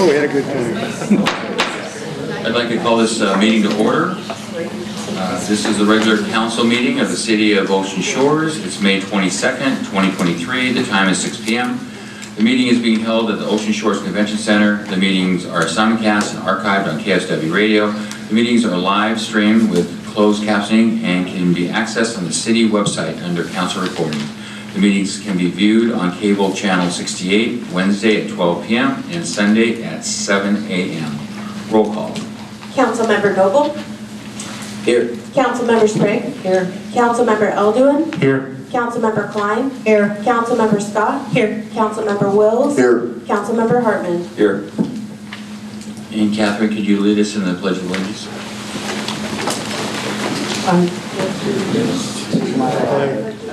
Oh, we had a good time. I'd like to call this meeting to order. This is the regular council meeting of the City of Ocean Shores. It's May 22nd, 2023. The time is 6 p.m. The meeting is being held at the Ocean Shores Convention Center. The meetings are simulcast and archived on KSW Radio. The meetings are live streamed with closed captioning and can be accessed on the city website under council recording. The meetings can be viewed on cable channel 68, Wednesday at 12 p.m. and Sunday at 7 a.m. Roll call. Councilmember Noble. Here. Councilmember Sprague. Here. Councilmember Elduin. Here. Councilmember Klein. Here. Councilmember Scott. Here. Councilmember Wills. Here. Councilmember Hartman. Here. And Catherine, could you lead us in the Pledge of Allegiance?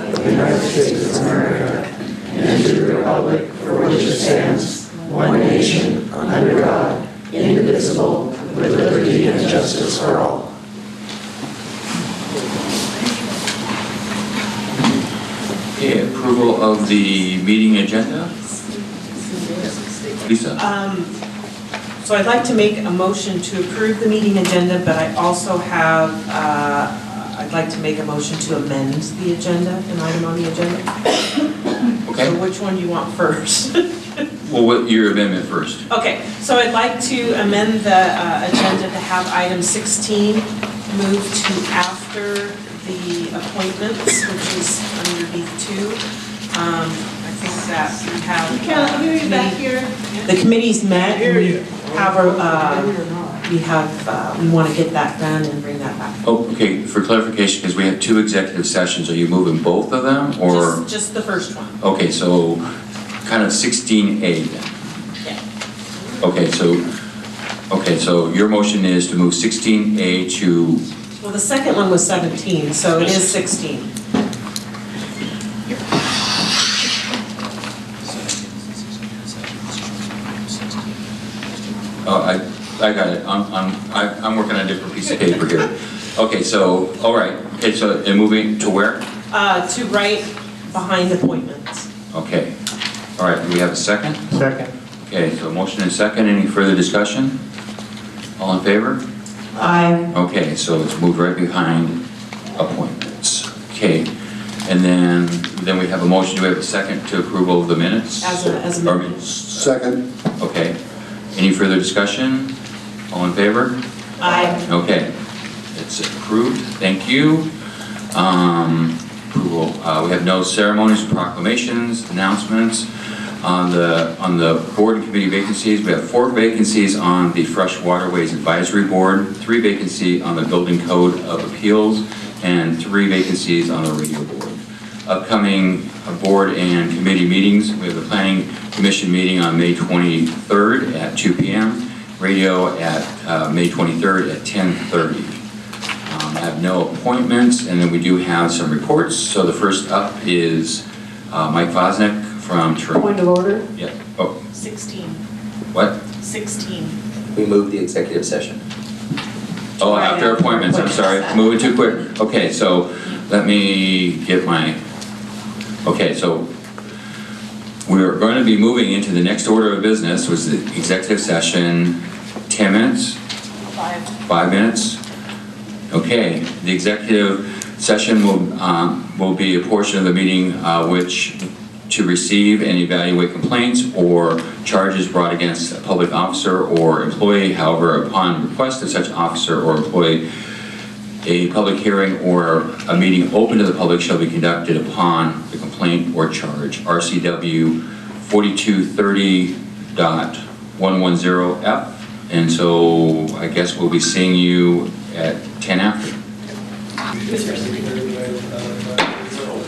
The United States of America, and to the republic for which it stands, one nation, under God, indivisible, with liberty and justice for all. Okay, approval of the meeting agenda? Lisa? So I'd like to make a motion to approve the meeting agenda, but I also have, I'd like to make a motion to amend the agenda, an item on the agenda. Okay. So which one do you want first? Well, what your amendment first? Okay, so I'd like to amend the agenda to have item 16 move to after the appointments, which is under D2. I think that we have. Can I hear you back here? The committee's met, and we want to get that done and bring that back. Oh, okay, for clarification, because we have two executive sessions, are you moving both of them, or? Just the first one. Okay, so kind of 16A then? Yeah. Okay, so your motion is to move 16A to, Well, the second one was 17, so it is 16. oh, I got it, I'm working on a different piece of paper here. Okay, so, all right, okay, so, and moving to where? To right behind appointments. Okay, all right, do we have a second? Second. Okay, so motion and second, any further discussion? All in favor? Aye. Okay, so it's moved right behind appointments. Okay, and then we have a motion, do we have a second to approval of the minutes? As a Or- amendment. Second. Okay, any further discussion? All in favor? Aye. Okay, it's approved, thank you. Approval, we have no ceremonies, proclamations, announcements. On the board and committee vacancies, we have 4 vacancies on the Fresh Waterways Advisory Board, 3 vacancies on the Building Code of Appeals, and 3 vacancies on the Radio Board. Upcoming board and committee meetings, we have the Planning Commission meeting on May 23rd at 2 p.m., radio at May 23rd at 10:30. I have no appointments, and then we do have some reports. So the first up is Mike Vosnick from Toronto. Point of order. Yeah. Oh, 16. what? 16. We moved the executive session. Oh, after appointments, I'm sorry, moving too quick. Okay, so let me get my, okay, so we're going to be moving into the next order of business, was the executive session, 10 minutes? 5 minutes? Okay, the executive session will be a portion of the meeting which to receive and evaluate complaints or charges brought against a public officer or employee. However, upon request of such officer or employee, a public hearing or a meeting open to the public shall be conducted upon the complaint or charge. RCW 4230.110F. And so I guess we'll be seeing you at 10 after.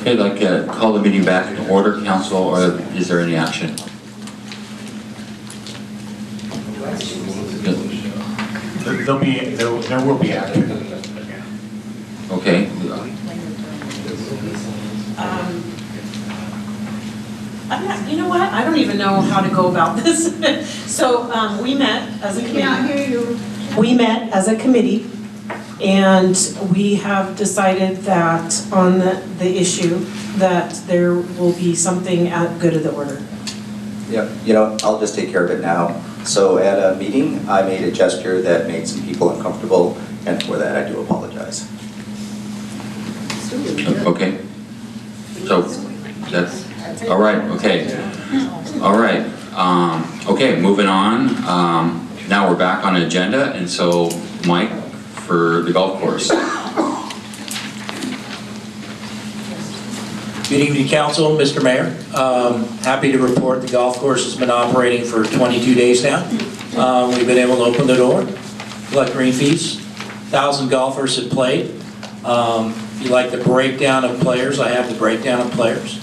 Okay, I'd like to call the meeting back to order, council, or is there any action? There will be action. Okay. You know what? I don't even know how to go about this. So we met as a committee. Can't hear you. We met as a committee, and we have decided that on the issue that there will be something at good of the order. Yeah, I'll just take care of it now. So at a meeting, I made a gesture that made some people uncomfortable, and for that, I do apologize. Okay. So, that's, all right, okay. All right, okay, moving on. Now we're back on agenda, and so Mike, for the golf course. Good evening, Council, Mr. Mayor. Happy to report the golf course has been operating for 22 days now. We've been able to open the door, collect green fees. 1,000 golfers have played. If you like the breakdown of players, I have the breakdown of players.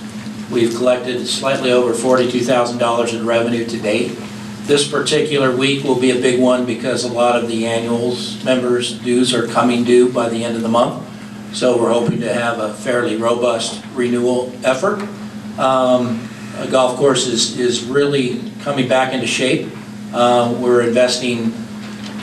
We've collected slightly over $42,000 in revenue to date. This particular week will be a big one because a lot of the annuals members' dues are coming due by the end of the month. So we're hoping to have a fairly robust renewal effort. A golf course is really coming back into shape. We're investing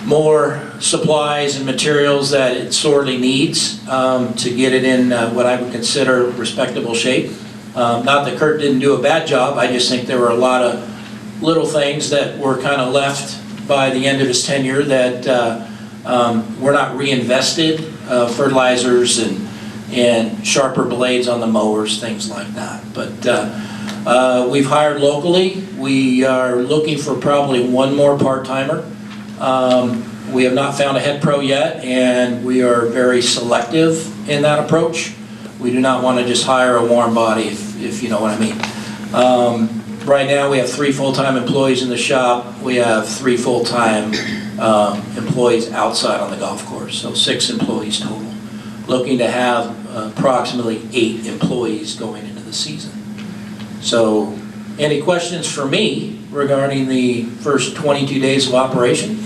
more supplies and materials that it sorely needs to get it in what I would consider respectable shape. Not that Kurt didn't do a bad job, I just think there were a lot of little things that were kind of left by the end of his tenure that were not reinvested, fertilizers and sharper blades on the mowers, things like that. But we've hired locally. We are looking for probably one more part-timer. We have not found a head pro yet, and we are very selective in that approach. We do not want to just hire a warm body, if you know what I mean. Right now, we have 3 full-time employees in the shop. We have 3 full-time employees outside on the golf course, so 6 employees total. Looking to have approximately 8 employees going into the season. So, any questions for me regarding the first 22 days of operation?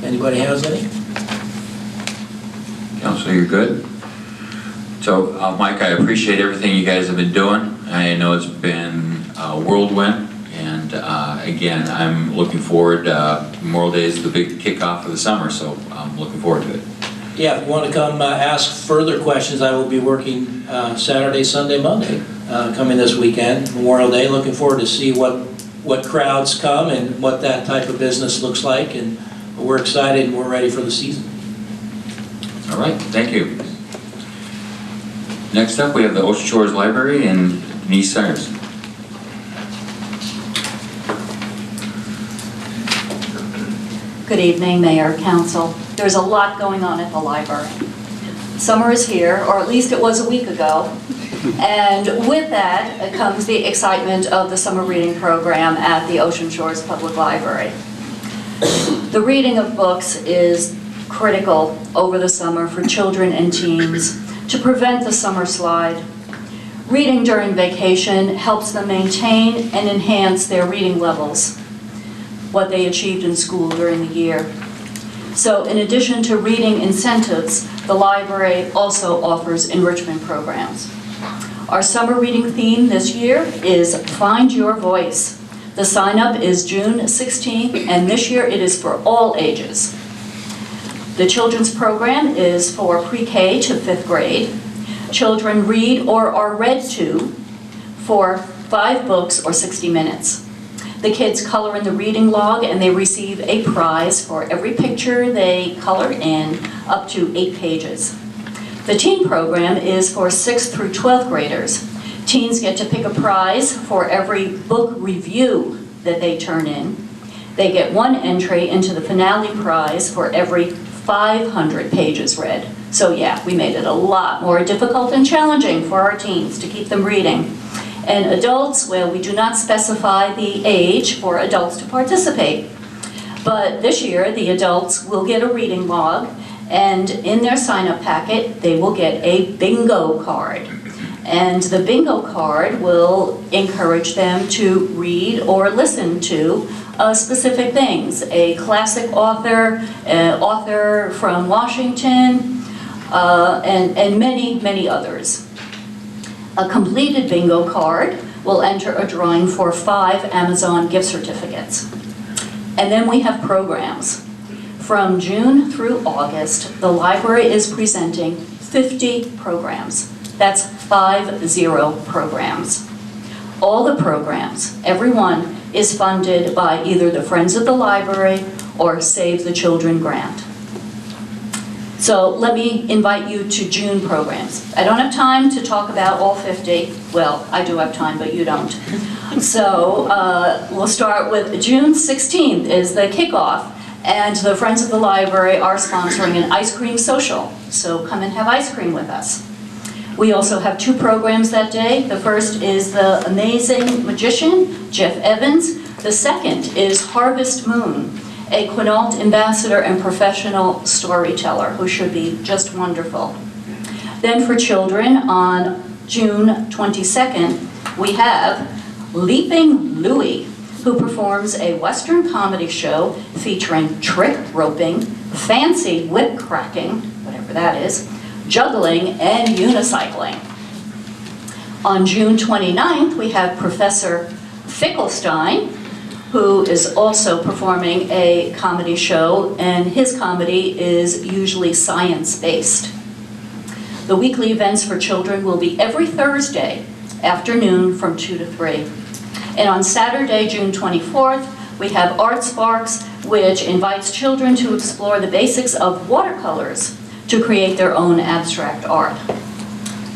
Anybody has any? Councilor, you're good? So, Mike, I appreciate everything you guys have been doing. I know it's been a whirlwind, and again, I'm looking forward. Memorial Day is the big kickoff of the summer, so I'm looking forward to it. Yeah, if you want to come ask further questions, I will be working Saturday, Sunday, Monday, coming this weekend, Memorial Day. Looking forward to see what crowds come and what that type of business looks like, and we're excited and we're ready for the season. All right, thank you. Next up, we have the Ocean Shores Library and Denise Sayers. Good evening, Mayor, Council. There's a lot going on at the library. Summer is here, or at least it was a week ago. And with that comes the excitement of the summer reading program at the Ocean Shores Public Library. The reading of books is critical over the summer for children and teens to prevent the summer slide. Reading during vacation helps them maintain and enhance their reading levels, what they achieved in school during the year. So in addition to reading incentives, the library also offers enrichment programs. Our summer reading theme this year is Find Your Voice. The sign-up is June 16th, and this year it is for all ages. The children's program is for pre-K to 5th grade. Children read or are read to for 5 books or 60 minutes. The kids color in the reading log and they receive a prize for every picture they color in, up to 8 pages. The teen program is for 6th through 12th graders. Teens get to pick a prize for every book review that they turn in. They get 1 entry into the finale prize for every 500 pages read. So yeah, we made it a lot more difficult and challenging for our teens to keep them reading. And adults, well, we do not specify the age for adults to participate. But this year, the adults will get a reading log, and in their sign-up packet, they will get a bingo card. And the bingo card will encourage them to read or listen to specific things. A classic author, an author from Washington, and many, many others. A completed bingo card will enter a drawing for 5 Amazon gift certificates. And then we have programs. From June through August, the library is presenting 50 programs. That's 50 programs. All the programs, every one, is funded by either the Friends of the Library or Save the Children grant. So let me invite you to June programs. I don't have time to talk about all 50. Well, I do have time, but you don't. So we'll start with June 16th is the kickoff, and the Friends of the Library are sponsoring an ice cream social. So come and have ice cream with us. We also have 2 programs that day. The first is the amazing magician, Jeff Evans. The second is Harvest Moon, a Quinault ambassador and professional storyteller who should be just wonderful. Then for children, on June 22nd, we have Leaping Louie, who performs a Western comedy show featuring trick roping, fancy whip cracking, whatever that is, juggling, and unicycling. On June 29th, we have Professor Fickelstein, who is also performing a comedy show, and his comedy is usually science-based. The weekly events for children will be every Thursday afternoon from 2 to 3. And on Saturday, June 24th, we have Art Sparks, which invites children to explore the basics of watercolors to create their own abstract art.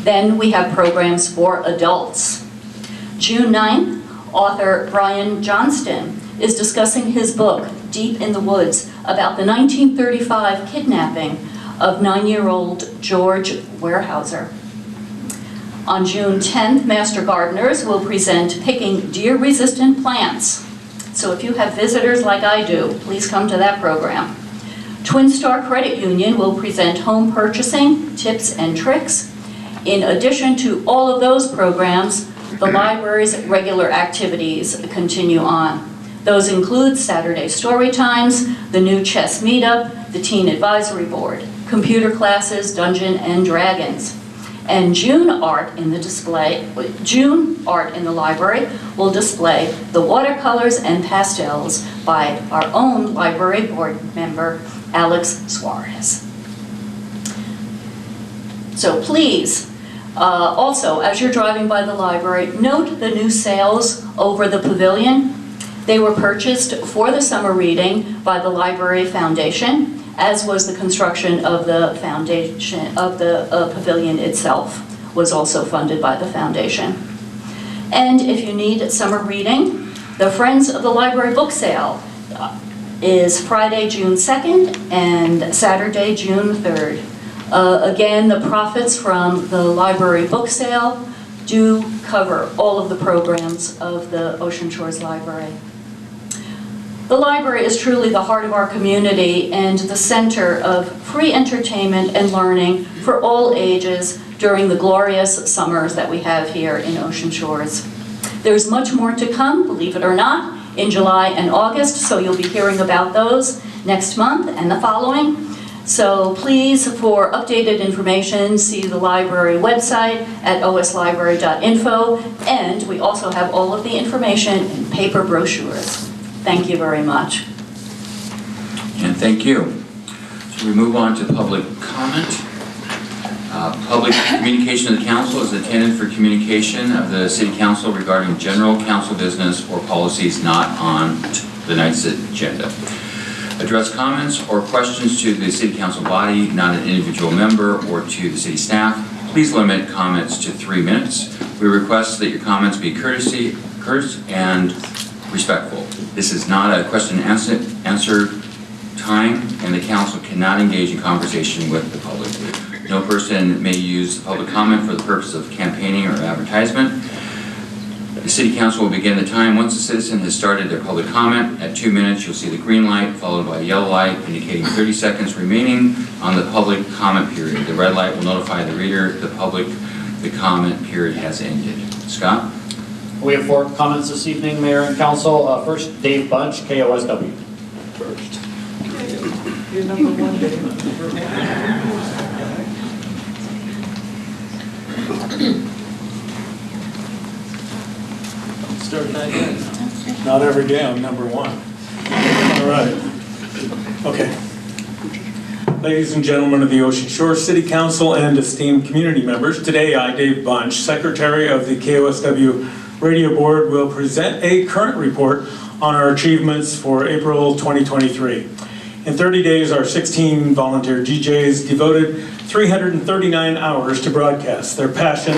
Then we have programs for adults. June 9th, author Brian Johnston is discussing his book, Deep in the Woods, about the 1935 kidnapping of 9-year-old George Weyerhaeuser. On June 10th, Master Gardeners will present Picking Deer-Resistant Plants. So if you have visitors like I do, please come to that program. Twin Star Credit Union will present home purchasing tips and tricks. In addition to all of those programs, the library's regular activities continue on. Those include Saturday story times, the new chess meetup, the teen advisory board, computer classes, Dungeons and Dragons. And June Art in the library will display the watercolors and pastels by our own library board member, Alex Suarez. So please, also, as you're driving by the library, note the new sales over the pavilion. They were purchased for the summer reading by the Library Foundation, as was the construction of the foundation of the pavilion itself was also funded by the foundation. And if you need summer reading, the Friends of the Library book sale is Friday, June 2nd and Saturday, June 3rd. Again, the profits from the library book sale do cover all of the programs of the Ocean Shores Library. The library is truly the heart of our community and the center of free entertainment and learning for all ages during the glorious summers that we have here in Ocean Shores. There's much more to come, believe it or not, in July and August, so you'll be hearing about those next month and the following. So please, for updated information, see the library website at oslibrary.info, and we also have all of the information in paper brochures. Thank you very much. And thank you. So we move on to public comment. Public communication of the council is intended for communication of the city council regarding general council business or policies not on tonight's agenda. Address comments or questions to the city council body, not an individual member, or to the city staff. Please limit comments to 3 minutes. We request that your comments be courteous and respectful. This is not a question and answer time, and the council cannot engage in conversation with the public. No person may use the public comment for the purpose of campaigning or advertisement. The city council will begin the time once the citizen has started their public comment. At 2 minutes, you'll see the green light followed by a yellow light indicating 30 seconds remaining on the public comment period. The red light will notify the reader the comment period has ended. Scott? We have 4 comments this evening, Mayor and Council. First, Dave Bunch, KOSW. First. You're number 1, Dave. Start that again. Not every day I'm number 1. All right. Okay. Ladies and gentlemen of the Ocean Shores City Council and esteemed community members, today I, Dave Bunch, Secretary of the KOSW Radio Board will present a current report on our achievements for April 2023. In 30 days, our 16 volunteer DJs devoted 339 hours to broadcast. Their passion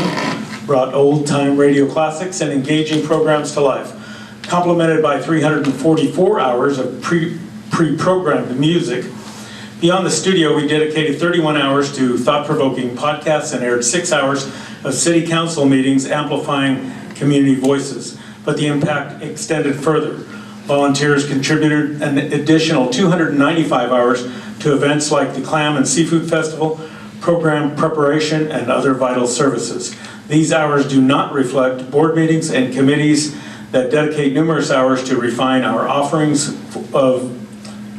brought old-time radio classics and engaging programs to life, complemented by 344 hours of pre-programmed music. Beyond the studio, we dedicated 31 hours to thought-provoking podcasts and aired 6 hours of city council meetings amplifying community voices. But the impact extended further. Volunteers contributed an additional 295 hours to events like the Clam and Seafood Festival, program preparation, and other vital services. These hours do not reflect board meetings and committees that dedicate numerous hours to refine our offerings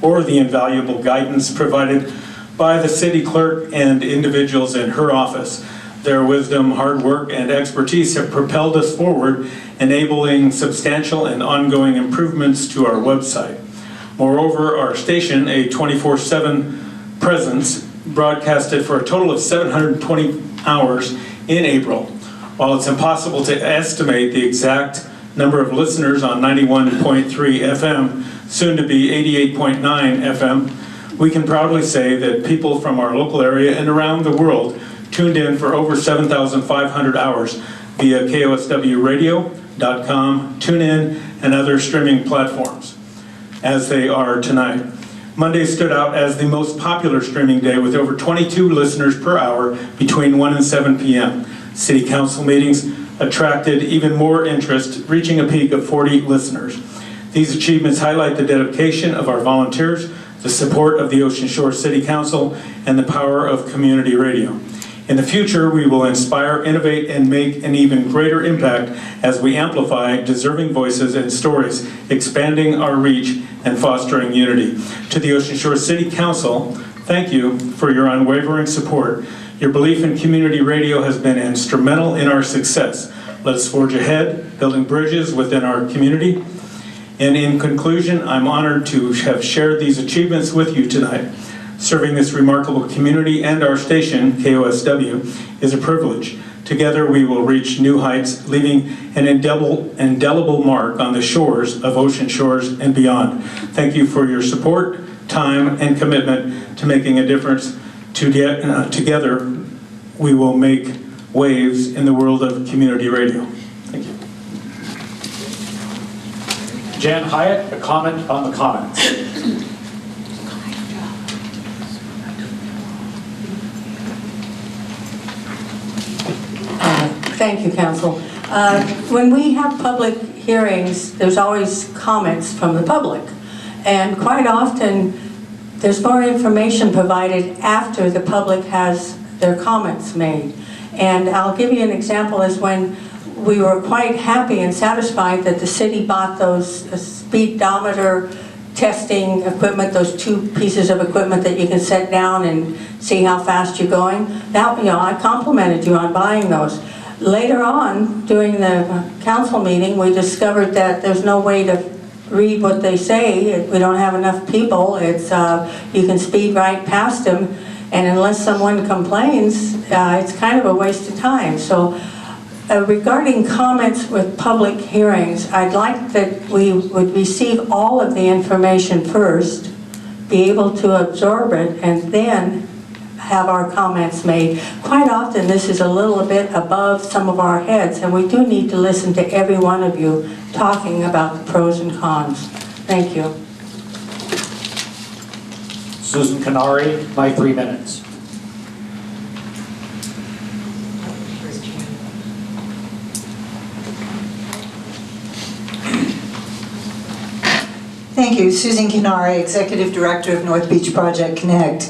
or the invaluable guidance provided by the city clerk and individuals in her office. Their wisdom, hard work, and expertise have propelled us forward, enabling substantial and ongoing improvements to our website. Moreover, our station, a 24/7 presence, broadcasted for a total of 720 hours in April. While it's impossible to estimate the exact number of listeners on 91.3 FM, soon to be 88.9 FM, we can proudly say that people from our local area and around the world tuned in for over 7,500 hours via KOSWradio.com, TuneIn, and other streaming platforms, as they are tonight. Monday stood out as the most popular streaming day with over 22 listeners per hour between 1 and 7 p.m. City council meetings attracted even more interest, reaching a peak of 40 listeners. These achievements highlight the dedication of our volunteers, the support of the Ocean Shore City Council, and the power of community radio. In the future, we will inspire, innovate, and make an even greater impact as we amplify deserving voices and stories, expanding our reach and fostering unity. To the Ocean Shore City Council, thank you for your unwavering support. Your belief in community radio has been instrumental in our success. Let us forge ahead, building bridges within our community. And in conclusion, I'm honored to have shared these achievements with you tonight. Serving this remarkable community and our station, KOSW, is a privilege. Together we will reach new heights, leaving an indelible mark on the shores of Ocean Shores and beyond. Thank you for your support, time, and commitment to making a difference. Together we will make waves in the world of community radio. Thank you. Jan Hyatt, a comment on the comments. Thank you, Council. When we have public hearings, there's always comments from the public. And quite often, there's more information provided after the public has their comments made. And I'll give you an example is when we were quite happy and satisfied that the city bought those speedometer testing equipment, those 2 pieces of equipment that you can set down and see how fast you're going. That, I complimented you on buying those. Later on, during the council meeting, we discovered that there's no way to read what they say. We don't have enough people. It's you can speed right past them, and unless someone complains, it's kind of a waste of time. So regarding comments with public hearings, I'd like that we would receive all of the information first, be able to absorb it, and then have our comments made. Quite often this is a little bit above some of our heads, and we do need to listen to every one of you talking about the pros and cons. Thank you. Susan Canary, my 3 minutes. Thank you. Susan Canary, Executive Director of North Beach Project Connect.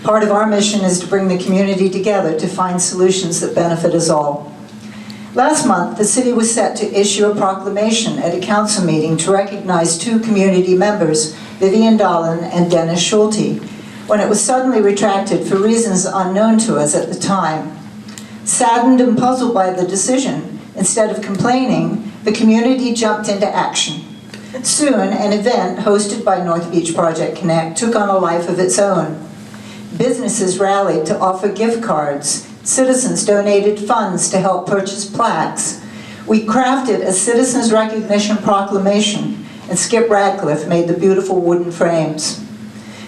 Part of our mission is to bring the community together to find solutions that benefit us all. Last month, the city was set to issue a proclamation at a council meeting to recognize 2 community members, Vivian Dahlin and Dennis Schulte, when it was suddenly retracted for reasons unknown to us at the time. Saddened and puzzled by the decision, instead of complaining, the community jumped into action. Soon, an event hosted by North Beach Project Connect took on a life of its own. Businesses rallied to offer gift cards. Citizens donated funds to help purchase plaques. We crafted a citizens recognition proclamation, and Skip Radcliffe made the beautiful wooden frames.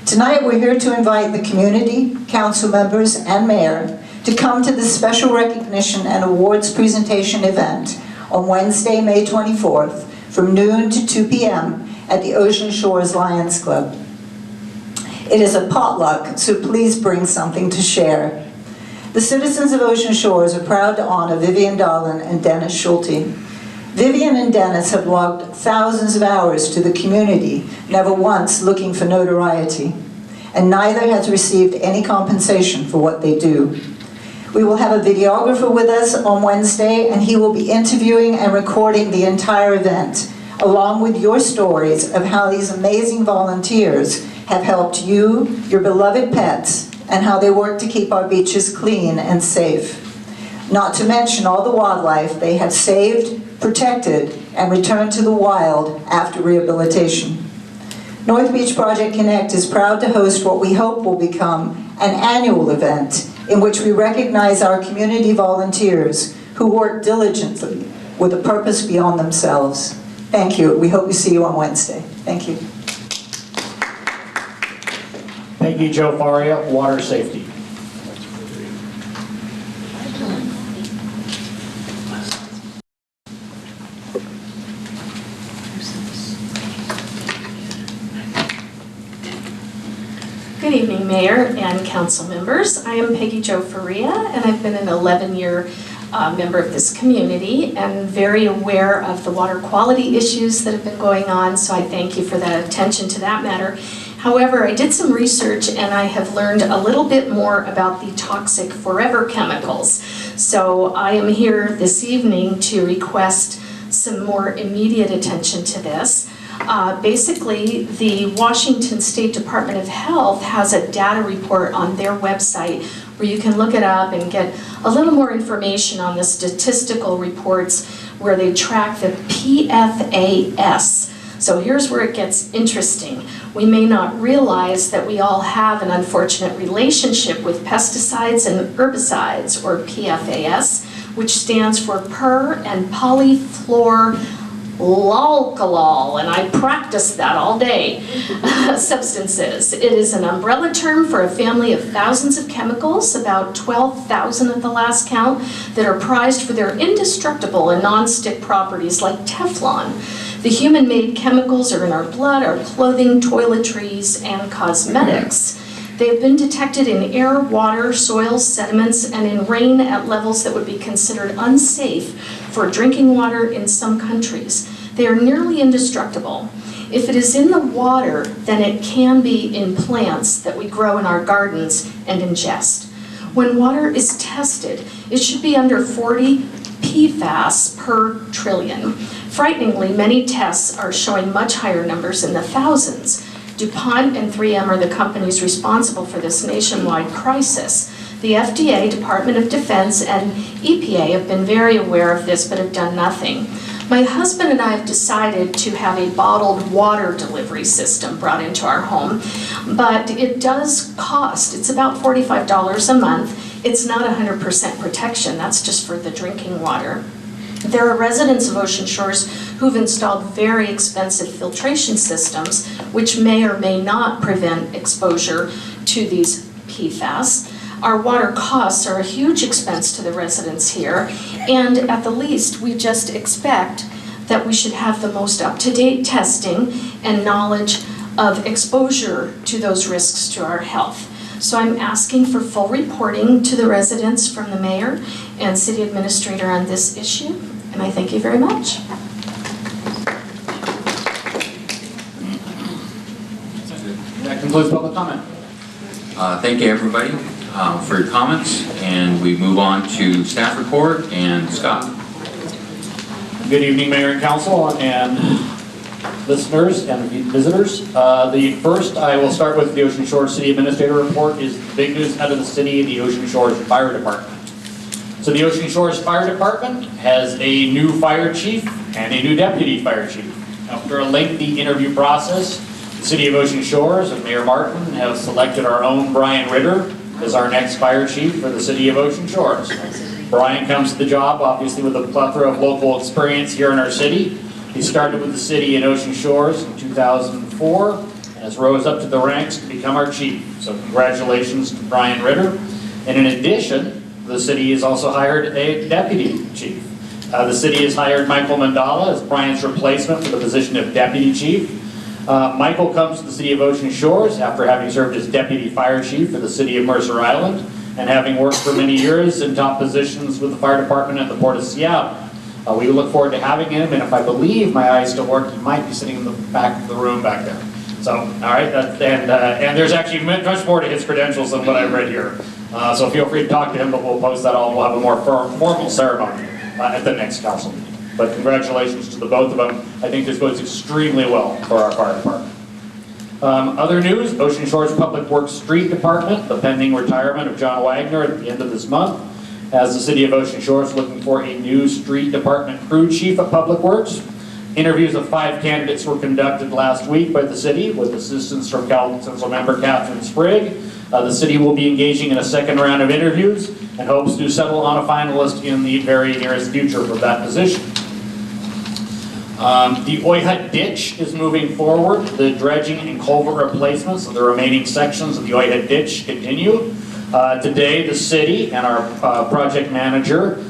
Tonight, we're here to invite the community, council members, and mayor to come to this special recognition and awards presentation event on Wednesday, May 24th, from noon to 2 p.m. at the Ocean Shores Lions Club. It is a potluck, so please bring something to share. The citizens of Ocean Shores are proud to honor Vivian Darlin and Dennis Schulte. Vivian and Dennis have logged thousands of hours to the community, never once looking for notoriety, and neither has received any compensation for what they do. We will have a videographer with us on Wednesday, and he will be interviewing and recording the entire event, along with your stories of how these amazing volunteers have helped you, your beloved pets, and how they work to keep our beaches clean and safe. Not to mention all the wildlife they have saved, protected, and returned to the wild after rehabilitation. North Beach Project Connect is proud to host what we hope will become an annual event in which we recognize our community volunteers who work diligently with a purpose beyond themselves. Thank you. We hope we see you on Wednesday. Thank you. Peggy Jo Faria, Water Safety. Good evening, Mayor and council members. I am Peggy Jo Faria, and I've been an 11-year member of this community and very aware of the water quality issues that have been going on, so I thank you for that attention to that matter. However, I did some research and I have learned a little bit more about the toxic forever chemicals. So I am here this evening to request some more immediate attention to this. Basically, the Washington State Department of Health has a data report on their website where you can look it up and get a little more information on the statistical reports where they track the PFAS. So here's where it gets interesting. We may not realize that we all have an unfortunate relationship with pesticides and herbicides, or PFAS, which stands for per and polyfluoroalkyl, and I practiced that all day, substances. It is an umbrella term for a family of thousands of chemicals, about 12,000 at the last count, that are prized for their indestructible and non-stick properties like Teflon. The human-made chemicals are in our blood, our clothing, toiletries, and cosmetics. They have been detected in air, water, soil, sediments, and in rain at levels that would be considered unsafe for drinking water in some countries. They are nearly indestructible. If it is in the water, then it can be in plants that we grow in our gardens and ingest. When water is tested, it should be under 40 PFAS per trillion. Frighteningly, many tests are showing much higher numbers in the thousands. DuPont and 3M are the companies responsible for this nationwide crisis. The FDA, Department of Defense, and EPA have been very aware of this but have done nothing. My husband and I have decided to have a bottled water delivery system brought into our home, but it does cost. It's about $45 a month. It's not 100% protection. That's just for the drinking water. There are residents of Ocean Shores who've installed very expensive filtration systems, which may or may not prevent exposure to these PFAS. Our water costs are a huge expense to the residents here, and at the least, we just expect that we should have the most up-to-date testing and knowledge of exposure to those risks to our health. So I'm asking for full reporting to the residents from the mayor and city administrator on this issue, and I thank you very much. That concludes public comment. Thank you, everybody, for your comments, and we move on to staff report, and Scott. Good evening, Mayor and Council, and listeners and visitors. The first, I will start with the Ocean Shores City Administrator report, is the big news out of the city, the Ocean Shores Fire Department. So the Ocean Shores Fire Department has a new fire chief and a new deputy fire chief. After a lengthy interview process, the City of Ocean Shores and Mayor Martin have selected our own Brian Ritter as our next fire chief for the City of Ocean Shores. Brian comes to the job, obviously with a plethora of local experience here in our city. He started with the city in Ocean Shores in 2004 and has rose up to the ranks to become our chief. So congratulations to Brian Ritter. And in addition, the city has also hired a deputy chief. The city has hired Michael Mandala as Brian's replacement for the position of deputy chief. Michael comes to the city of Ocean Shores after having served as deputy fire chief for the city of Mercer Island and having worked for many years in top positions with the fire department at the Port of Seattle. We look forward to having him, and if I believe my eyes still work, he might be sitting in the back of the room back there. So, all right, and there's actually much more to his credentials than what I've read here. So feel free to talk to him, but we'll post that all. We'll have a more formal ceremony at the next council meeting. But congratulations to the both of them. I think this goes extremely well for our fire department. Other news, Ocean Shores Public Works Street Department, the pending retirement of John Wagner at the end of this month, as the city of Ocean Shores looking for a new street department crew chief at Public Works. Interviews of 5 candidates were conducted last week by the city with assistance from Council Member Catherine Sprigg. The city will be engaging in a second round of interviews and hopes to settle on a finalist in the very nearest future for that position. The Oyhut Ditch is moving forward. The dredging and culvert replacements of the remaining sections of the Oyhut Ditch continue. Today, the city and our project manager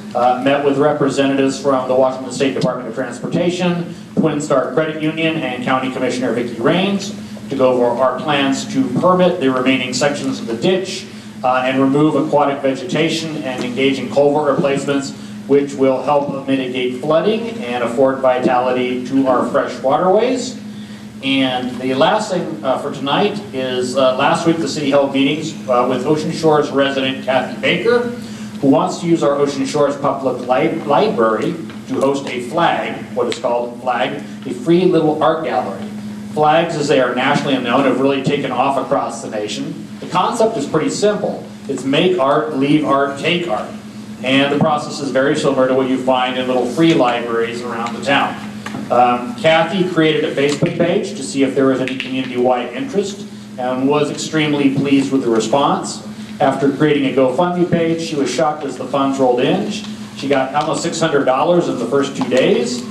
met with representatives from the Washington State Department of Transportation, Twin Star Credit Union, and County Commissioner Vicki Rains to go over our plans to permit the remaining sections of the ditch and remove aquatic vegetation and engage in culvert replacements, which will help mitigate flooding and afford vitality to our fresh waterways. And the last thing for tonight is last week the city held meetings with Ocean Shores resident Kathy Baker, who wants to use our Ocean Shores Public Library to host a FLAG, what is called FLAG, a free little art gallery. Flags, as they are nationally known, have really taken off across the nation. The concept is pretty simple. It's make art, leave art, take art. And the process is very similar to what you find in little free libraries around the town. Kathy created a Facebook page to see if there was any community-wide interest and was extremely pleased with the response. After creating a GoFundMe page, she was shocked as the funds rolled in. She got almost $600 in the first 2 days.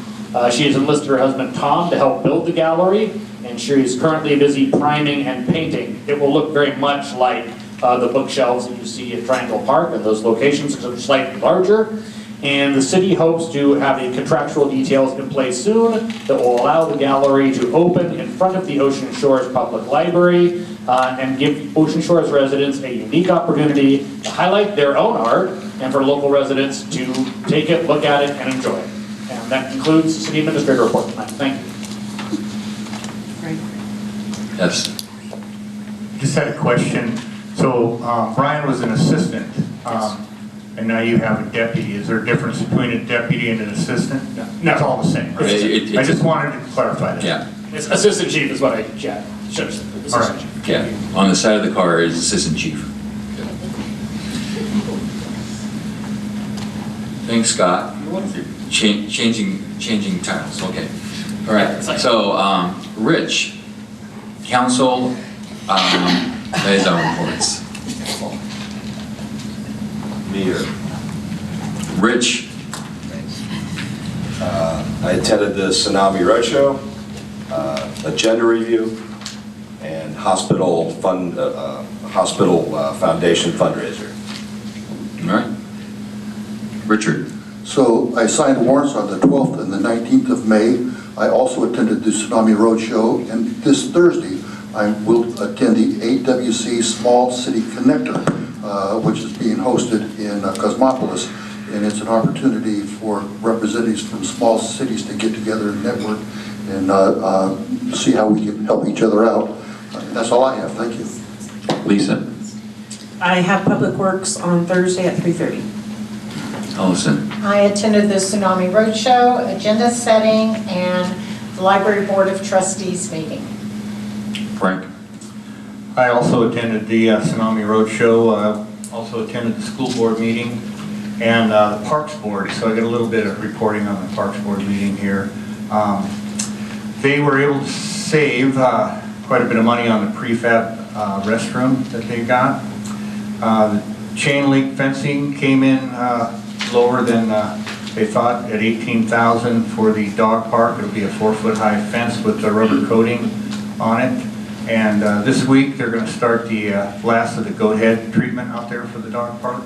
She has enlisted her husband Tom to help build the gallery, and she is currently busy priming and painting. It will look very much like the bookshelves that you see at Triangle Park, and those locations are slightly larger. And the city hopes to have the contractual details in place soon that will allow the gallery to open in front of the Ocean Shores Public Library and give Ocean Shores residents a unique opportunity to highlight their own art and for local residents to take it, look at it, and enjoy it. And that concludes the city administrator report tonight. Thank you. Yes. Just had a question. So Brian was an assistant, and now you have a deputy. Is there a difference between a deputy and an assistant? No. It's all the same, right? I just wanted to clarify that. Yeah. It's assistant chief is what I should have said. Assistant chief. Yeah. On the side of the car is assistant chief. Thanks, Scott. Changing titles. Okay. All right. So, Rich, council liaison reports. Mayor. Rich. I attended the Tsunami Roadshow, agenda review, and hospital foundation fundraiser. All right. Richard. So I signed warrants on the 12th and the 19th of May. I also attended the Tsunami Roadshow, and this Thursday I will attend the AWC Small City Connector, which is being hosted in Cosmopolis, and it's an opportunity for representatives from small cities to get together and network and see how we can help each other out. That's all I have. Thank you. Lisa. I have Public Works on Thursday at 3:30. Allison. I attended the Tsunami Roadshow, agenda setting, and the Library Board of Trustees meeting. Frank. I also attended the Tsunami Roadshow, also attended the school board meeting and the Parks Board, so I got a little bit of reporting on the Parks Board meeting here. They were able to save quite a bit of money on the prefab restroom that they got. The chain link fencing came in lower than they thought at $18,000 for the dog park. It'll be a 4-foot-high fence with the rubber coating on it. And this week, they're going to start the last of the goat head treatment out there for the dog park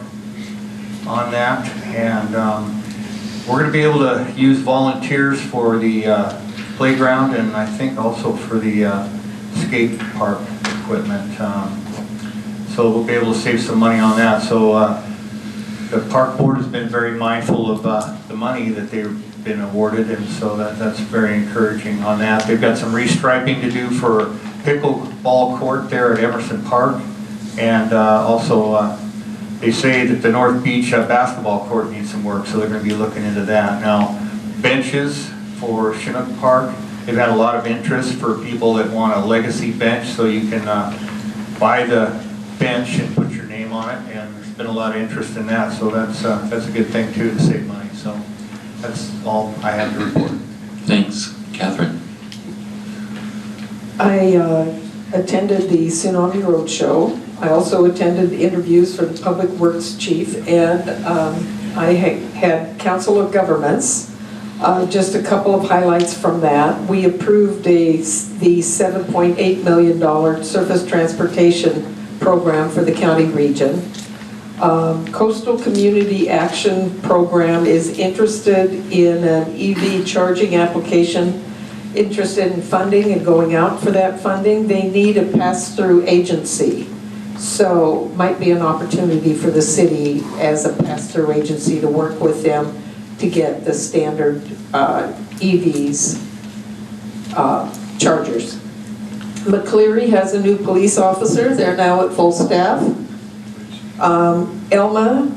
on that. And we're going to be able to use volunteers for the playground and I think also for the skate park equipment. So we'll be able to save some money on that. So the park board has been very mindful of the money that they've been awarded, and so that's very encouraging on that. They've got some restriping to do for pickleball court there at Emerson Park, and also they say that the North Beach basketball court needs some work, so they're going to be looking into that. Now, benches for Chinook Park, they've had a lot of interest for people that want a legacy bench, so you can buy the bench and put your name on it, and there's been a lot of interest in that, so that's a good thing too, to save money. So that's all I have to report. Thanks. Catherine? I attended the Tsunami Roadshow. I also attended the interviews for the Public Works Chief, and I had Council of Governments. Just a couple of highlights from that. We approved the $7.8 million surface transportation program for the county region. Coastal Community Action Program is interested in an EV charging application, interested in funding and going out for that funding. They need a pass-through agency. So might be an opportunity for the city as a pass-through agency to work with them to get the standard EVs chargers. McCleary has a new police officer. They're now at full staff. Elma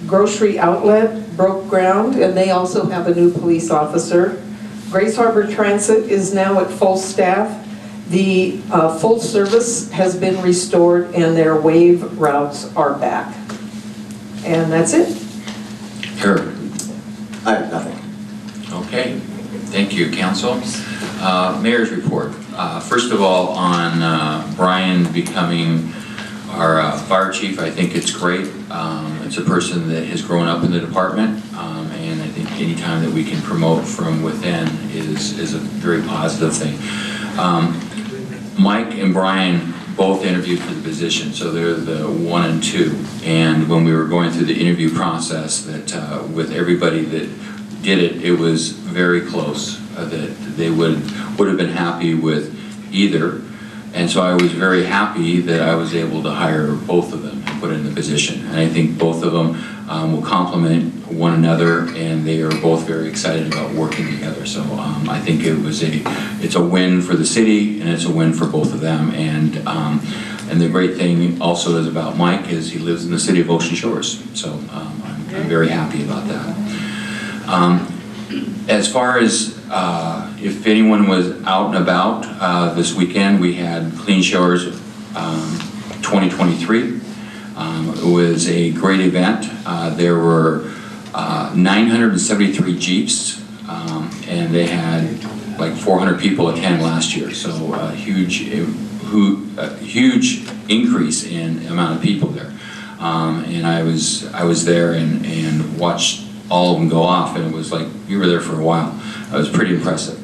Grocery Outlet broke ground, and they also have a new police officer. Grace Harbor Transit is now at full staff. The full service has been restored, and their wave routes are back. And that's it. Herb? I have nothing. Okay. Thank you, Council. Mayor's report. First of all, on Brian becoming our fire chief, I think it's great. It's a person that has grown up in the department, and I think any time that we can promote from within is a very positive thing. Mike and Brian both interviewed for the position, so they're the 1 and 2. And when we were going through the interview process, that with everybody that did it, it was very close, that they would have been happy with either. And so I was very happy that I was able to hire both of them and put in the position. And I think both of them will complement one another, and they are both very excited about working together. So I think it's a win for the city, and it's a win for both of them. And the great thing also is about Mike is he lives in the city of Ocean Shores. So I'm very happy about that. As far as if anyone was out and about this weekend, we had Clean Shores 2023. It was a great event. There were 973 Jeeps, and they had like 400 people attend last year. So a huge increase in amount of people there. And I was there and watched all of them go off, and it was like you were there for a while. It was pretty impressive.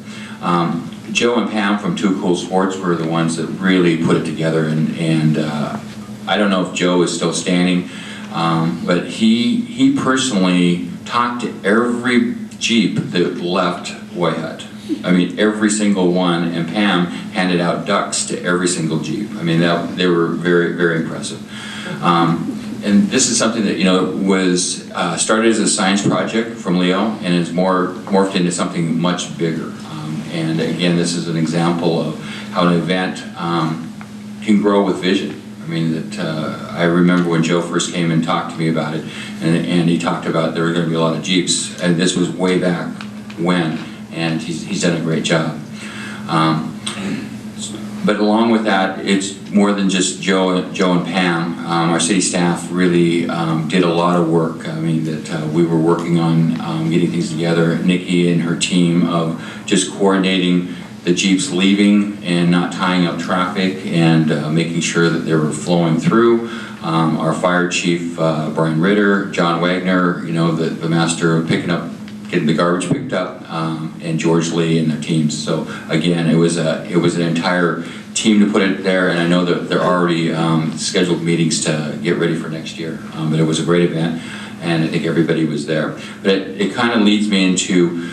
Joe and Pam from Too Cool Sports were the ones that really put it together, and I don't know if Joe is still standing, but he personally talked to every Jeep that left White. I mean, every single one, and Pam handed out ducks to every single Jeep. I mean, they were very, very impressive. And this is something that, was started as a science project from Leo and is morphed into something much bigger. And again, this is an example of how an event can grow with vision. I mean, I remember when Joe first came and talked to me about it, and he talked about there were going to be a lot of Jeeps, and this was way back when, and he's done a great job. But along with that, it's more than just Joe and Pam. Our city staff really did a lot of work. I mean, that we were working on getting things together. Nikki and her team of just coordinating the Jeeps leaving and not tying up traffic and making sure that they were flowing through. Our fire chief, Brian Ritter, John Wagner, the master of getting the garbage picked up, and George Lee and their teams. So again, it was an entire team to put it there, and I know that they're already scheduled meetings to get ready for next year. But it was a great event, and I think everybody was there. But it kind of leads me into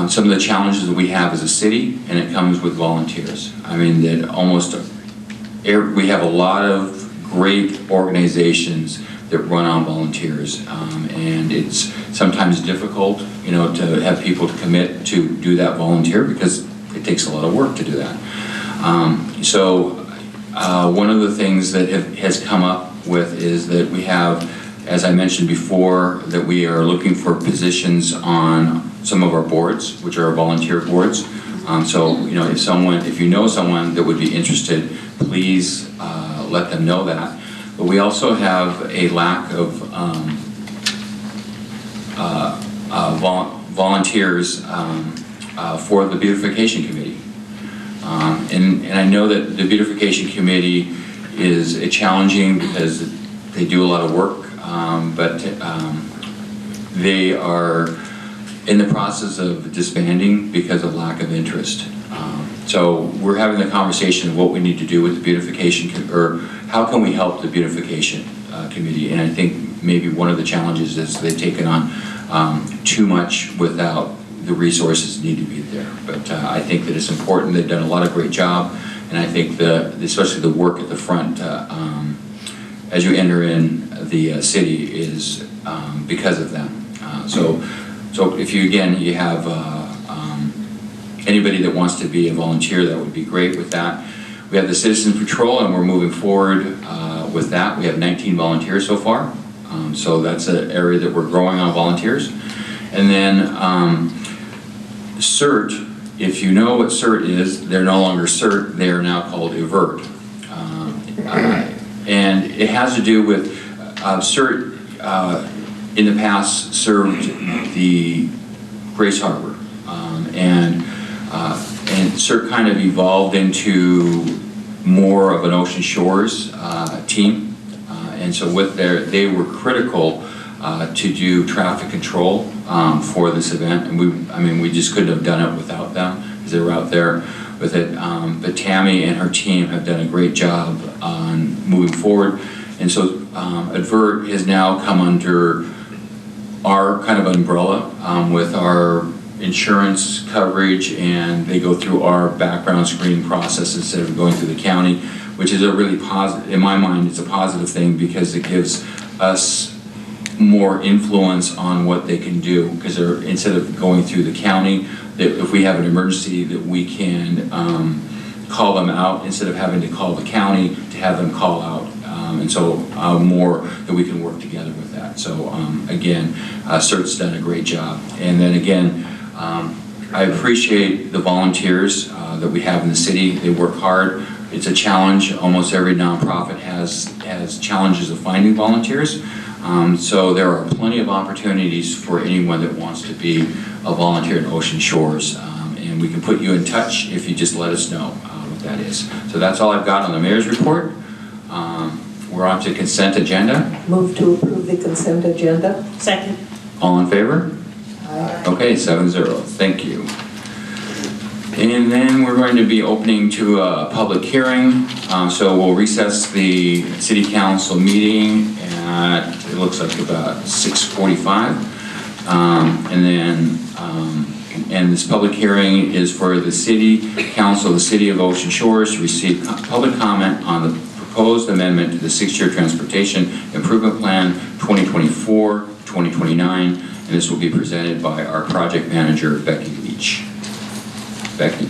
some of the challenges that we have as a city, and it comes with volunteers. I mean, we have a lot of great organizations that run on volunteers, and it's sometimes difficult, to have people to commit to do that volunteer because it takes a lot of work to do that. One of the things that has come up with is that we have, as I mentioned before, that we are looking for positions on some of our boards, which are our volunteer boards. If you know someone that would be interested, please let them know that. But we also have a lack of volunteers for the beautification committee. And I know that the beautification committee is challenging because they do a lot of work, but they are in the process of disbanding because of lack of interest. So we're having the conversation of what we need to do with the beautification, or how can we help the beautification committee. And I think maybe one of the challenges is they've taken on too much without the resources need to be there. But I think that it's important. They've done a lot of great job, and I think especially the work at the front as you enter in the city is because of them. So if you have anybody that wants to be a volunteer, that would be great with that. We have the Citizen Patrol, and we're moving forward with that. We have 19 volunteers so far. So that's an area that we're growing on volunteers. And then CERT, if you know what CERT is, they're no longer CERT, they are now called EVERT. And it has to do with CERT in the past served the Grace Harbor. And CERT kind of evolved into more of an Ocean Shores team. And so they were critical to do traffic control for this event. And we just couldn't have done it without them, because they were out there with it. But Tammy and her team have done a great job on moving forward. And so Advert has now come under our kind of umbrella with our insurance coverage, and they go through our background screening process instead of going through the county, which is a really positive, in my mind, it's a positive thing because it gives us more influence on what they can do, because instead of going through the county, if we have an emergency, that we can call them out instead of having to call the county to have them call out. And so more that we can work together with that. So again, CERT's done a great job. And then again, I appreciate the volunteers that we have in the city. They work hard. It's a challenge. Almost every nonprofit has challenges of finding volunteers. So there are plenty of opportunities for anyone that wants to be a volunteer in Ocean Shores. And we can put you in touch if you just let us know what that is. So that's all I've got on the mayor's report. We're on to consent agenda. Move to approve the consent agenda. Second. All in favor? Aye. Okay, 7-0. Thank you. And then we're going to be opening to a public hearing. So we'll recess the city council meeting at, it looks like about 6:45. And this public hearing is for the city council of the city of Ocean Shores to receive public comment on the proposed amendment to the 6-year transportation improvement plan 2024-2029. And this will be presented by our project manager, Becky Leach. Becky.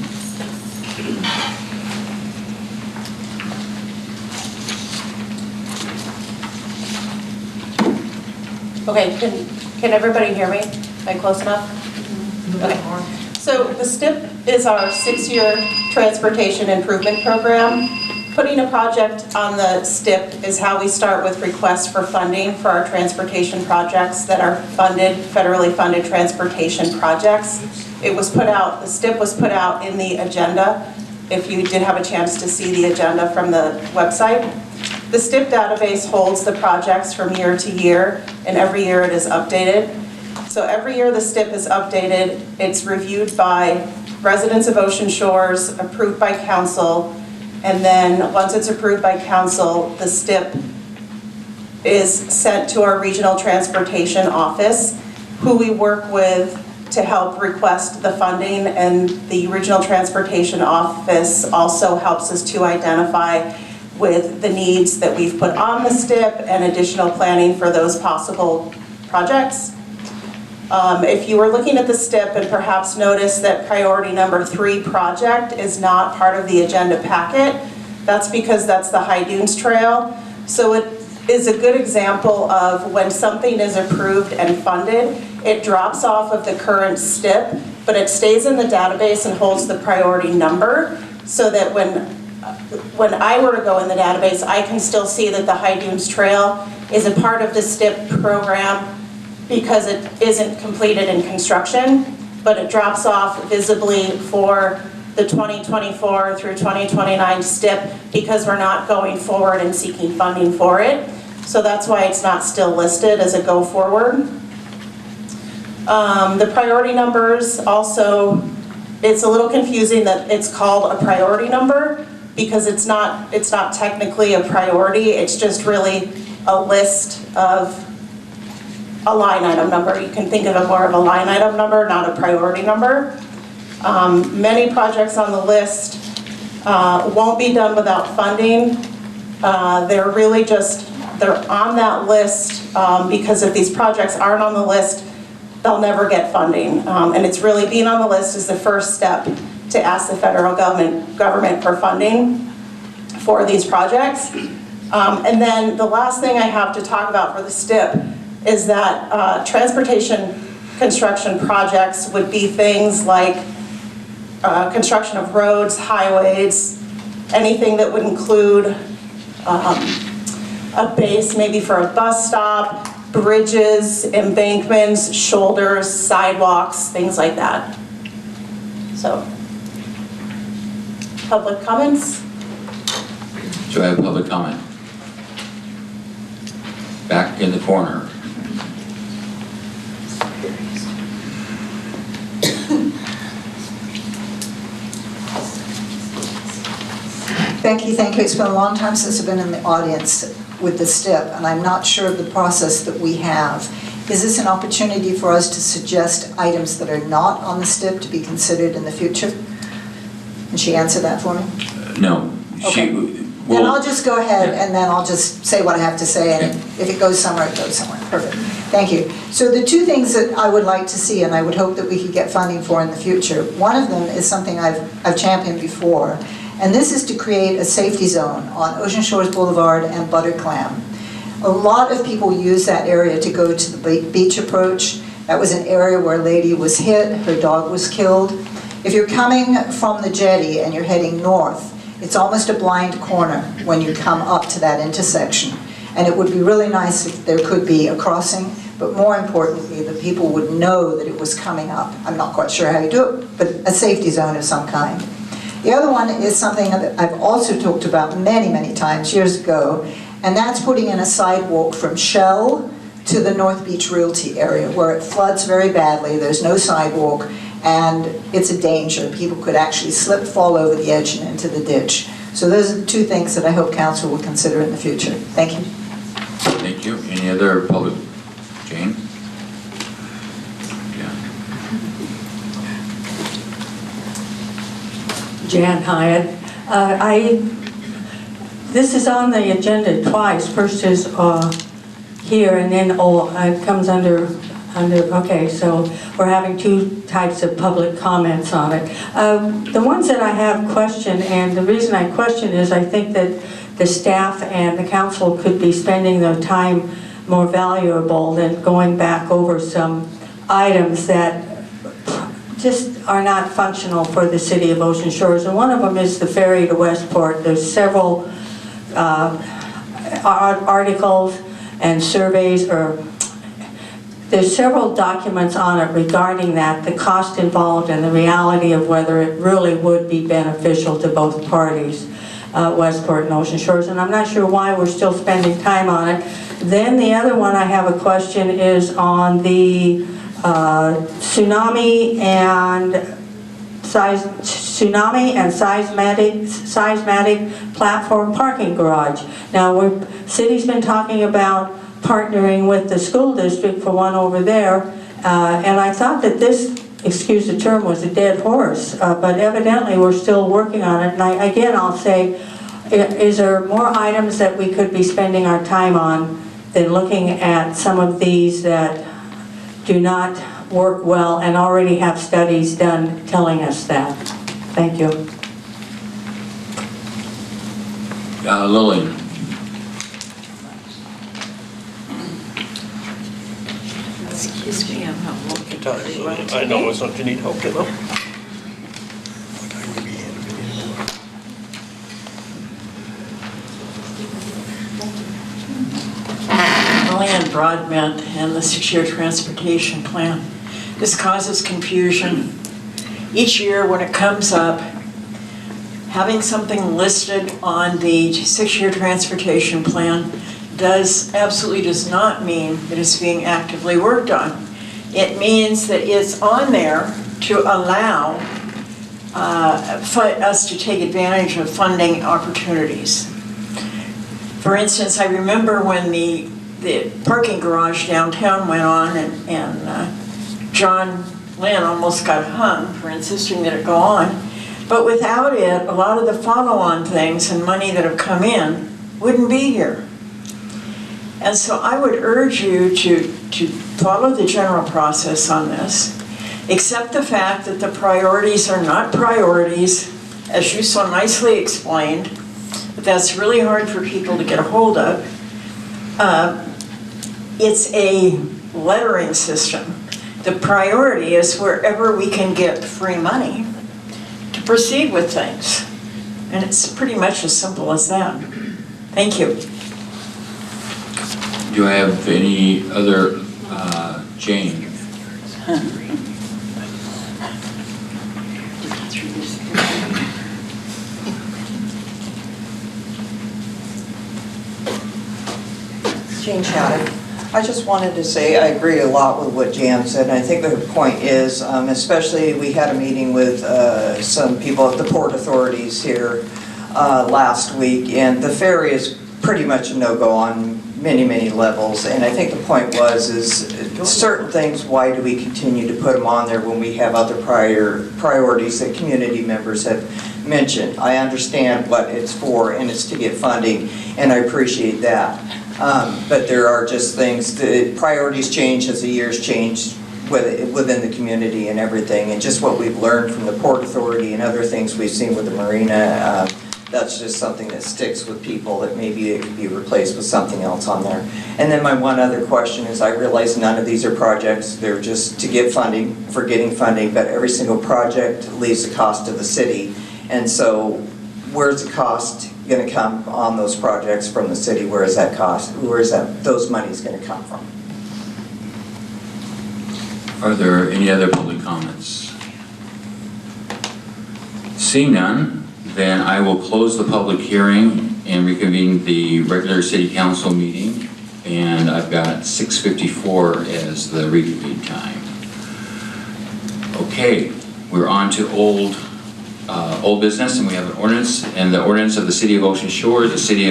Okay, can everybody hear me? Am I close enough? Okay. So the STIP is our 6-year transportation improvement program. Putting a project on the STIP is how we start with requests for funding for our transportation projects that are funded, federally funded transportation projects. It was put out, the STIP was put out in the agenda, if you did have a chance to see the agenda from the website. The STIP database holds the projects from year to year, and every year it is updated. So every year the STIP is updated, it's reviewed by residents of Ocean Shores, approved by council, and then once it's approved by council, the STIP is sent to our regional transportation office, who we work with to help request the funding, and the regional transportation office also helps us to identify with the needs that we've put on the STIP and additional planning for those possible projects. If you were looking at the STIP and perhaps noticed that priority number 3 project is not part of the agenda packet, that's because that's the High Dunes Trail. So it is a good example of when something is approved and funded, it drops off of the current STIP, but it stays in the database and holds the priority number, so that when I were to go in the database, I can still see that the High Dunes Trail is a part of the STIP program because it isn't completed in construction, but it drops off visibly for the 2024 through 2029 STIP because we're not going forward and seeking funding for it. So that's why it's not still listed as a go forward. The priority numbers also, it's a little confusing that it's called a priority number because it's not technically a priority, it's just really a list of a line item number. You can think of it more of a line item number, not a priority number. Many projects on the list won't be done without funding. They're really just, they're on that list because if these projects aren't on the list, they'll never get funding. And it's really, being on the list is the first step to ask the federal government for funding for these projects. And then the last thing I have to talk about for the STIP is that transportation construction projects would be things like construction of roads, highways, anything that would include a base maybe for a bus stop, bridges, embankments, shoulders, sidewalks, things like that. So, public comments? Do I have public comment? Back in the corner. Becky, thank you. It's been a long time since I've been in the audience with the STIP, and I'm not sure of the process that we have. Is this an opportunity for us to suggest items that are not on the STIP to be considered in the future? Can she answer that for me? No. Okay. Then I'll just go ahead and then I'll just say what I have to say, and if it goes somewhere, it goes somewhere. Perfect. Thank you. So the two things that I would like to see, and I would hope that we could get funding for in the future, one of them is something I've championed before, and this is to create a safety zone on Ocean Shores Boulevard and Butterclam. A lot of people use that area to go to the beach approach. That was an area where a lady was hit, her dog was killed. If you're coming from the jetty and you're heading north, it's almost a blind corner when you come up to that intersection. And it would be really nice if there could be a crossing, but more importantly, the people would know that it was coming up. I'm not quite sure how you do it, but a safety zone of some kind. The other one is something that I've also talked about many, many times years ago, and that's putting in a sidewalk from Shell to the North Beach Realty area where it floods very badly, there's no sidewalk, and it's a danger. People could actually slip, fall over the edge and into the ditch. So those are the two things that I hope council will consider in the future. Thank you. Thank you. Any other public? Jane? Jan Hyatt. This is on the agenda twice. First is here, and then it comes under, okay, so we're having two types of public comments on it. The ones that I have questioned, and the reason I question is I think that the staff and the council could be spending their time more valuable than going back over some items that just are not functional for the city of Ocean Shores. And one of them is the ferry to Westport. There's several articles and surveys, or there's several documents on it regarding that, the cost involved and the reality of whether it really would be beneficial to both parties, Westport and Ocean Shores, and I'm not sure why we're still spending time on it. Then the other one I have a question is on the tsunami and seismic platform parking garage. Now, city's been talking about partnering with the school district for one over there, and I thought that this, excuse the term, was a dead horse, but evidently we're still working on it. And again, I'll say, is there more items that we could be spending our time on than looking at some of these that do not work well and already have studies done telling us that? Thank you. Lillian. Excuse me, I'm not looking. I know it's not you need help with, though. Lillian Broadbent and the 6-year transportation plan. This causes confusion. Each year when it comes up, having something listed on the 6-year transportation plan absolutely does not mean that it's being actively worked on. It means that it's on there to allow us to take advantage of funding opportunities. For instance, I remember when the parking garage downtown went on and John Lynn almost got hung for insisting that it go on. But without it, a lot of the follow-on things and money that have come in wouldn't be here. And so I would urge you to follow the general process on this, accept the fact that the priorities are not priorities, as you so nicely explained, but that's really hard for people to get a hold of. It's a lettering system. The priority is wherever we can get free money to proceed with things. And it's pretty much as simple as that. Thank you. Do I have any other, Jane? Jane Shattuck. I just wanted to say I agree a lot with what Jan said, and I think the point is, especially we had a meeting with some people at the Port Authorities here last week, and the ferry is pretty much a no-go on many levels, and I think the point was certain things, why do we continue to put them on there when we have other priorities that community members have mentioned? I understand what it's for, and it's to get funding, and I appreciate that. But there are just things, the priorities change as the years change within the community and everything, and just what we've learned from the Port Authority and other things we've seen with the marina, that's just something that sticks with people, that maybe it could be replaced with something else on there. And then my one other question is, I realize none of these are projects, they're just to get funding, for getting funding, but every single project leaves the cost to the city. And so where's the cost going to come on those projects from the city? Where is that cost? Where is those monies going to come from? Are there any other public comments? Seeing none, then I will close the public hearing and reconvene the regular city council meeting. And I've got 6:54 as the reconvene time. Okay, we're on to old business, and we have an ordinance, and the ordinance of the City of Ocean Shores, the City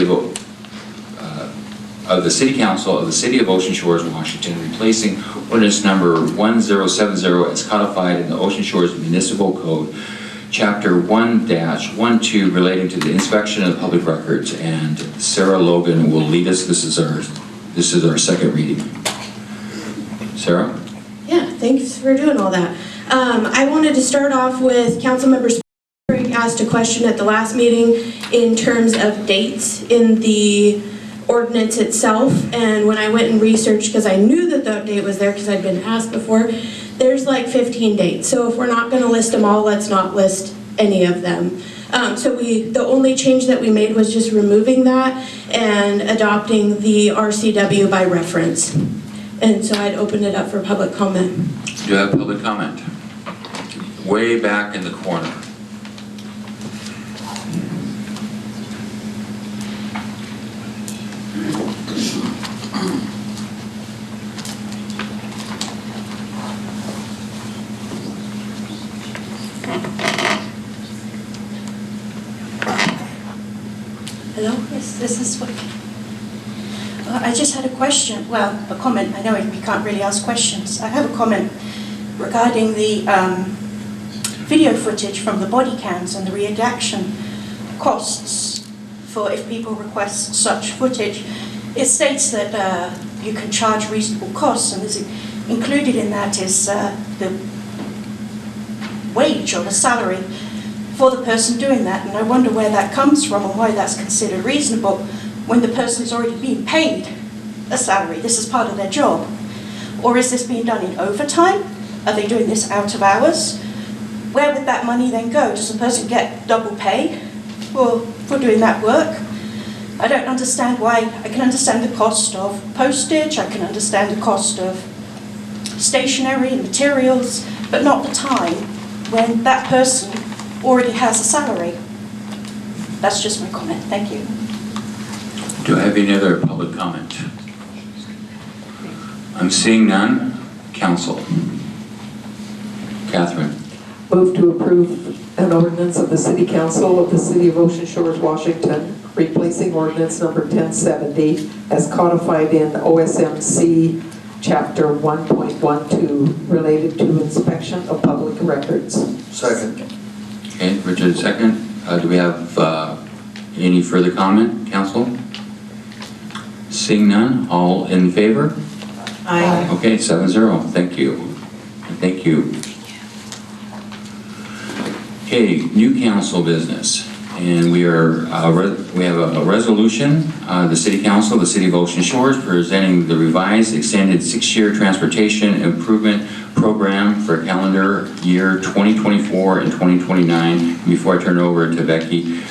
Council of the City of Ocean Shores, Washington, replacing ordinance number 1070 as codified in the Ocean Shores Municipal Code, Chapter 1-12, relating to the inspection of public records. And Sarah Logan will lead us. This is our second reading. Sarah? Yeah, thanks for doing all that. I wanted to start off with Councilmember Sprague asked a question at the last meeting in terms of dates in the ordinance itself, and when I went and researched, because I knew that the date was there because I'd been asked before, there's like 15 dates. So if we're not going to list them all, let's not list any of them. So the only change that we made was just removing that and adopting the RCW by reference. And so I'd open it up for public comment. Do you have public comment? Way back in the corner. Hello, yes, this is working. I just had a question, well, a comment. I know we can't really ask questions. I have a comment regarding the video footage from the body cams and the redaction costs for if people request such footage. It states that you can charge reasonable costs, and included in that is the wage or the salary for the person doing that, and I wonder where that comes from and why that's considered reasonable when the person is already being paid a salary. This is part of their job. Or is this being done in overtime? Are they doing this out of hours? Where would that money then go? Does the person get double pay for doing that work? I don't understand why. I can understand the cost of postage, I can understand the cost of stationery and materials, but not the time when that person already has a salary. That's just my comment. Thank you. Do I have any other public comment? I'm seeing none. Council. Catherine. Move to approve an ordinance of the City Council of the City of Ocean Shores, Washington, replacing ordinance number 1070 as codified in OSMC Chapter 1.12 related to inspection of public records. Second. Okay, Richard, second. Do we have any further comment, council? Seeing none, all in favor? Aye. Okay, 7-0, thank you. Thank you. Okay, new council business. And we have a resolution, the City Council of the City of Ocean Shores presenting the revised extended 6-year transportation improvement program for calendar year 2024 and 2029. Before I turn it over to Becky,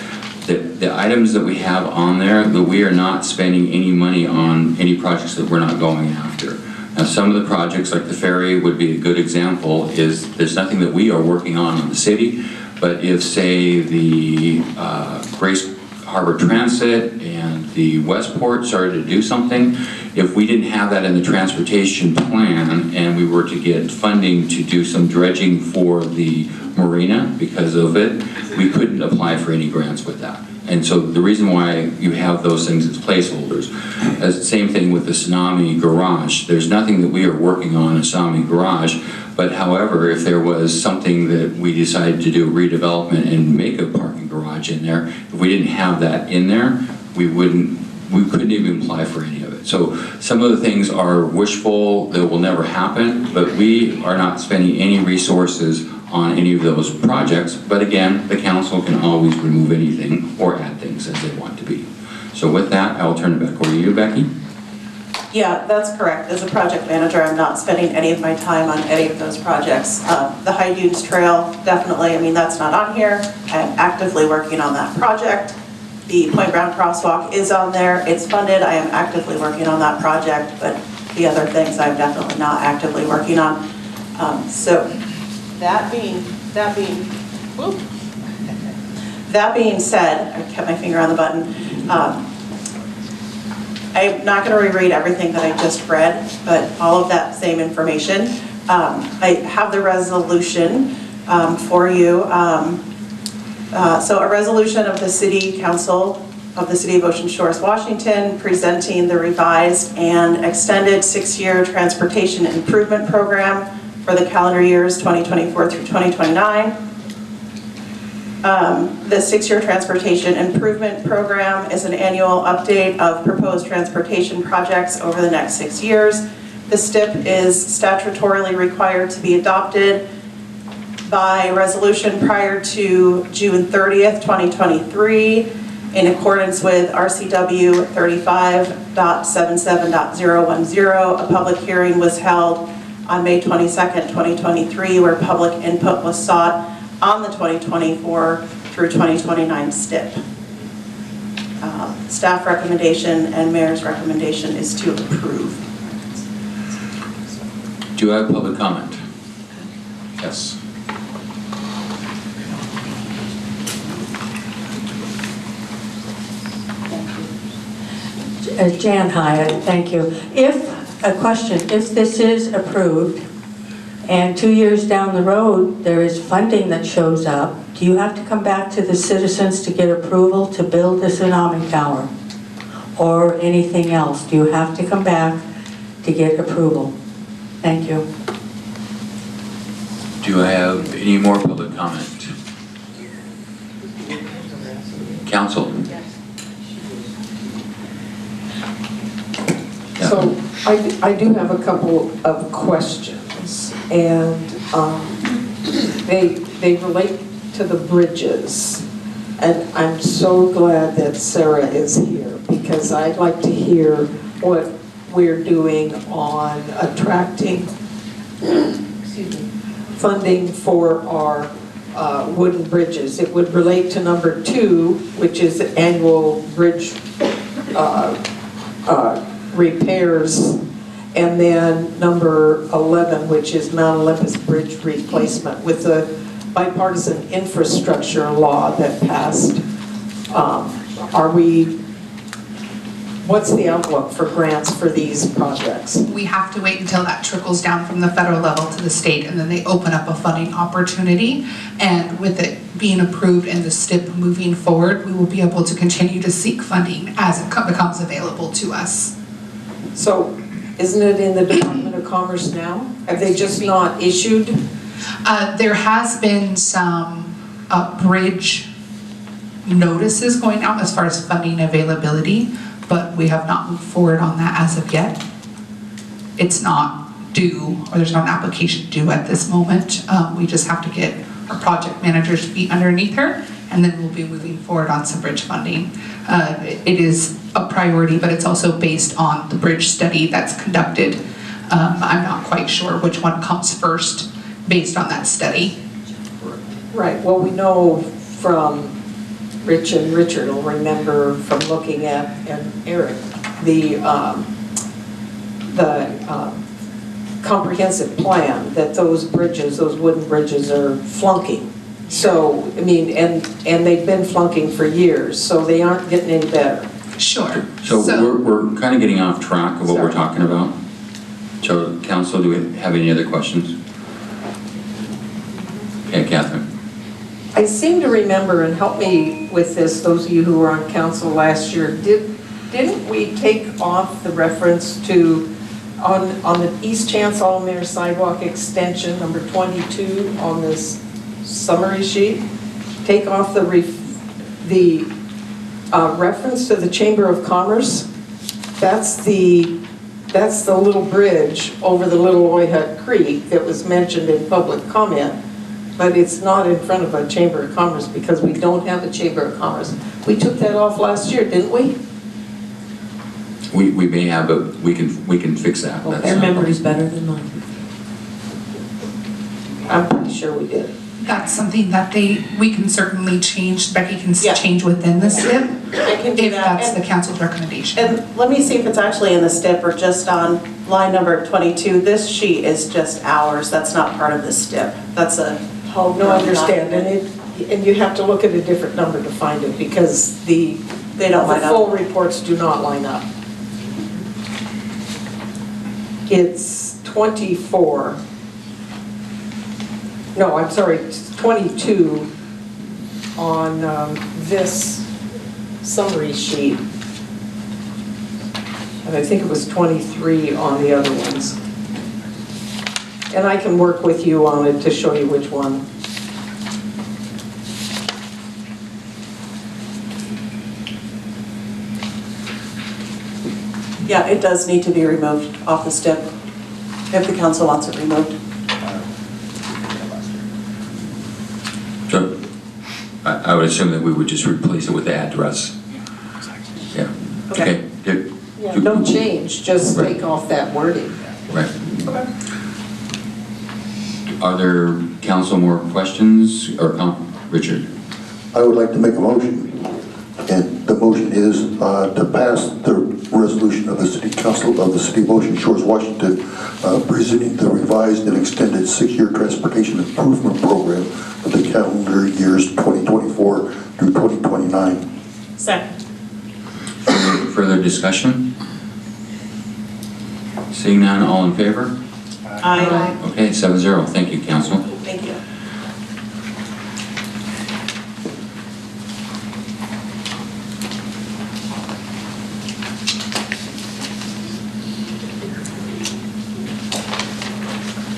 the items that we have on there, that we are not spending any money on any projects that we're not going after. Now, some of the projects like the ferry would be a good example, is there's nothing that we are working on the city, but if, say, the Grace Harbor Transit and the Westport started to do something, if we didn't have that in the transportation plan and we were to get funding to do some dredging for the marina because of it, we couldn't apply for any grants with that. And so the reason why you have those things as placeholders, same thing with the Tsunami Garage. There's nothing that we are working on in Tsunami Garage, but however, if there was something that we decided to do redevelopment and make a parking garage in there, if we didn't have that in there, we couldn't even apply for any of it. So some of the things are wishful, that will never happen, but we are not spending any resources on any of those projects. But again, the council can always remove anything or add things as they want to be. So with that, I will turn it back over to you, Becky. Yeah, that's correct. As a project manager, I'm not spending any of my time on any of those projects. The High Dunes Trail, definitely, I mean, that's not on here. I'm actively working on that project. The Point Ground Crosswalk is on there. It's funded. I am actively working on that project, but the other things I'm definitely not actively working on. So that being said, I kept my finger on the button. I'm not going to reread everything that I just read, but all of that same information. I have the resolution for you. So a resolution of the City Council of the City of Ocean Shores, Washington, presenting the revised and extended 6-year transportation improvement program for the calendar years 2024 through 2029. The 6-year transportation improvement program is an annual update of proposed transportation projects over the next 6 years. The STIP is statutorily required to be adopted by resolution prior to June 30th, 2023, in accordance with RCW 35.77.010. A public hearing was held on May 22nd, 2023, where public input was sought on the 2024 through 2029 STIP. Staff recommendation and mayor's recommendation is to approve. Do I have public comment? Yes. Jan Hyatt, thank you. If this is approved, and 2 years down the road, there is funding that shows up, do you have to come back to the citizens to get approval to build the tsunami tower? Or anything else? Do you have to come back to get approval? Thank you. Do I have any more public comment? Council? So I do have a couple of questions, and they relate to the bridges. And I'm so glad that Sarah is here, because I'd like to hear what we're doing on attracting funding for our wooden bridges. It would relate to number 2, which is annual bridge repairs, and then number 11, which is Mount Olympus Bridge replacement. With the bipartisan infrastructure law that passed, what's the outlook for grants for these projects? We have to wait until that trickles down from the federal level to the state, and then they open up a funding opportunity. And with it being approved and the STIP moving forward, we will be able to continue to seek funding as it becomes available to us. So isn't it in the Department of Commerce now? Have they just not issued? There has been some bridge notices going out as far as funding availability, but we have not moved forward on that as of yet. It's not due, or there's not an application due at this moment. We just have to get our project manager's feet underneath her, and then we'll be moving forward on some bridge funding. It is a priority, but it's also based on the bridge study that's conducted. I'm not quite sure which one comes first based on that study. Right, well, we know from Rich, and Richard will remember from looking at, and Eric, the comprehensive plan, that those bridges, those wooden bridges are flunking. So, I mean, and they've been flunking for years, so they aren't getting any better. Sure. So we're kind of getting off track of what we're talking about. So, Council, do we have any other questions? Okay, Catherine. I seem to remember, and help me with this, those of you who were on council last year, didn't we take off the reference to, on the East Chance-Almere sidewalk extension, number 22 on this summary sheet, take off the reference to the Chamber of Commerce? That's the little bridge over the Little Oyhut Creek that was mentioned in public comment, but it's not in front of a Chamber of Commerce because we don't have a Chamber of Commerce. We took that off last year, didn't we? We may have, but we can fix that. Okay. That's Their memory's better than mine. I'm pretty sure we did. That's something that we can certainly change, Becky can change within the SIP, I can do if that. that's the council's recommendation. And let me see if it's actually in the STIP or just on line number 22. This sheet is just ours. That's not part of the STIP. That's a whole. No, I understand, and you have to look at a different number to find it because the full reports do not line up. It's 24. No, I'm sorry, it's 22 on this summary sheet. And I think it was 23 on the other ones. And I can work with you on it to show you which one. Yeah, it does need to be removed off the STIP if the council wants it removed. So I would assume that we would just replace it with the address. Yeah. Okay. Good. Yeah, no change, just take off that wording. Right. Are there, council, more questions? Or Richard? I would like to make a motion, and the motion is to pass the resolution of the City Council of the City of Ocean Shores, Washington, presenting the revised and extended 6-year transportation improvement program for the calendar years 2024 through 2029. Second. Further discussion? Seeing none, all in favor? Aye. Okay, 7-0. Thank you, Council. Thank you.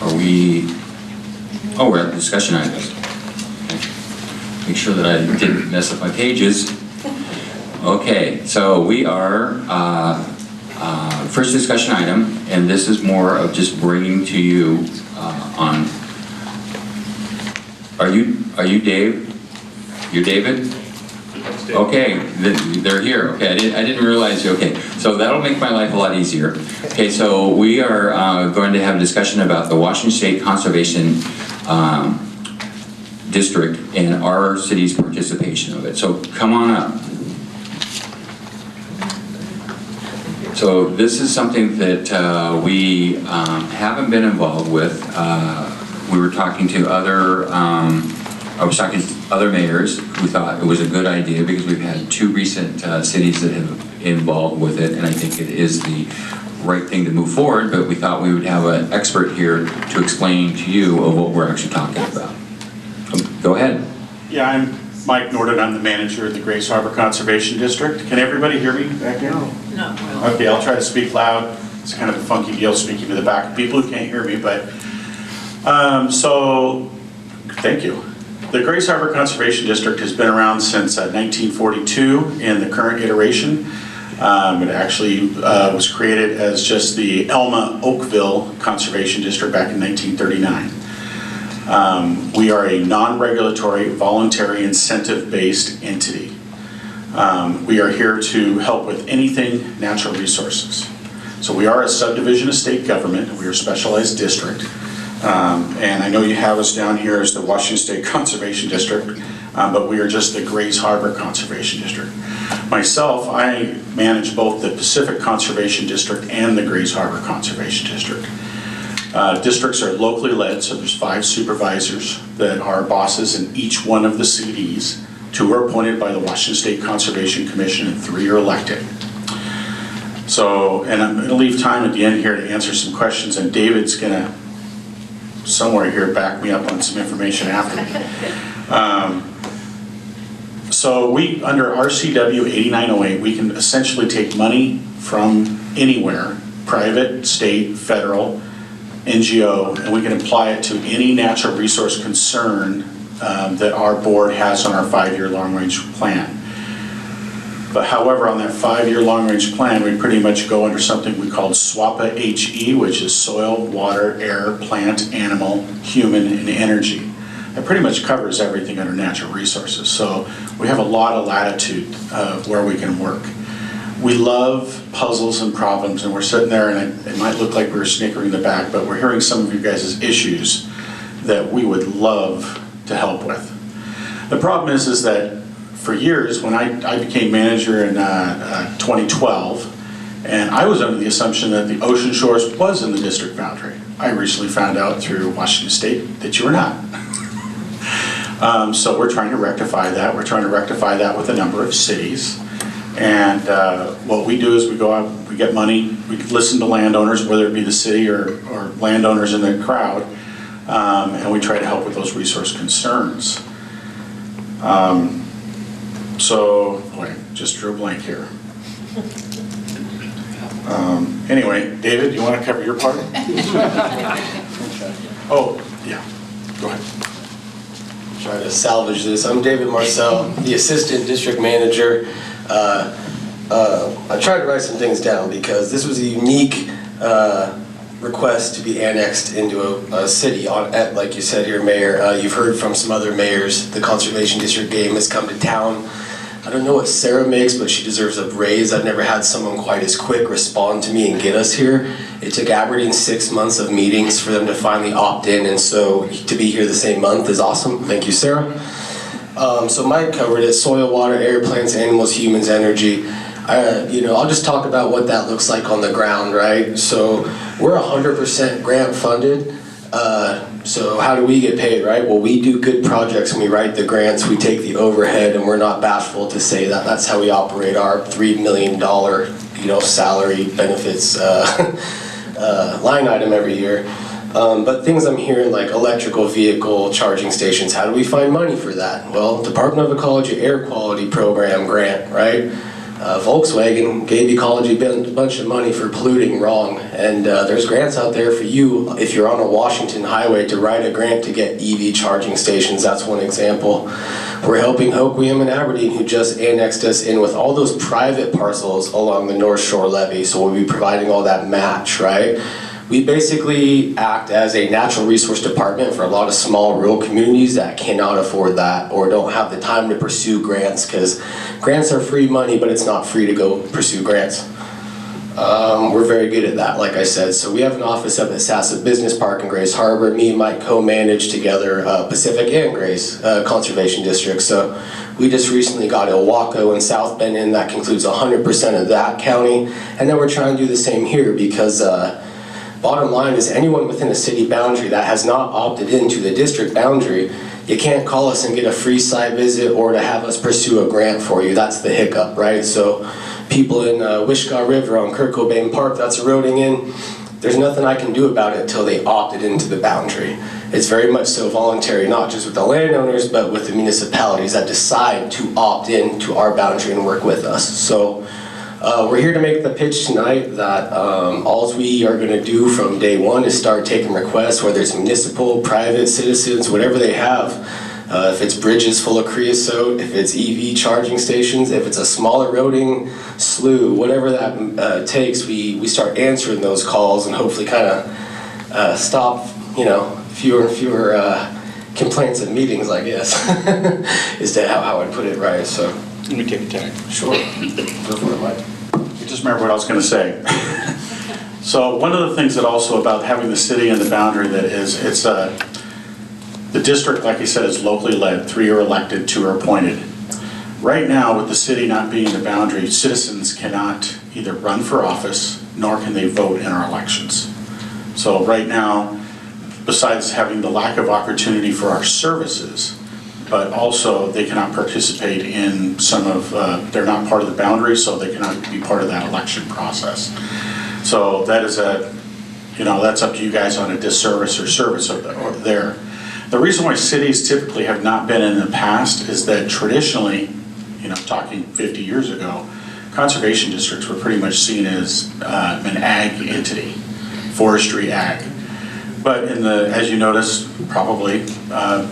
Are we, oh, we're at discussion items. Make sure that I didn't mess up my pages. Okay, so we are, first discussion item, and this is more of just bringing to you on, are you Dave? You're David? Okay, they're here. Okay, I didn't realize. Okay, so that'll make my life a lot easier. Okay, so we are going to have a discussion about the Washington State Conservation District and our city's participation of it. So come on up. So this is something that we haven't been involved with. We were talking to other. I was talking to other mayors who thought it was a good idea because we've had 2 recent cities that have involved with it, and I think it is the right thing to move forward, but we thought we would have an expert here to explain to you of what we're actually talking about. Go ahead. Yeah, I'm Mike Norden. I'm the manager of the Grace Harbor Conservation District. Can everybody hear me back there? No. Okay, I'll try to speak loud. It's kind of a funky deal speaking to the back of people who can't hear me, but so thank you. The Grace Harbor Conservation District has been around since 1942 in the current iteration. It actually was created as just the Elma Oakville Conservation District back in 1939. We are a non-regulatory, voluntary, incentive-based entity. We are here to help with anything natural resources. So we are a subdivision of state government. We are a specialized district. And I know you have us down here as the Washington State Conservation District, but we are just the Grace Harbor Conservation District. Myself, I manage both the Pacific Conservation District and the Grace Harbor Conservation District. Districts are locally led, so there's 5 supervisors that are bosses in each one of the CDs. 2 are appointed by the Washington State Conservation Commission and 3 are elected. So, and I'm going to leave time at the end here to answer some questions, and David's going to somewhere here back me up on some information after me. So we, under RCW 8908, we can essentially take money from anywhere, private, state, federal, NGO, and we can apply it to any natural resource concern that our board has on our 5-year long-range plan. But however, on that 5-year long-range plan, we pretty much go under something we call SWAPA HE, which is soil, water, air, plant, animal, human, and energy. It pretty much covers everything under natural resources. So we have a lot of latitude of where we can work. We love puzzles and problems, and we're sitting there, and it might look like we're snickering in the back, but we're hearing some of you guys' issues that we would love to help with. The problem is that for years, when I became manager in 2012, and I was under the assumption that the Ocean Shores was in the district boundary. I recently found out through Washington State that you were not. So we're trying to rectify that. We're trying to rectify that with a number of cities. And what we do is we go out, we get money, we listen to landowners, whether it be the city or landowners in the crowd, and we try to help with those resource concerns. So, boy, just drew a blank here. Anyway, David, you want to cover your part? Oh, yeah, go ahead. Try to salvage this. I'm David Marcel, the Assistant District Manager. I tried to write some things down because this was a unique request to be annexed into a city. Like you said here, Mayor, you've heard from some other mayors, the Conservation District game has come to town. I don't know what Sarah makes, but she deserves a raise. I've never had someone quite as quick respond to me and get us here. It took Aberdeen 6 months of meetings for them to finally opt in, and so to be here the same month is awesome. Thank you, Sarah. So Mike covered it: soil, water, air, plants, animals, humans, energy. I'll just talk about what that looks like on the ground, right? So we're 100% grant funded. So how do we get paid, right? Well, we do good projects and we write the grants, we take the overhead, and we're not bashful to say that that's how we operate our $3 million, salary benefits line item every year. But things I'm hearing like electrical vehicle charging stations, how do we find money for that? Well, Department of Ecology Air Quality Program grant, right? Volkswagen gave Ecology a bunch of money for polluting wrong, and there's grants out there for you if you're on a Washington highway to write a grant to get EV charging stations. That's one example. We're helping Hoquiam and Aberdeen, who just annexed us in with all those private parcels along the North Shore levee, so we'll be providing all that match, right? We basically act as a natural resource department for a lot of small rural communities that cannot afford that or don't have the time to pursue grants, because grants are free money, but it's not free to go pursue grants. We're very good at that, like I said. So we have an office up at Sassa Business Park in Grace Harbor. Me and Mike co-manage together Pacific and Grace Conservation District. So we just recently got Ilwaco and South Bend in. That concludes 100% of that county. And then we're trying to do the same here because bottom line is anyone within a city boundary that has not opted into the district boundary, you can't call us and get a free site visit or to have us pursue a grant for you. That's the hiccup, right? So people in Wishkah River on Kirk Cobain Park that's eroding in, there's nothing I can do about it until they opted into the boundary. It's very much so voluntary, not just with the landowners, but with the municipalities that decide to opt in to our boundary and work with us. So we're here to make the pitch tonight that all we are going to do from day one is start taking requests, whether it's municipal, private, citizens, whatever they have. If it's bridges full of creosote, if it's EV charging stations, if it's a small eroding slough, whatever that takes, we start answering those calls and hopefully kind of stop, fewer and fewer complaints at meetings like this, is to how I'd put it, right? So let me take a tag. Sure. Go for it, Mike. I just remember what I was going to say. So one of the things that also about having the city and the boundary that is, the district, like I said, is locally led. 3 are elected, 2 are appointed. Right now, with the city not being the boundary, citizens cannot either run for office, nor can they vote in our elections. So right now, besides having the lack of opportunity for our services, but also they cannot participate in some of, they're not part of the boundary, so they cannot be part of that election process. So that is that's up to you guys on a disservice or service or there. The reason why cities typically have not been in the past is that traditionally, talking 50 years ago, conservation districts were pretty much seen as an ag entity, forestry ag. But as you notice, probably,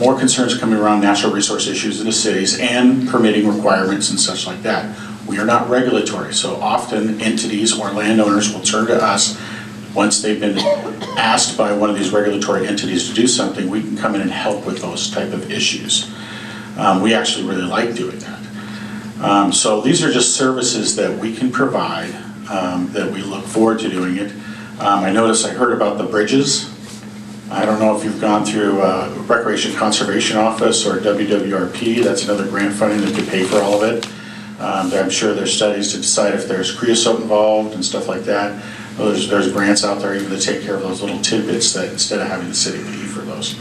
more concerns coming around natural resource issues in the cities and permitting requirements and such like that. We are not regulatory, so often entities or landowners will turn to us once they've been asked by one of these regulatory entities to do something. We can come in and help with those type of issues. We actually really like doing that. So these are just services that we can provide, that we look forward to doing it. I heard about the bridges. I don't know if you've gone through Recreation Conservation Office or WWRP. That's another grant funding that could pay for all of it. I'm sure there's studies to decide if there's creosote involved and stuff like that. There's grants out there even to take care of those little tidbits that instead of having the city pay for those.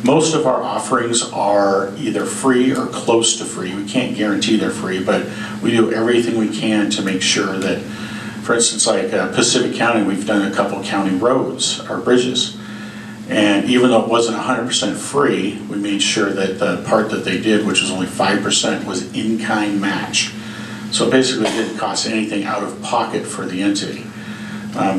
Most of our offerings are either free or close to free. We can't guarantee they're free, but we do everything we can to make sure that, for instance, like Pacific County, we've done a couple county roads or bridges. And even though it wasn't 100% free, we made sure that the part that they did, which was only 5%, was in-kind match. So basically it didn't cost anything out of pocket for the entity.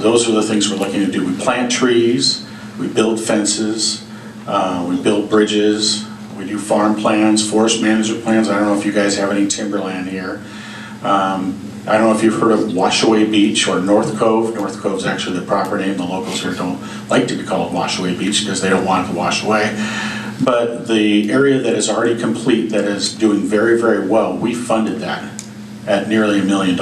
Those are the things we're looking to do. We plant trees, we build fences, we build bridges, we do farm plans, forest management plans. I don't know if you guys have any timberland here. I don't know if you've heard of Washaway Beach or North Cove. North Cove is actually the proper name. The locals here don't like to be called Washaway Beach because they don't want it to wash away. But the area that is already complete, that is doing very, very well, we funded that at nearly $1 million.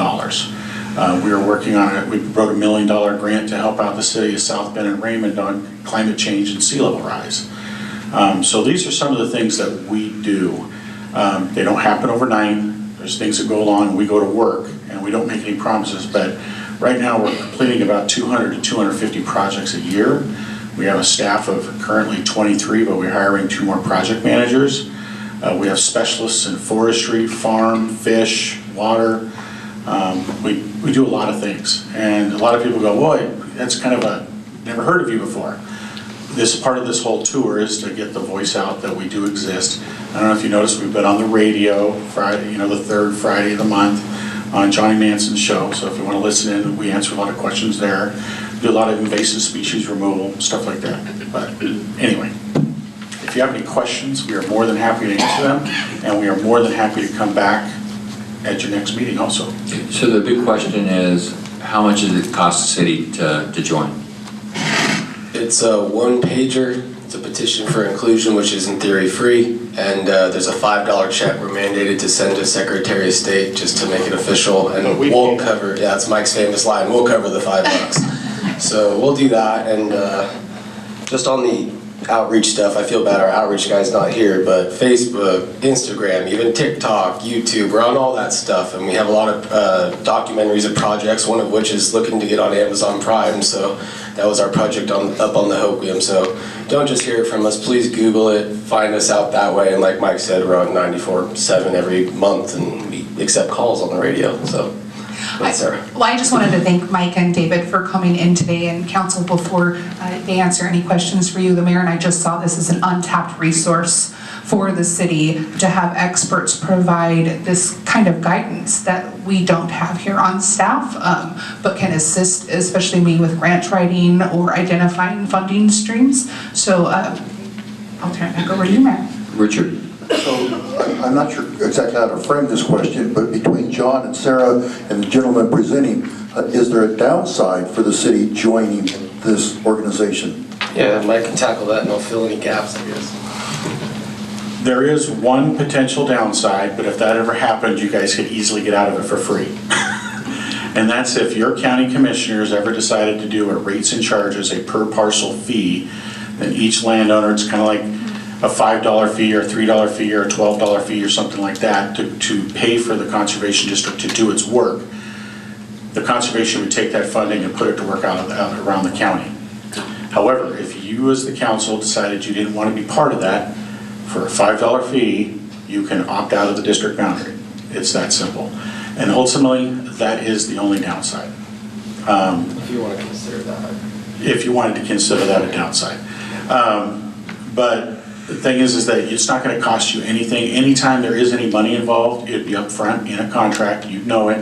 We were working on it. We wrote a $1 million grant to help out the city of South Bend and Raymond on climate change and sea level rise. So these are some of the things that we do. They don't happen overnight. There's things that go along, and we go to work, and we don't make any promises, but right now we're completing about 200 to 250 projects a year. We have a staff of currently 23, but we're hiring 2 more project managers. We have specialists in forestry, farm, fish, water. We do a lot of things. And a lot of people go, boy, that's kind of a, never heard of you before. This part of this whole tour is to get the voice out that we do exist. I don't know if you noticed, we've been on the radio Friday, the 3rd Friday of the month on Johnny Manson's show. So if you want to listen in, we answer a lot of questions there. Do a lot of invasive species removal, stuff like that. But anyway, if you have any questions, we are more than happy to answer them, and we are more than happy to come back at your next meeting also. So the big question is, how much does it cost the city to join? It's a one-pager. It's a petition for inclusion, which is in theory free, and there's a $5 check we're mandated to send to Secretary of State just to make it official, and we'll cover, yeah, it's Mike's famous line, we'll cover the $5. So we'll do that, and just on the outreach stuff, I feel bad our outreach guy's not here, but Facebook, Instagram, even TikTok, YouTube, we're on all that stuff, and we have a lot of documentaries and projects, one of which is looking to get on Amazon Prime, so that was our project up on the Hoquiam. So don't just hear it from us, please Google it, find us out that way, and like Mike said, we're on 94.7 every month, and we accept calls on the radio, so. Sarah. Well, I just wanted to thank Mike and David for coming in today, and council, before they answer any questions for you, the mayor and I just saw this as an untapped resource for the city to have experts provide this kind of guidance that we don't have here on staff, but can assist, especially me, with grant writing or identifying funding streams. So I'll turn it back over to you, Mayor. Richard. So I'm not sure exactly how to frame this question, but between John and Sarah and the gentleman presenting, is there a downside for the city joining this organization? Yeah, Mike can tackle that and I'll fill any gaps, I guess. There is one potential downside, but if that ever happened, you guys could easily get out of it for free. And that's if your county commissioners ever decided to do a rates and charges, a per parcel fee, then each landowner, it's kind of like a $5 fee or a $3 fee or a $12 fee or something like that to pay for the conservation district to do its work. The conservation would take that funding and put it to work out around the county. However, if you as the council decided you didn't want to be part of that, for a $5 fee, you can opt out of the district boundary. It's that simple. And ultimately, that is the only downside. If you want to consider that. If you wanted to consider that a downside. But the thing is that it's not going to cost you anything. Anytime there is any money involved, it'd be up front in a contract, you'd know it,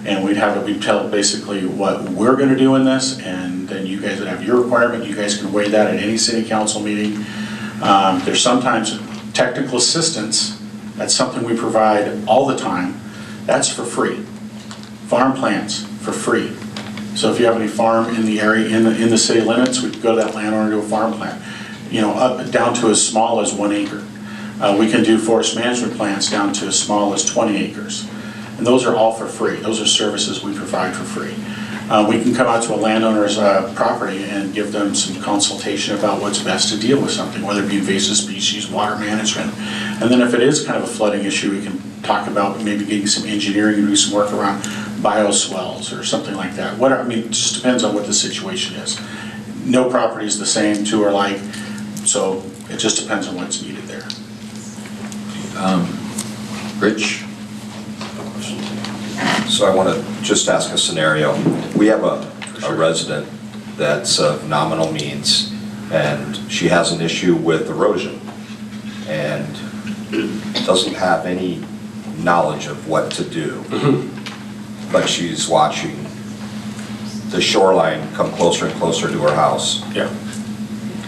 and we'd tell basically what we're going to do in this, and then you guys would have your requirement. You guys can weigh that at any city council meeting. There's sometimes technical assistance. That's something we provide all the time. That's for free. Farm plans for free. So if you have any farm in the area, in the city limits, we can go to that landowner and do a farm plan. Up down to as small as 1 acre. We can do forest management plans down to as small as 20 acres. And those are all for free. Those are services we provide for free. We can come out to a landowner's property and give them some consultation about what's best to deal with something, whether it be invasive species, water management. And then if it is kind of a flooding issue, we can talk about maybe getting some engineering and do some work around bioswales or something like that. It just depends on what the situation is. No property is the same, two are like, so it just depends on what's needed there. Rich? So I want to just ask a scenario. We have a resident that's of nominal means, and she has an issue with erosion and doesn't have any knowledge of what to do, but she's watching the shoreline come closer and closer to her house. Yeah.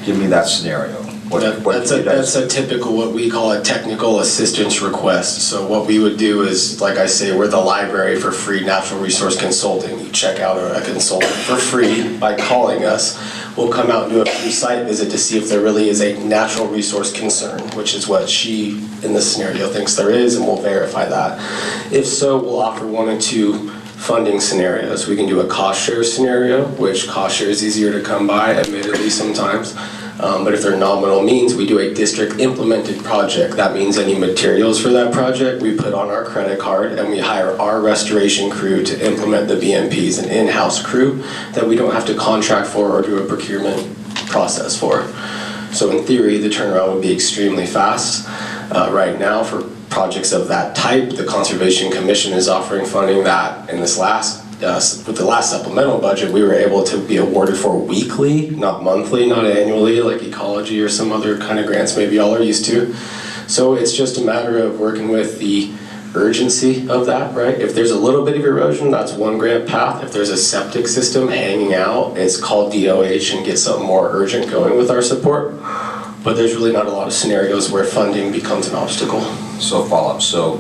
Give me that scenario. That's a typical, what we call a technical assistance request. So what we would do is, like I say, we're the library for free natural resource consulting. You check out a consultant for free by calling us. We'll come out and do a free site visit to see if there really is a natural resource concern, which is what she, in this scenario, thinks there is, and we'll verify that. If so, we'll offer 1 or 2 funding scenarios. We can do a cost share scenario, which cost share is easier to come by, admittedly sometimes. But if they're nominal means, we do a district implemented project. That means any materials for that project we put on our credit card, and we hire our restoration crew to implement the BMPs, an in-house crew that we don't have to contract for or do a procurement process for. So in theory, the turnaround would be extremely fast. Right now, for projects of that type, the Conservation Commission is offering funding that in this with the last supplemental budget, we were able to be awarded for weekly, not monthly, not annually, like ecology or some other kind of grants maybe y'all are used to. So it's just a matter of working with the urgency of that, right? If there's a little bit of erosion, that's one grant path. If there's a septic system hanging out, it's called DOH and get something more urgent going with our support. But there's really not a lot of scenarios where funding becomes an obstacle. So follow-up, so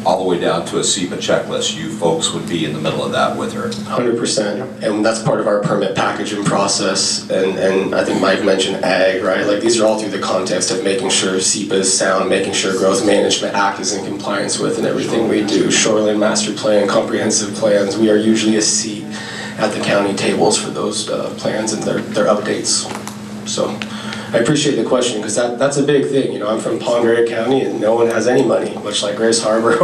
all the way down to a SEPA checklist, you folks would be in the middle of that with her? 100%, and that's part of our permit packaging process, and I think Mike mentioned ag, right? Like these are all through the context of making sure SEPA is sound, making sure Growth Management Act is in compliance with and everything we do. Shoreline Master Plan, comprehensive plans, we are usually a seat at the county tables for those plans and their updates. So I appreciate the question because that's a big thing. You know, I'm from Pend Oreille County and no one has any money, much like Grace Harbor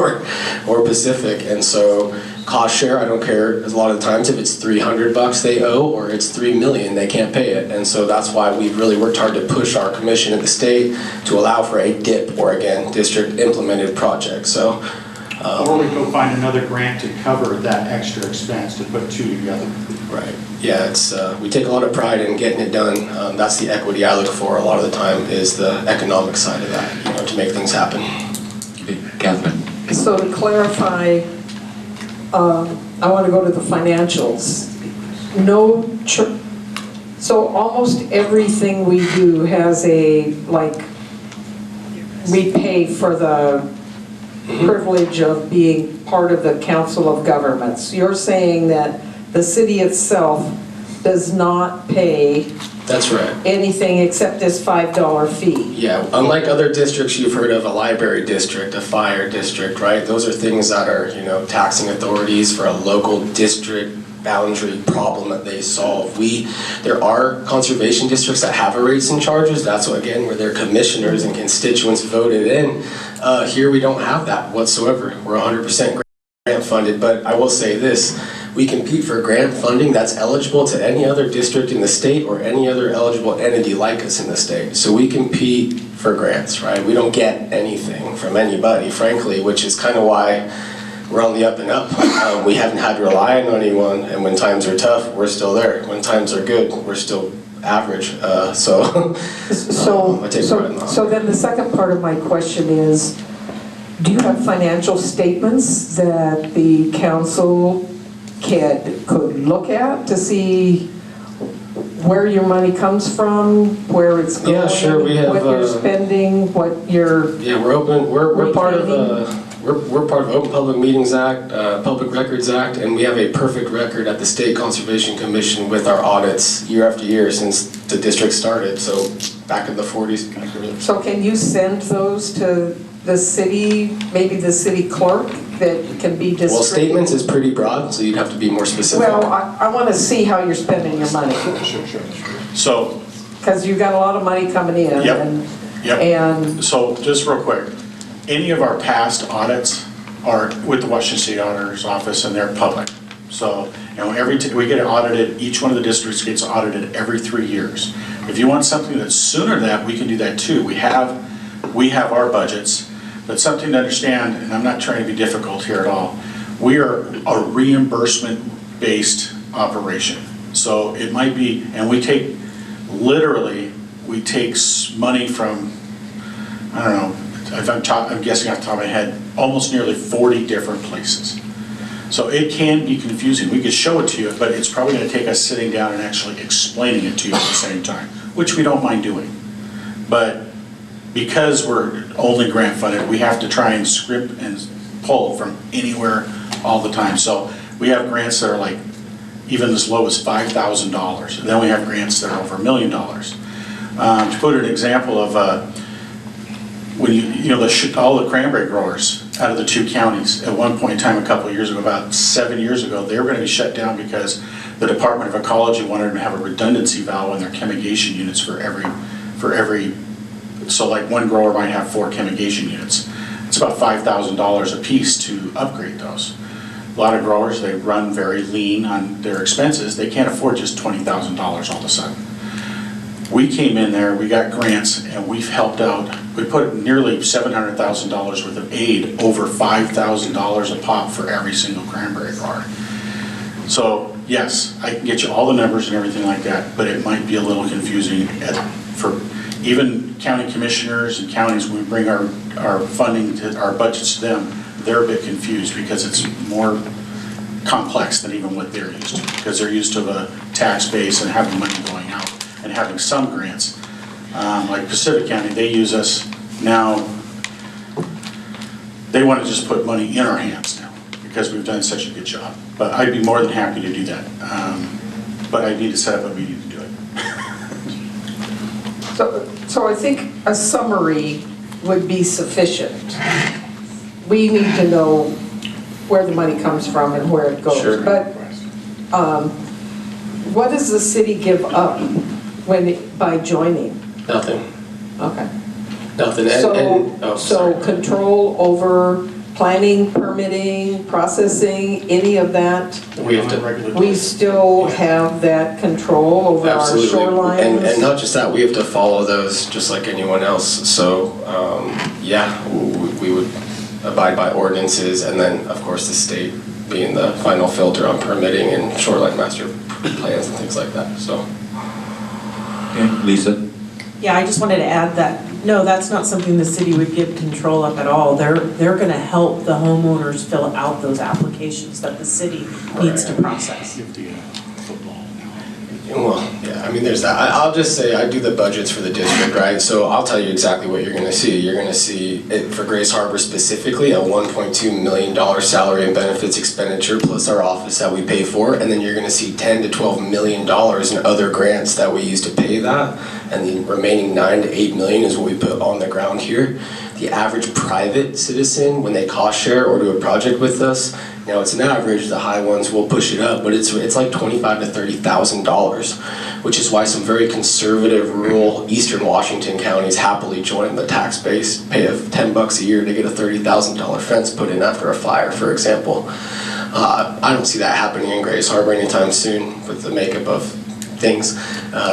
or Pacific. And so cost share, I don't care a lot of the times if it's $300 they owe or it's $3 million, they can't pay it. And so that's why we've really worked hard to push our commission in the state to allow for a DIP, or again, district implemented project. So. Or we go find another grant to cover that extra expense to put two together. Right. Yeah, it's we take a lot of pride in getting it done. That's the equity I look for a lot of the time, is the economic side of that, you know, to make things happen. Catherine. So to clarify, I want to go to the financials. So almost everything we do has we pay for the privilege of being part of the Council of Governments. You're saying that the city itself does not pay That's right. anything except this $5 fee. Yeah, unlike other districts you've heard of, a library district, a fire district, right? Those are things that are, you know, taxing authorities for a local district boundary problem that they solve. There are conservation districts that have a rates and charges. That's what, again, where their commissioners and constituents voted in. Here we don't have that whatsoever. We're 100% grant funded, but I will say this. We compete for grant funding that's eligible to any other district in the state or any other eligible entity like us in the state. So we compete for grants, right? We don't get anything from anybody, frankly, which is kind of why we're on the up and up. We haven't had to rely on anyone, and when times are tough, we're still there. When times are good, we're still average. So I take pride in that. So then the second part of my question is, do you have financial statements that the council could look at to see where your money comes from, where it's going? Yeah, sure. We have, what you're spending, what you're Yeah, we're open. We're part of we're part of Open Public Meetings Act, Public Records Act, and we have a perfect record at the State Conservation Commission with our audits year after year since the district started. So back in the 40s. So can you send those to the city, maybe the city clerk, that can be distributed? Well, statements is pretty broad, so you'd have to be more specific. Well, I want to see how you're spending your money. Sure. So. Because you've got a lot of money coming in. Yep. And so just real quick, any of our past audits are with the Washington State Auditor's Office and they're public. So, you know, we get it audited, each one of the districts gets audited every 3 years. If you want something that's sooner than that, we can do that too. We have our budgets, but something to understand, and I'm not trying to be difficult here at all, we are a reimbursement-based operation. So it might be, and we take money from, I don't know, I'm guessing off the top of my head, almost nearly 40 different places. So it can be confusing. We could show it to you, but it's probably going to take us sitting down and actually explaining it to you at the same time, which we don't mind doing. But because we're only grant funded, we have to try and script and pull from anywhere all the time. So we have grants that are like even as low as $5,000, and then we have grants that are over $1 million. To put an example of when all the cranberry growers, out of the two counties. At one point in time, a couple of years ago, about 7 years ago, they were going to be shut down because the Department of Ecology wanted them to have a redundancy valve in their chemigation units for every, so like one grower might have 4 chemigation units. It's about $5,000 a piece to upgrade those. A lot of growers, they run very lean on their expenses. They can't afford just $20,000 all of a sudden. We came in there, we got grants, and we've helped out. We put nearly $700,000 worth of aid, over $5,000 a pop for every single cranberry grower. So yes, I can get you all the numbers and everything like that, but it might be a little confusing for even county commissioners and counties. When we bring our funding to our budgets to them, they're a bit confused because it's more complex than even what they're used to, because they're used to a tax base and having money going out and having some grants. Like Pacific County, they use us now. They want to just put money in our hands now because we've done such a good job. But I'd be more than happy to do that. But I need to set up a meeting to do it. So I think a summary would be sufficient. We need to know where the money comes from and where it goes. Sure. But what does the city give up by joining? Nothing. Okay. Nothing. So control over planning, permitting, processing, any of that? We have to. We still have that control over Absolutely. our shorelines? And not just that, we have to follow those just like anyone else. So, yeah, we would abide by ordinances, and then, of course, the state being the final filter on permitting and shoreline master plans and things like that, so. Okay, Lisa? Yeah, I just wanted to add that, no, that's not something the city would give control of at all. They're gonna help the homeowners fill out those applications that the city needs to process. Well, yeah, I mean, there's that. I'll just say I do the budgets for the district, right? So I'll tell you exactly what you're going to see. You're going to see, it for Grace Harbor specifically, a $1.2 million salary and benefits expenditure plus our office that we pay for. And then you're going to see $10 to $12 million in other grants that we use to pay that. And the remaining $9 to $8 million is what we put on the ground here. The average private citizen, when they cost share or do a project with us, now it's an average, the high ones will push it up, but it's like $25,000 to $30,000, which is why some very conservative rural eastern Washington counties happily join the tax base, pay $10 a year to get a $30,000 fence put in after a fire, for example. I don't see that happening in Grace Harbor anytime soon with the makeup of things,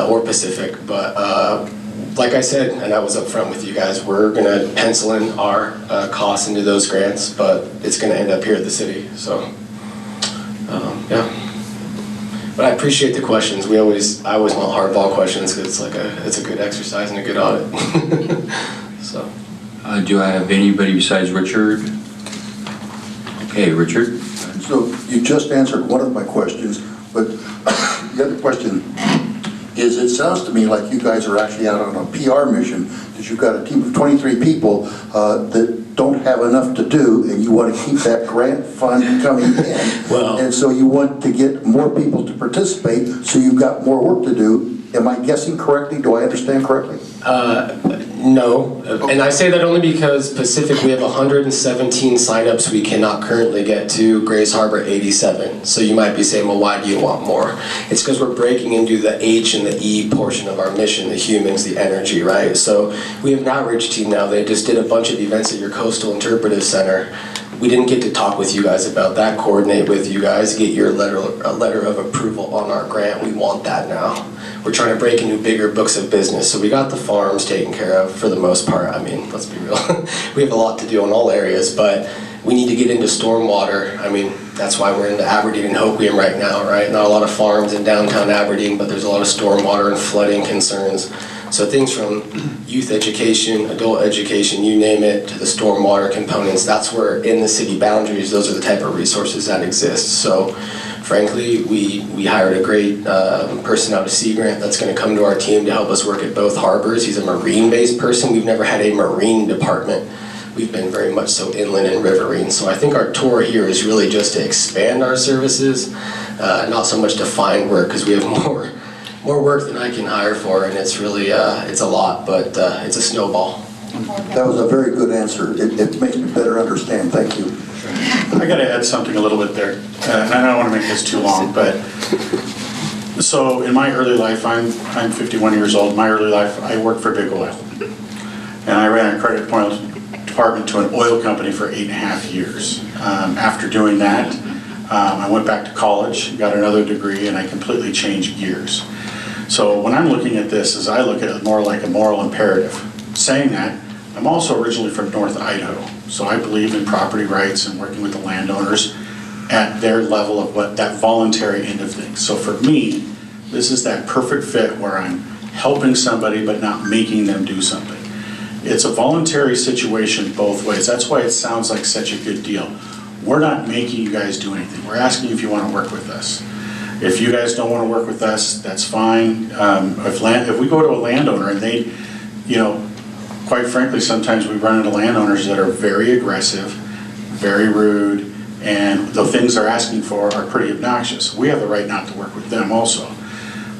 or Pacific, but like I said, and I was upfront with you guys, we're gonna pencil in our costs into those grants, but it's gonna end up here at the city, so, yeah. But I appreciate the questions. I always want hardball questions, because it's a good exercise and a good audit. So. Do I have anybody besides Richard? Okay, Richard? So you just answered one of my questions, but the other question is, it sounds to me like you guys are actually out on a PR mission, that you've got a team of 23 people that don't have enough to do, and you want to keep that grant fund coming in. Well, and so you want to get more people to participate, so you've got more work to do. Am I guessing correctly? Do I understand correctly? No, and I say that only because Pacific, we have 117 signups we cannot currently get to, Grace Harbor 87. So you might be saying, well, why do you want more? It's because we're breaking into the H and the E portion of our mission, the humans, the energy, right? So we have an outreach team now. They just did a bunch of events at your Coastal Interpretive Center. We didn't get to talk with you guys about that, coordinate with you guys, get your letter of approval on our grant. We want that now. We're trying to break into bigger books of business. So we got the farms taken care of for the most part. I mean, let's be real. We have a lot to do in all areas, but we need to get into stormwater. I mean, that's why we're into Aberdeen and Hoquiam right now, right? Not a lot of farms in downtown Aberdeen, but there's a lot of stormwater and flooding concerns. So things from youth education, adult education, you name it, to the stormwater components, that's where in the city boundaries, those are the type of resources that exist. So frankly, we hired a great person out of Sea Grant that's going to come to our team to help us work at both harbors. He's a marine-based person. We've never had a marine department. We've been very much so inland and riverine. So I think our tour here is really just to expand our services, not so much to find work, because we have more work than I can hire for, and it's really, it's a lot, but it's a snowball. That was a very good answer. It makes me better understand. Thank you. I got to add something a little bit there, and I don't want to make this too long, but so in my early life, I'm 51 years old. In my early life, I worked for Big Oil, and I ran a credit department to an oil company for 8.5 years. After doing that, I went back to college, got another degree, and I completely changed gears. So when I'm looking at this, as I look at it more like a moral imperative. Saying that, I'm also originally from North Idaho, so I believe in property rights and working with the landowners at their level of what that voluntary end of things. So for me, this is that perfect fit where I'm helping somebody but not making them do something. It's a voluntary situation both ways. That's why it sounds like such a good deal. We're not making you guys do anything. We're asking if you want to work with us. If you guys don't want to work with us, that's fine. If we go to a landowner and they, quite frankly, sometimes we run into landowners that are very aggressive, very rude, and the things they're asking for are pretty obnoxious. We have the right not to work with them also.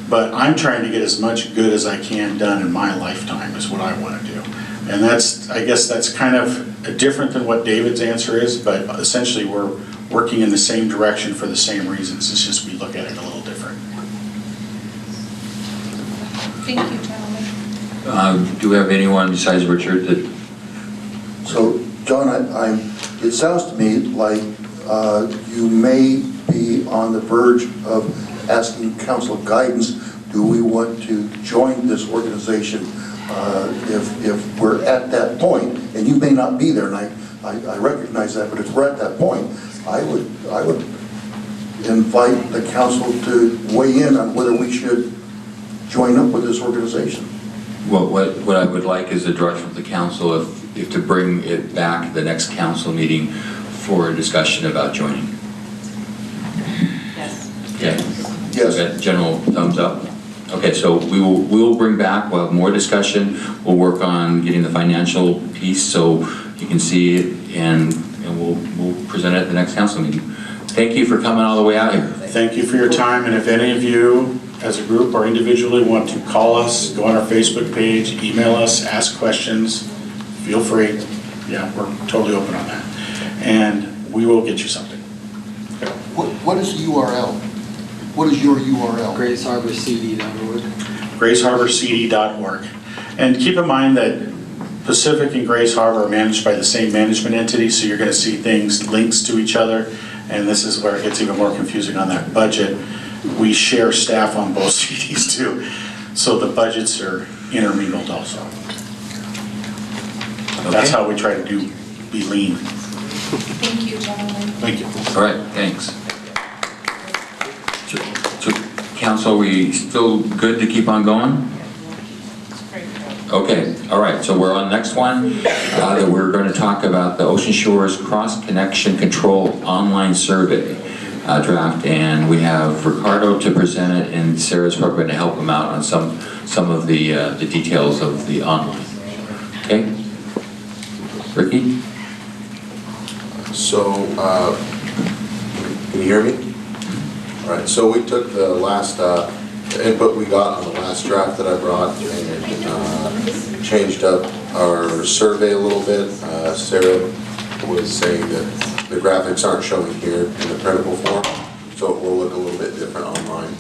But I'm trying to get as much good as I can done in my lifetime is what I want to do. And I guess that's kind of different than what David's answer is, but essentially we're working in the same direction for the same reasons. It's just we look at it a little different. Thank you, gentlemen. Do we have anyone besides Richard that? So, John, it sounds to me like you may be on the verge of asking council guidance. Do we want to join this organization? If we're at that point, and you may not be there, and I recognize that, but if we're at that point, I would invite the council to weigh in on whether we should join up with this organization. Well, what I would like is a direction from the council if to bring it back to the next council meeting for a discussion about joining. Yes. Okay. Yes. Okay, general thumbs up. Okay, so we will bring back, we'll have more discussion, we'll work on getting the financial piece so you can see it, and we'll present it at the next council meeting. Thank you for coming all the way out here. Thank you for your time, and if any of you as a group or individually want to call us, go on our Facebook page, email us, ask questions, feel free. Yeah, we're totally open on that. And we will get you something. Okay. What is the URL? What is your URL? GraceHarborCD.org. GraceHarborCD.org. And keep in mind that Pacific and Grace Harbor are managed by the same management entity, so you're going to see things, links to each other, and this is where it gets even more confusing on that budget. We share staff on both CDs too, so the budgets are intermingled also. Okay. That's how we try to be lean. Thank you, gentlemen. Thank you. All right, thanks. So, council, we still good to keep on going? Okay, all right, so we're on the next one. We're going to talk about the Ocean Shores Cross Connection Control Online Survey draft, and we have Ricardo to present it, and Sarah's probably going to help him out on some of the details of the online. Okay? Ricky? So, can you hear me? All right, so we took the last input we got on the last draft that I brought and changed up our survey a little bit. Sarah was saying that the graphics aren't showing here in the printable form, so it will look a little bit different online.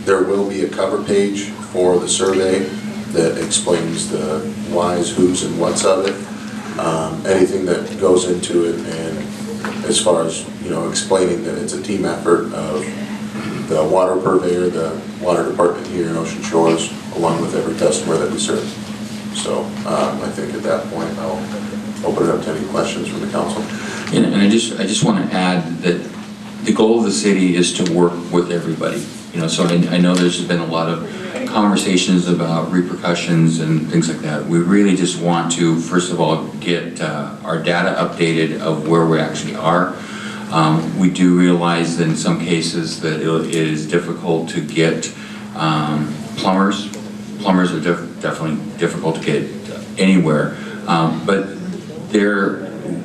There will be a cover page for the survey that explains the whys, whos, and whats of it. Anything that goes into it, and as far as explaining that it's a team effort of the water purveyor, the water department here in Ocean Shores, along with every customer that we serve. So I think at that point I'll open it up to any questions from the council. And I just want to add that the goal of the city is to work with everybody. So I know there's been a lot of conversations about repercussions and things like that. We really just want to, first of all, get our data updated of where we actually are. We do realize that in some cases that it is difficult to get plumbers. Plumbers are definitely difficult to get anywhere. But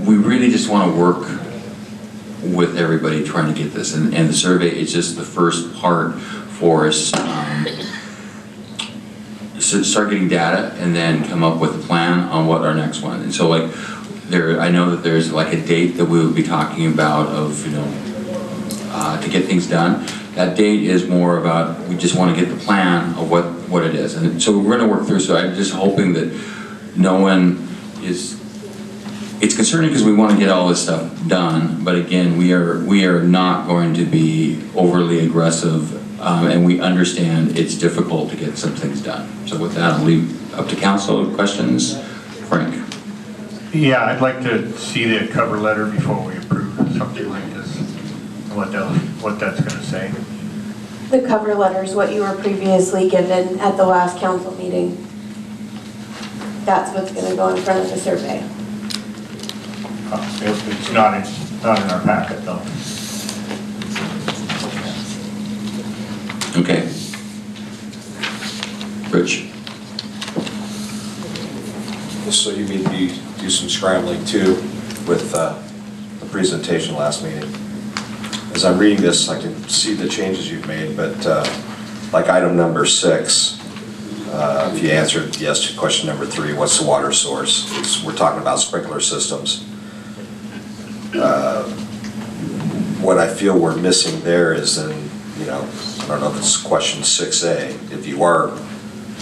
we really just want to work with everybody trying to get this. And the survey is just the first part for us start getting data and then come up with a plan on what our next one. And so like, I know that there's like a date that we will be talking about of, to get things done. That date is more about, we just want to get the plan of what it is. And so we're going to work through, so I'm just hoping that no one is, it's concerning because we want to get all this stuff done, but again, we are not going to be overly aggressive, and we understand it's difficult to get some things done. So with that, I'll leave up to council. Questions? Frank? Yeah, I'd like to see the cover letter before we approve something like this, what that's going to say. The cover letter is what you were previously given at the last council meeting. That's what's going to go in front of the survey. It's not in our packet though. Okay. Rich? So you mean do some scrambling too with the presentation last meeting? As I'm reading this, I can see the changes you've made, but like item number 6, if you answered yes to question number 3, what's the water source? We're talking about sprinkler systems. What I feel we're missing there is in, I don't know if it's question 6A, if you are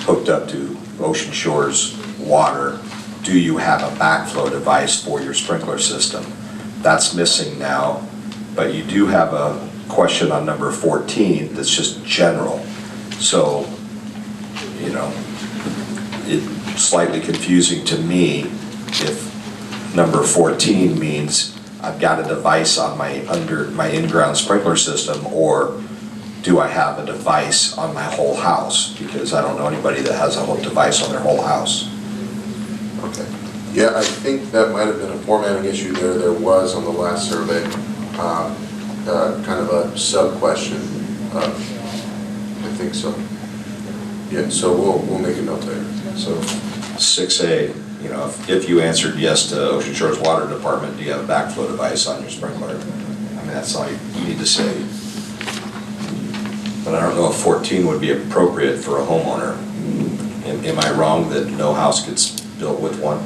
hooked up to Ocean Shores water, do you have a backflow device for your sprinkler system? That's missing now, but you do have a question on number 14 that's just general. So, it's slightly confusing to me if number 14 means I've got a device on my in-ground sprinkler system, or do I have a device on my whole house? Because I don't know anybody that has a whole device on their whole house. Okay. Yeah, I think that might have been a formatting issue there. There was on the last survey, kind of a sub-question. I think so. Yeah, so we'll make a note there. So 6A, if you answered yes to Ocean Shores Water Department, do you have a backflow device on your sprinkler? I mean, that's all you need to say. But I don't know if 14 would be appropriate for a homeowner. Am I wrong that no house gets built with one?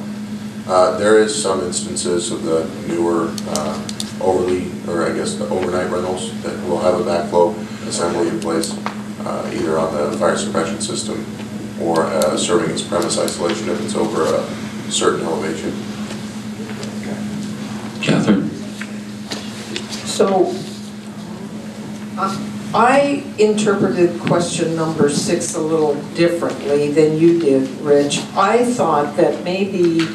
There is some instances of the newer the overnight rentals that will have a backflow assembly in place, either on the fire suppression system or serving as premise isolation if it's over a certain elevation. Catherine? So, I interpreted question number 6 a little differently than you did, Rich. I thought that maybe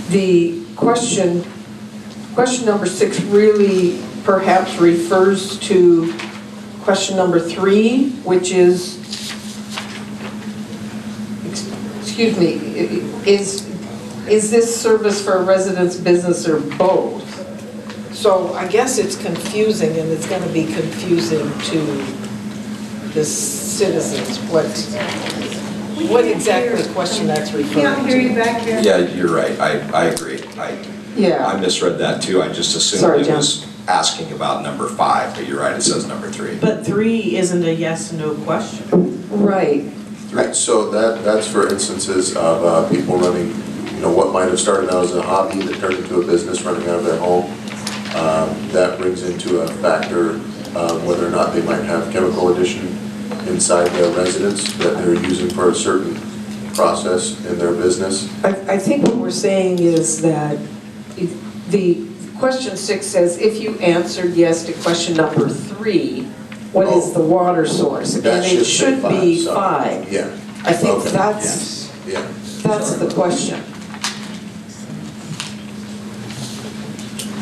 the question number 6 really perhaps refers to question number 3, which is, excuse me, is this service for a residence, business, or both? So I guess it's confusing, and it's going to be confusing to the citizens what exactly question that's referring to. Can't hear you back here. Yeah, you're right. I agree. I misread that too. I just assumed it was asking about number 5, but you're right, it says number 3. But 3 isn't a yes/no question. Right. Right, so that's for instances of people running, what might have started out as a hobby that turned into a business running out of their home. That brings into a factor of whether or not they might have chemical addition inside their residence that they're using for a certain process in their business. I think what we're saying is that the question 6 says, if you answered yes to question number 3, what is the water source? And it should be 5. Yeah. I think that's the question.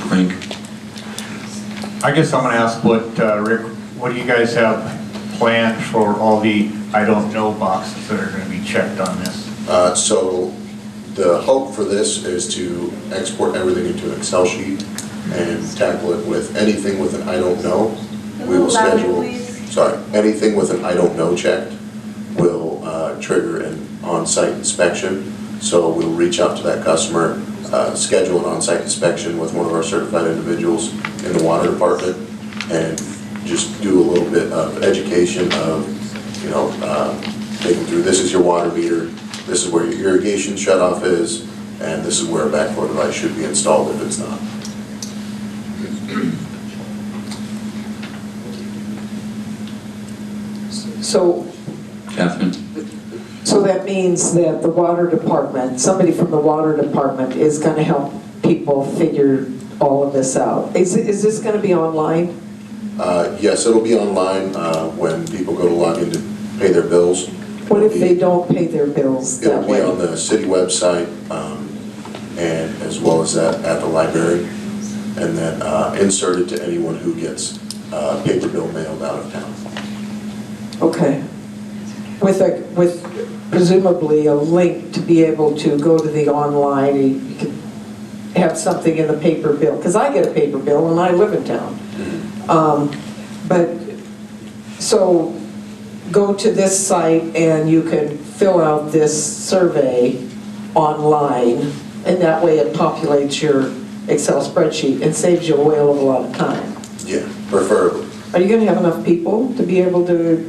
Frank? I guess I'm going to ask Rick, what do you guys have planned for all the I don't know boxes that are going to be checked on this? So the hope for this is to export everything into an Excel sheet and tackle it with anything with an I don't know. We will schedule, anything with an I don't know checked will trigger an on-site inspection. So we'll reach out to that customer, schedule an on-site inspection with one of our certified individuals in the water department, and just do a little bit of education of, take them through, this is your water meter, this is where your irrigation shutoff is, and this is where a backflow device should be installed if it's not. So, Catherine? so that means that the water department, somebody from the water department is going to help people figure all of this out. Is this going to be online? Yes, it'll be online when people go to log in to pay their bills. What if they don't pay their bills that It'll be way? on the city website, and as well as at the library, and then inserted to anyone who gets paper bill mailed out of town. Okay. With presumably a link to be able to go to the online, you can have something in the paper bill, because I get a paper bill and I live in town. But, so go to this site and you can fill out this survey online, and that way it populates your Excel spreadsheet and saves you a whale of a lot of time. Yeah, preferably. Are you gonna have enough people to be able to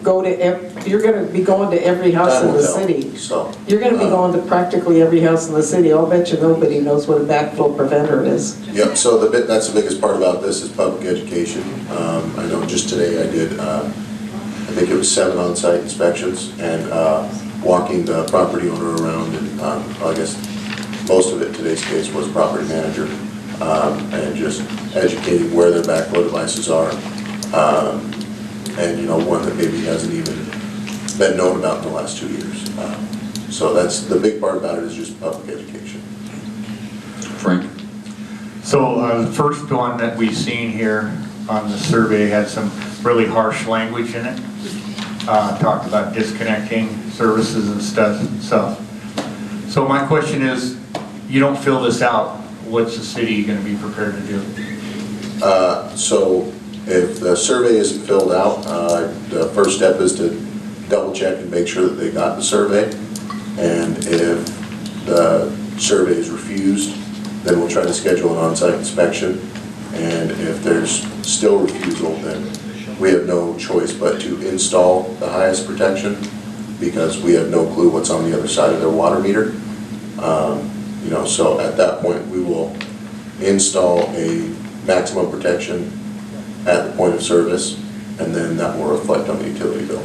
go to, you're gonna be going to every house in the city? So, You're gonna be going to practically every house in the city. I'll bet you nobody knows what a backflow preventer is. yep, so that's the biggest part about this is public education. I know just today I did, I think it was 7 on-site inspections and walking the property owner around, and I guess most of it in today's case was property manager, and just educating where their backflow devices are, and one that maybe hasn't even been known about in the last 2 years. So that's the big part about it is just public education. Frank? So the first one that we've seen here on the survey had some really harsh language in it. Talked about disconnecting services and stuff. So my question is, you don't fill this out, what's the city going to be prepared to do? So if the survey isn't filled out, the first step is to double check and make sure that they got the survey. And if the survey is refused, then we'll try to schedule an on-site inspection. And if there's still refusal, then we have no choice but to install the highest protection, because we have no clue what's on the other side of their water meter. So at that point, we will install a maximum protection at the point of service, and then that will reflect on the utility bill.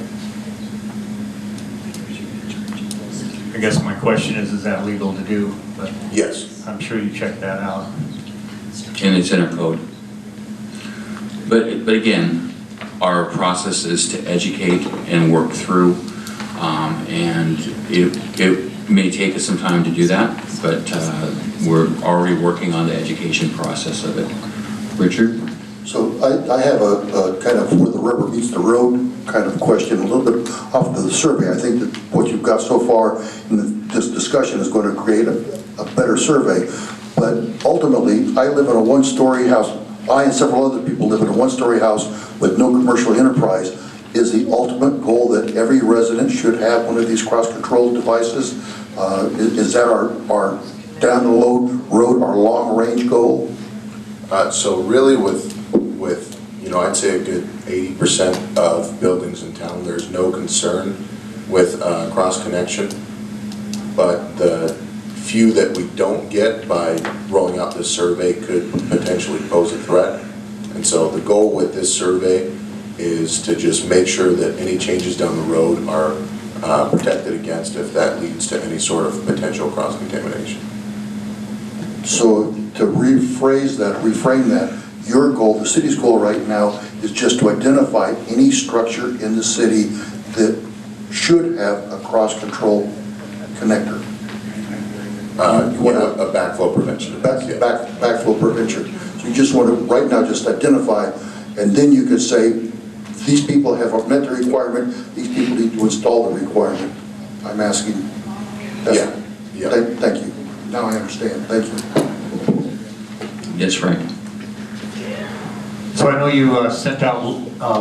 I guess my question is that legal to do? But yes. I'm sure you checked that out. And it's in our code. But again, our process is to educate and work through, and it may take us some time to do that, but we're already working on the education process of it. Richard? So I have a kind of where the rubber meets the road kind of question, a little bit off of the survey. I think that what you've got so far in this discussion is going to create a better survey. But ultimately, I live in a one-story house. I and several other people live in a one-story house with no commercial enterprise. Is the ultimate goal that every resident should have one of these cross-control devices? Is that our down the road, our long-range goal? So really with I'd say a good 80% of buildings in town, there's no concern with cross-connection. But the few that we don't get by rolling out this survey could potentially pose a threat. And so the goal with this survey is to just make sure that any changes down the road are protected against if that leads to any sort of potential cross-contamination. So to reframe that, your goal, the city's goal right now is just to identify any structure in the city that should have a cross-control connector. A backflow prevention. Backflow prevention. So you just want to, right now, just identify, and then you could say, these people have met the requirement, these people need to install the requirement. I'm asking. Yeah. Thank you. Now I understand. Thank you. Yes, Frank. So I know you sent out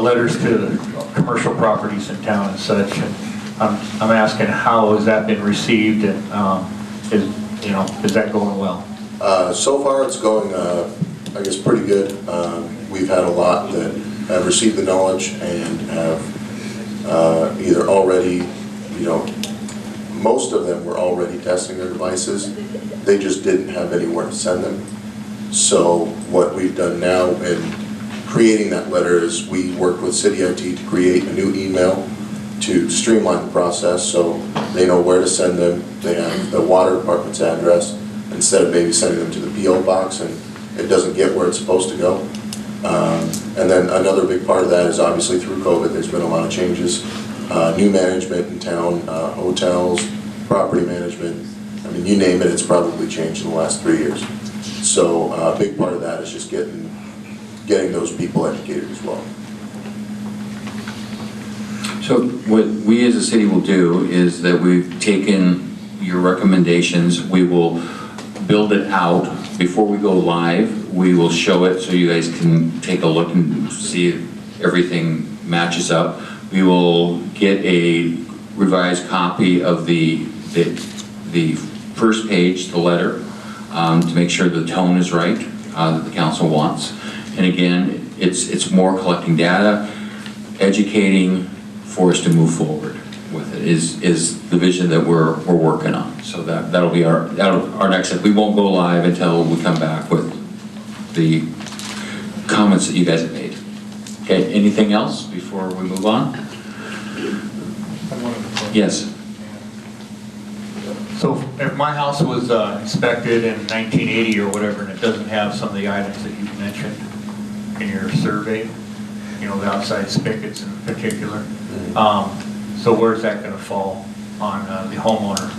letters to commercial properties in town and such, and I'm asking how has that been received, and is that going well? So far it's going, I guess, pretty good. We've had a lot that have received the knowledge and have either already, most of them were already testing their devices. They just didn't have anywhere to send them. So what we've done now in creating that letter is we worked with City IT to create a new email to streamline the process so they know where to send them. They have the water department's address instead of maybe sending them to the PO box and it doesn't get where it's supposed to go. And then another big part of that is obviously through COVID, there's been a lot of changes. New management in town, hotels, property management, I mean, you name it, it's probably changed in the last 3 years. So a big part of that is just getting those people educated as well. So what we as a city will do is that we've taken your recommendations, we will build it out. Before we go live, we will show it so you guys can take a look and see if everything matches up. We will get a revised copy of the first page, the letter, to make sure the tone is right, that the council wants. And again, it's more collecting data, educating for us to move forward with it is the vision that we're working on. So that'll be our next step. We won't go live until we come back with the comments that you guys have made. Okay, anything else before we move on? Yes. So if my house was inspected in 1980 or whatever, and it doesn't have some of the items that you mentioned in your survey, the outside spigots in particular, so where's that going to fall on the homeowner?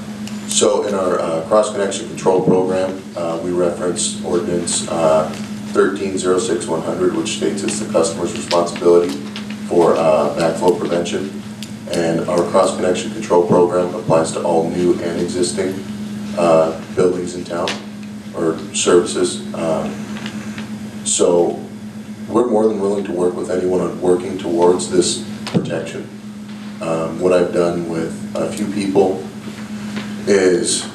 So in our cross-connection control program, we reference ordinance 1306-100, which states it's the customer's responsibility for backflow prevention. And our cross-connection control program applies to all new and existing buildings in town or services. So we're more than willing to work with anyone on working towards this protection. What I've done with a few people is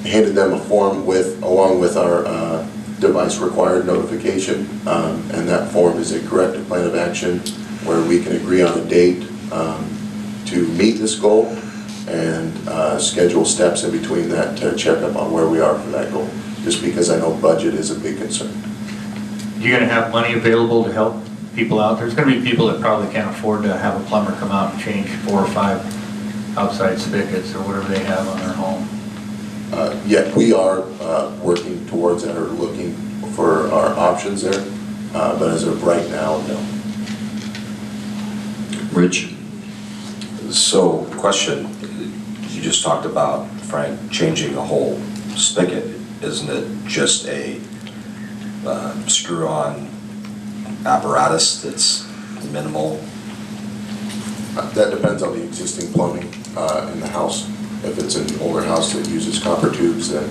handed them a form along with our device required notification, and that form is a corrective plan of action where we can agree on a date to meet this goal and schedule steps in between that to check up on where we are for that goal, just because I know budget is a big concern. You're going to have money available to help people out? There's going to be people that probably can't afford to have a plumber come out and change 4 or 5 outside spigots or whatever they have on their home. Yeah, we are working towards that or looking for our options there, but as of right now, no. Rich? So, question, you just talked about, Frank, changing a whole spigot. Isn't it just a screw-on apparatus that's minimal? That depends on the existing plumbing in the house. If it's an older house that uses copper tubes, then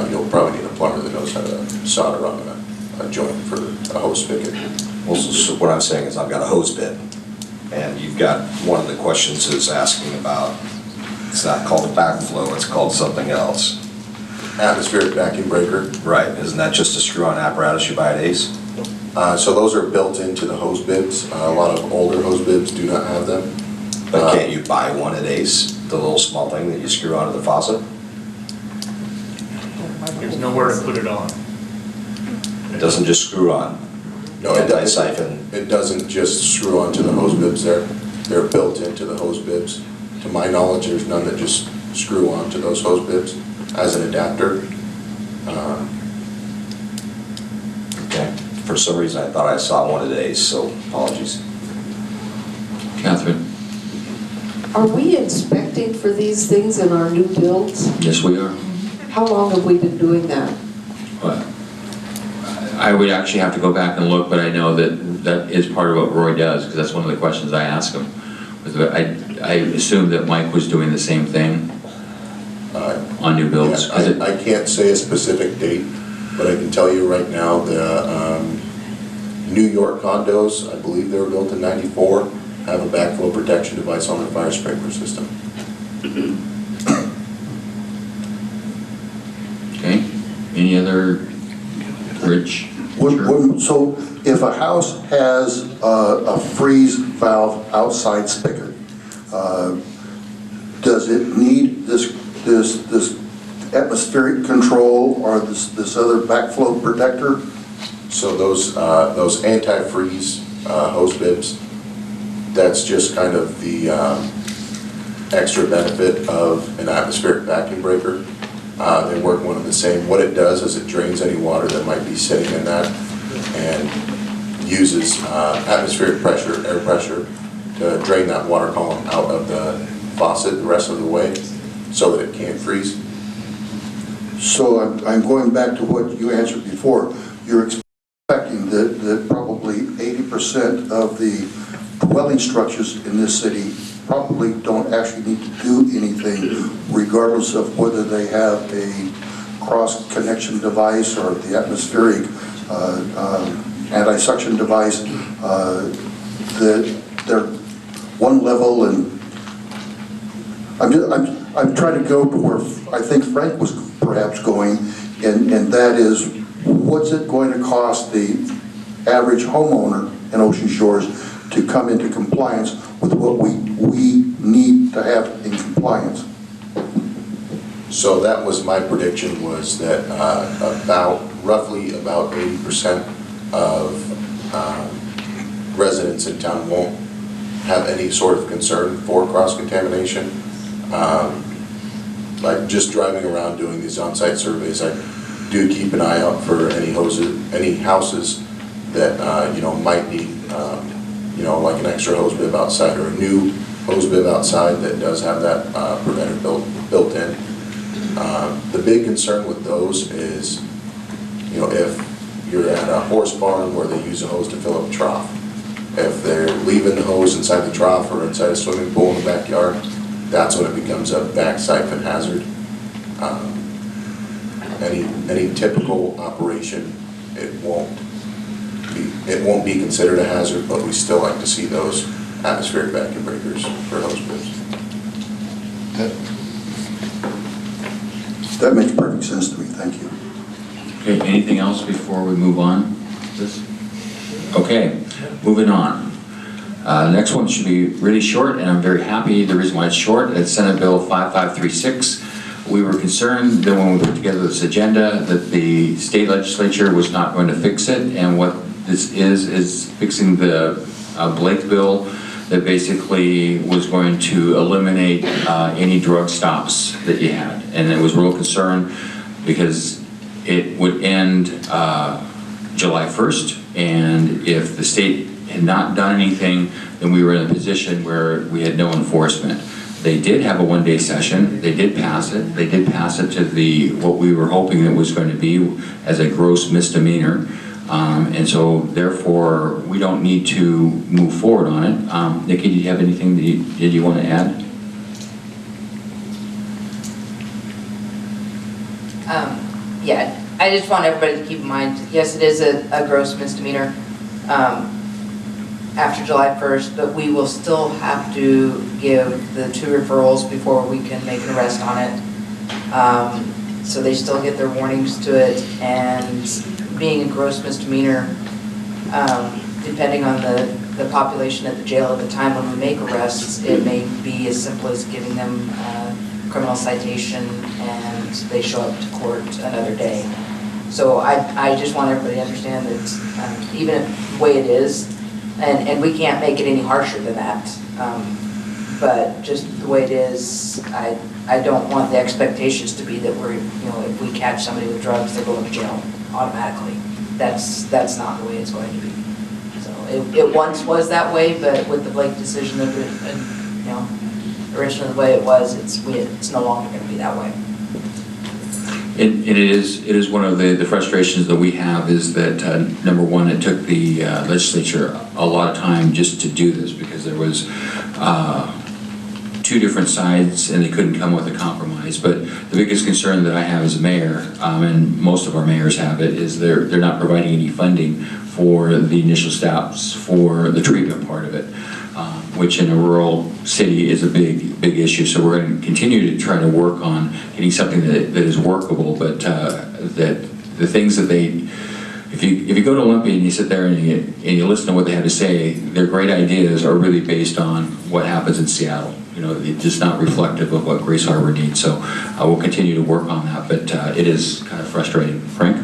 you'll probably need a plumber that knows how to solder on a joint for a hose spigot. Well, so what I'm saying is I've got a hose bit, and you've got, one of the questions is asking about, it's not called a backflow, it's called something else. Atmospheric vacuum breaker. Right, isn't that just a screw-on apparatus you buy at Ace? So those are built into the hose bibs. A lot of older hose bibs do not have them. But can't you buy one at Ace, the little small thing that you screw onto the faucet? There's nowhere to put it on. It doesn't just screw on? No, it doesn't just screw onto the hose bibs there. They're built into the hose bibs. To my knowledge, there's none that just screw onto those hose bibs as an adapter. Okay. For some reason, I thought I saw one at Ace, so apologies. Catherine? Are we inspecting for these things in our new builds? Yes, we are. How long have we been doing that? But I would actually have to go back and look, but I know that is part of what Roy does, because that's one of the questions I ask him. I assume that Mike was doing the same thing on new builds. Yeah, I can't say a specific date, but I can tell you right now the New York condos, I believe they were built in '94, have a backflow protection device on their fire sprinkler system. Okay, any other, Rich? So if a house has a freeze valve outside spigot, does it need this atmospheric control or this other backflow protector? So those antifreeze hose bibs, that's just kind of the extra benefit of an atmospheric vacuum breaker. They work one and the same. What it does is it drains any water that might be sitting in that and uses atmospheric pressure, air pressure, to drain that water column out of the faucet the rest of the way so that it can't freeze. So I'm going back to what you answered before. You're expecting that probably 80% of the dwelling structures in this city probably don't actually need to do anything, regardless of whether they have a cross-connection device or the atmospheric anti-suction device, that they're one level. And I'm trying to go to where I think Frank was perhaps going, and that is, what's it going to cost the average homeowner in Ocean Shores to come into compliance with what we need to have in compliance? So that was my prediction, was that roughly about 80% of residents in town won't have any sort of concern for cross-contamination. Like just driving around doing these on-site surveys, I do keep an eye out for any houses that might need like an extra hose bib outside, or a new hose bib outside that does have that preventer built in. The big concern with those is, if you're at a horse barn where they use a hose to fill up a trough, if they're leaving the hose inside the trough or inside a swimming pool in the backyard, that's when it becomes a back siphon hazard. Any typical operation, it won't be considered a hazard, but we still like to see those atmospheric vacuum breakers for hose bibs. That makes perfect sense to me. Thank you. Okay, anything else before we move on? Okay, moving on. Next one should be really short, and I'm very happy. The reason why it's short, it's Senate Bill 5536. We were concerned that when we put together this agenda that the state legislature was not going to fix it, and what this is fixing the Blake bill that basically was going to eliminate any drug stops that you had. And it was real concern because it would end July 1st, and if the state had not done anything, then we were in a position where we had no enforcement. They did have a one-day session. They did pass it. They did pass it to what we were hoping it was going to be as a gross misdemeanor. And so therefore, we don't need to move forward on it. Nikki, do you have anything that you want to add? Yeah, I just want everybody to keep in mind, yes, it is a gross misdemeanor after July 1st, but we will still have to give the 2 referrals before we can make an arrest on it. So they still get their warnings to it, and being a gross misdemeanor, depending on the population at the jail at the time when we make arrests, it may be as simple as giving them a criminal citation and they show up to court another day. So I just want everybody to understand that even the way it is, and we can't make it any harsher than that, but just the way it is, I don't want the expectations to be that we're, if we catch somebody with drugs, they're going to jail automatically. That's not the way it's going to be. So it once was that way, but with the Blake decision, originally the way it was, it's no longer going to be that way. It is one of the frustrations that we have is that, number one, it took the legislature a lot of time just to do this because there was 2 different sides and they couldn't come with a compromise. But the biggest concern that I have as a mayor, and most of our mayors have it, is they're not providing any funding for the initial steps for the treatment part of it, which in a rural city is a big issue. So we're going to continue to try to work on getting something that is workable, but that the things that they, if you go to Olympia and you sit there and you listen to what they have to say, their great ideas are really based on what happens in Seattle. You know, it's just not reflective of what Grace Harbor needs. So we'll continue to work on that, but it is kind of frustrating. Frank?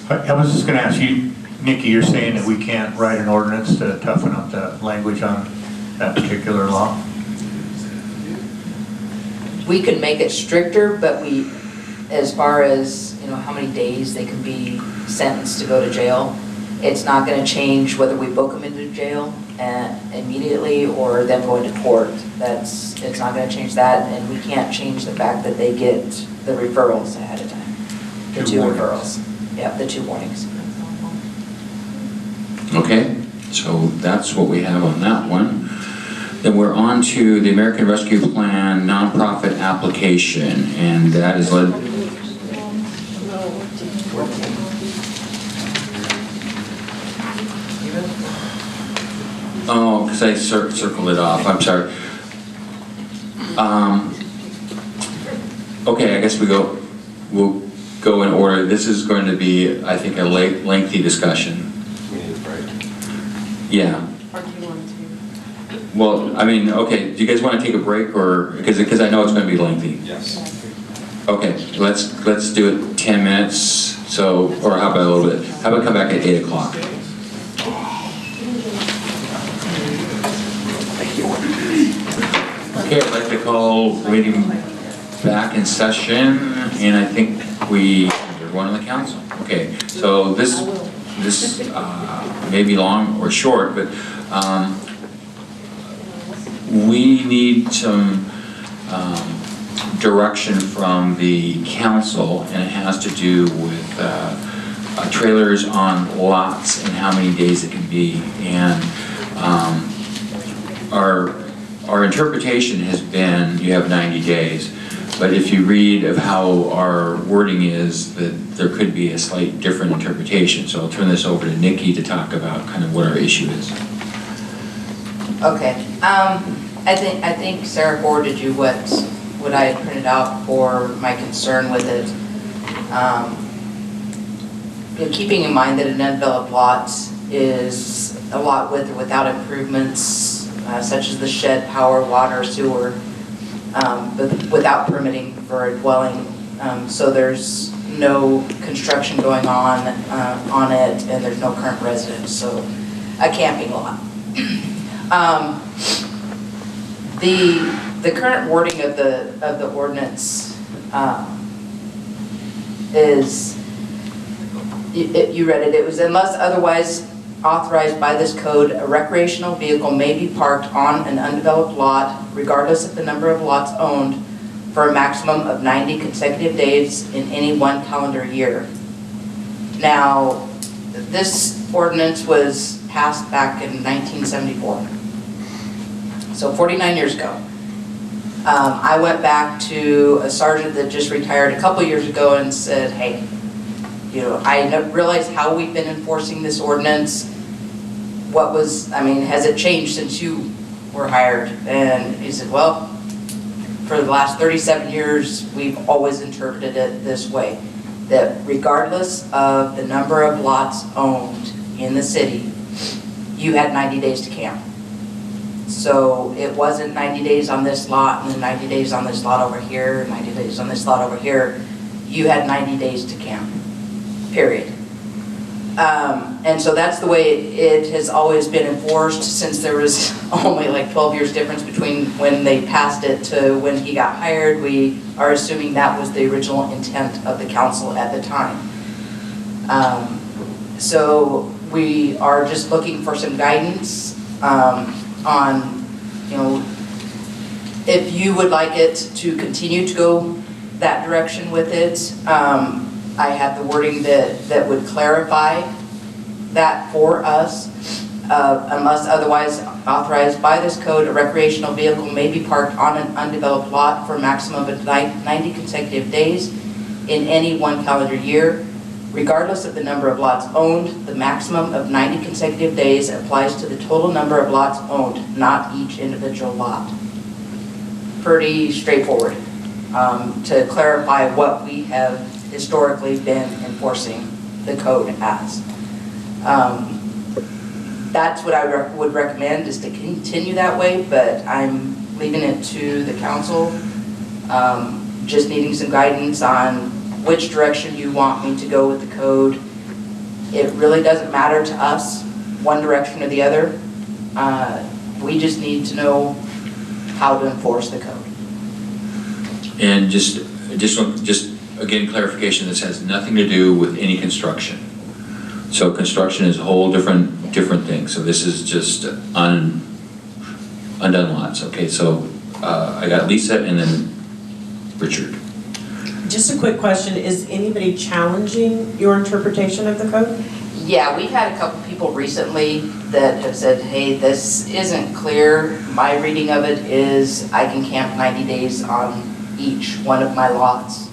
I was just going to ask you, Nikki, you're saying that we can't write an ordinance to toughen up the language on that particular law? We could make it stricter, but we, as far as, you know, how many days they can be sentenced to go to jail, it's not going to change whether we book them into jail immediately or them going to court. It's not going to change that, and we can't change the fact that they get the referrals ahead of time. The two referrals. Yeah, the 2 warnings. Okay, so that's what we have on that one. Then we're on to the American Rescue Plan nonprofit application, and that is led. Oh, because I circled it off, I'm sorry. Okay, I guess we'll go in order. This is going to be, I think, a lengthy discussion. We need a break. Yeah. Well, I mean, okay, do you guys want to take a break, or, because I know it's going to be lengthy? Yes. Okay, let's do it 10 minutes, so, or how about a little bit? How about come back at 8 o'clock? Okay, I'd like to call the meeting back in session, and I think everyone on the council. Okay, so this may be long or short, but we need some direction from the council, and it has to do with trailers on lots and how many days it can be. And our interpretation has been you have 90 days, but if you read of how our wording is, that there could be a slight different interpretation. So I'll turn this over to Nikki to talk about kind of what our issue is. Okay, I think Sarah forwarded you what I had printed out for my concern with it. You know, keeping in mind that an undeveloped lot is a lot with or without improvements, such as the shed, power, water, sewer, but without permitting for a dwelling. So there's no construction going on it, and there's no current residents, so a camping lot. The current wording of the ordinance is, you read it, it was unless otherwise authorized by this code, a recreational vehicle may be parked on an undeveloped lot, regardless of the number of lots owned, for a maximum of 90 consecutive days in any one calendar year. Now, this ordinance was passed back in 1974. So 49 years ago. I went back to a sergeant that just retired a couple years ago and said, hey, you know, I realized how we've been enforcing this ordinance. Has it changed since you were hired? And he said, well, for the last 37 years, we've always interpreted it this way, that regardless of the number of lots owned in the city, you had 90 days to camp. So it wasn't 90 days on this lot and then 90 days on this lot over here, 90 days on this lot over here. You had 90 days to camp, period. And so that's the way it has always been enforced since there was only like 12 years difference between when they passed it to when he got hired. We are assuming that was the original intent of the council at the time. So we are just looking for some guidance on, you know, if you would like it to continue to go that direction with it. I have the wording that would clarify that for us. Unless otherwise authorized by this code, a recreational vehicle may be parked on an undeveloped lot for a maximum of 90 consecutive days in any one calendar year. Regardless of the number of lots owned, the maximum of 90 consecutive days applies to the total number of lots owned, not each individual lot. Pretty straightforward to clarify what we have historically been enforcing the code as. That's what I would recommend, is to continue that way, but I'm leaving it to the council. Just needing some guidance on which direction you want me to go with the code. It really doesn't matter to us, one direction or the other. We just need to know how to enforce the code. And just again, clarification, this has nothing to do with any construction. So construction is a whole different thing. So this is just undone lots. Okay, so I got Lisa and then Richard. Just a quick question, is anybody challenging your interpretation of the code? Yeah, we've had a couple people recently that have said, hey, this isn't clear. My reading of it is I can camp 90 days on each one of my lots.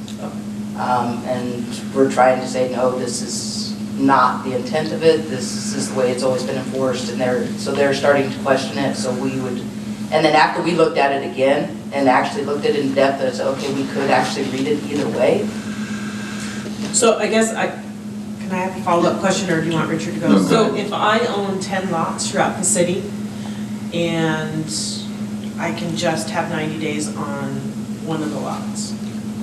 And we're trying to say, no, this is not the intent of it. This is the way it's always been enforced. And they're starting to question it. So we would, and then after we looked at it again and actually looked at it in depth, I said, okay, we could actually read it either way. So I guess can I have a follow-up question, or do you want Richard to go? No, go So ahead. if I own 10 lots throughout the city and I can just have 90 days on one of the lots,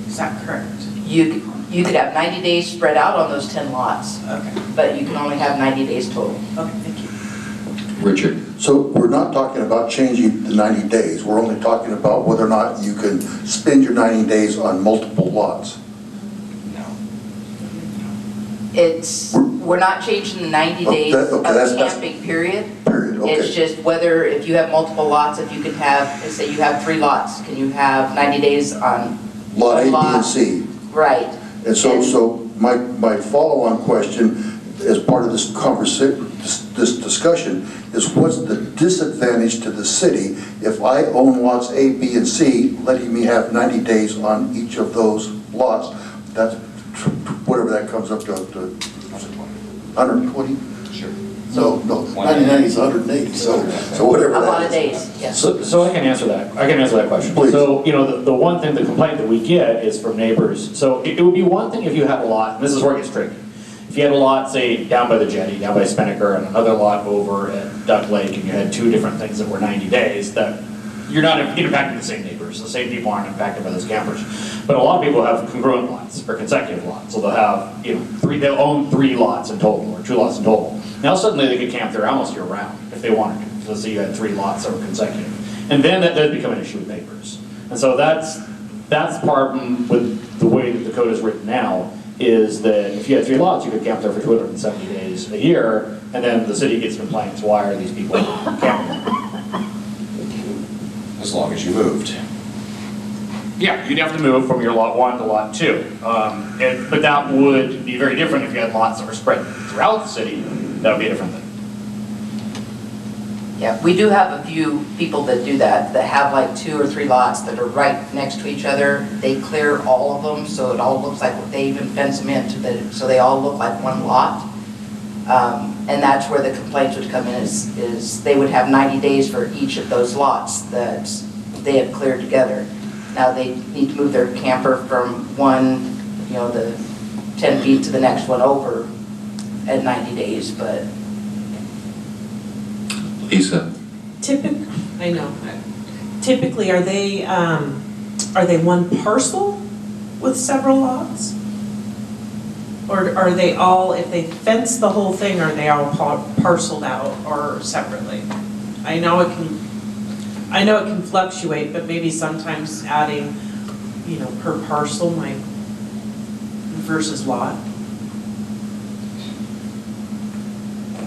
is that correct? You could have 90 days spread out on those 10 lots. Okay. But you can only have 90 days total. Okay, thank you. Richard. So we're not talking about changing the 90 days. We're only talking about whether or not you can spend your 90 days on multiple lots. We're not changing the 90 days of camping period. Okay. It's just whether, if you have multiple lots, if you can have, say you have 3 lots, can you have 90 days on Lot A, B, lot? and C. Right. And so my follow-on question as part of this conversation, this discussion, is what's the disadvantage to the city if I own lots A, B, and C, letting me have 90 days on each of those lots? That's whatever that comes up to 120? Sure. No, 99 is 180, so whatever A that lot of is. days, yes. So I can answer that. I can answer that question. Please. So, the one thing, the complaint that we get is from neighbors. So it would be one thing if you had a lot, and this is where it gets tricky. If you had a lot, say, down by the jetty, down by Spinnaker, and another lot over at Duck Lake, and you had 2 different things that were 90 days, that you're not impacting the same neighbors. The same people aren't impacted by those campers. But a lot of people have congruent lots or consecutive lots. So they'll have, they'll own 3 lots in total or 2 lots in total. Now suddenly they could camp there almost year round if they wanted to. So let's say you had 3 lots that were consecutive. And then that does become an issue with neighbors. And so that's part with the way that the code is written now, is that if you had 3 lots, you could camp there for 270 days a year, and then the city gets complaints, why are these people camping there? As long as you moved. Yeah, you'd have to move from your lot 1 to lot 2. But that would be very different if you had lots that were spread throughout the city. That would be a different thing. Yeah, we do have a few people that do that have like 2 or 3 lots that are right next to each other. They clear all of them, so it all looks like, they even fence them in so they all look like one lot. And that's where the complaints would come in, is they would have 90 days for each of those lots that they have cleared together. Now they need to move their camper from one, the 10 feet to the next one over at 90 days, but. Lisa. Typically, are they one parcel with several lots? Or are they all, if they fence the whole thing, are they all parceled out or separately? I know it can fluctuate, but maybe sometimes adding, per parcel might versus lot.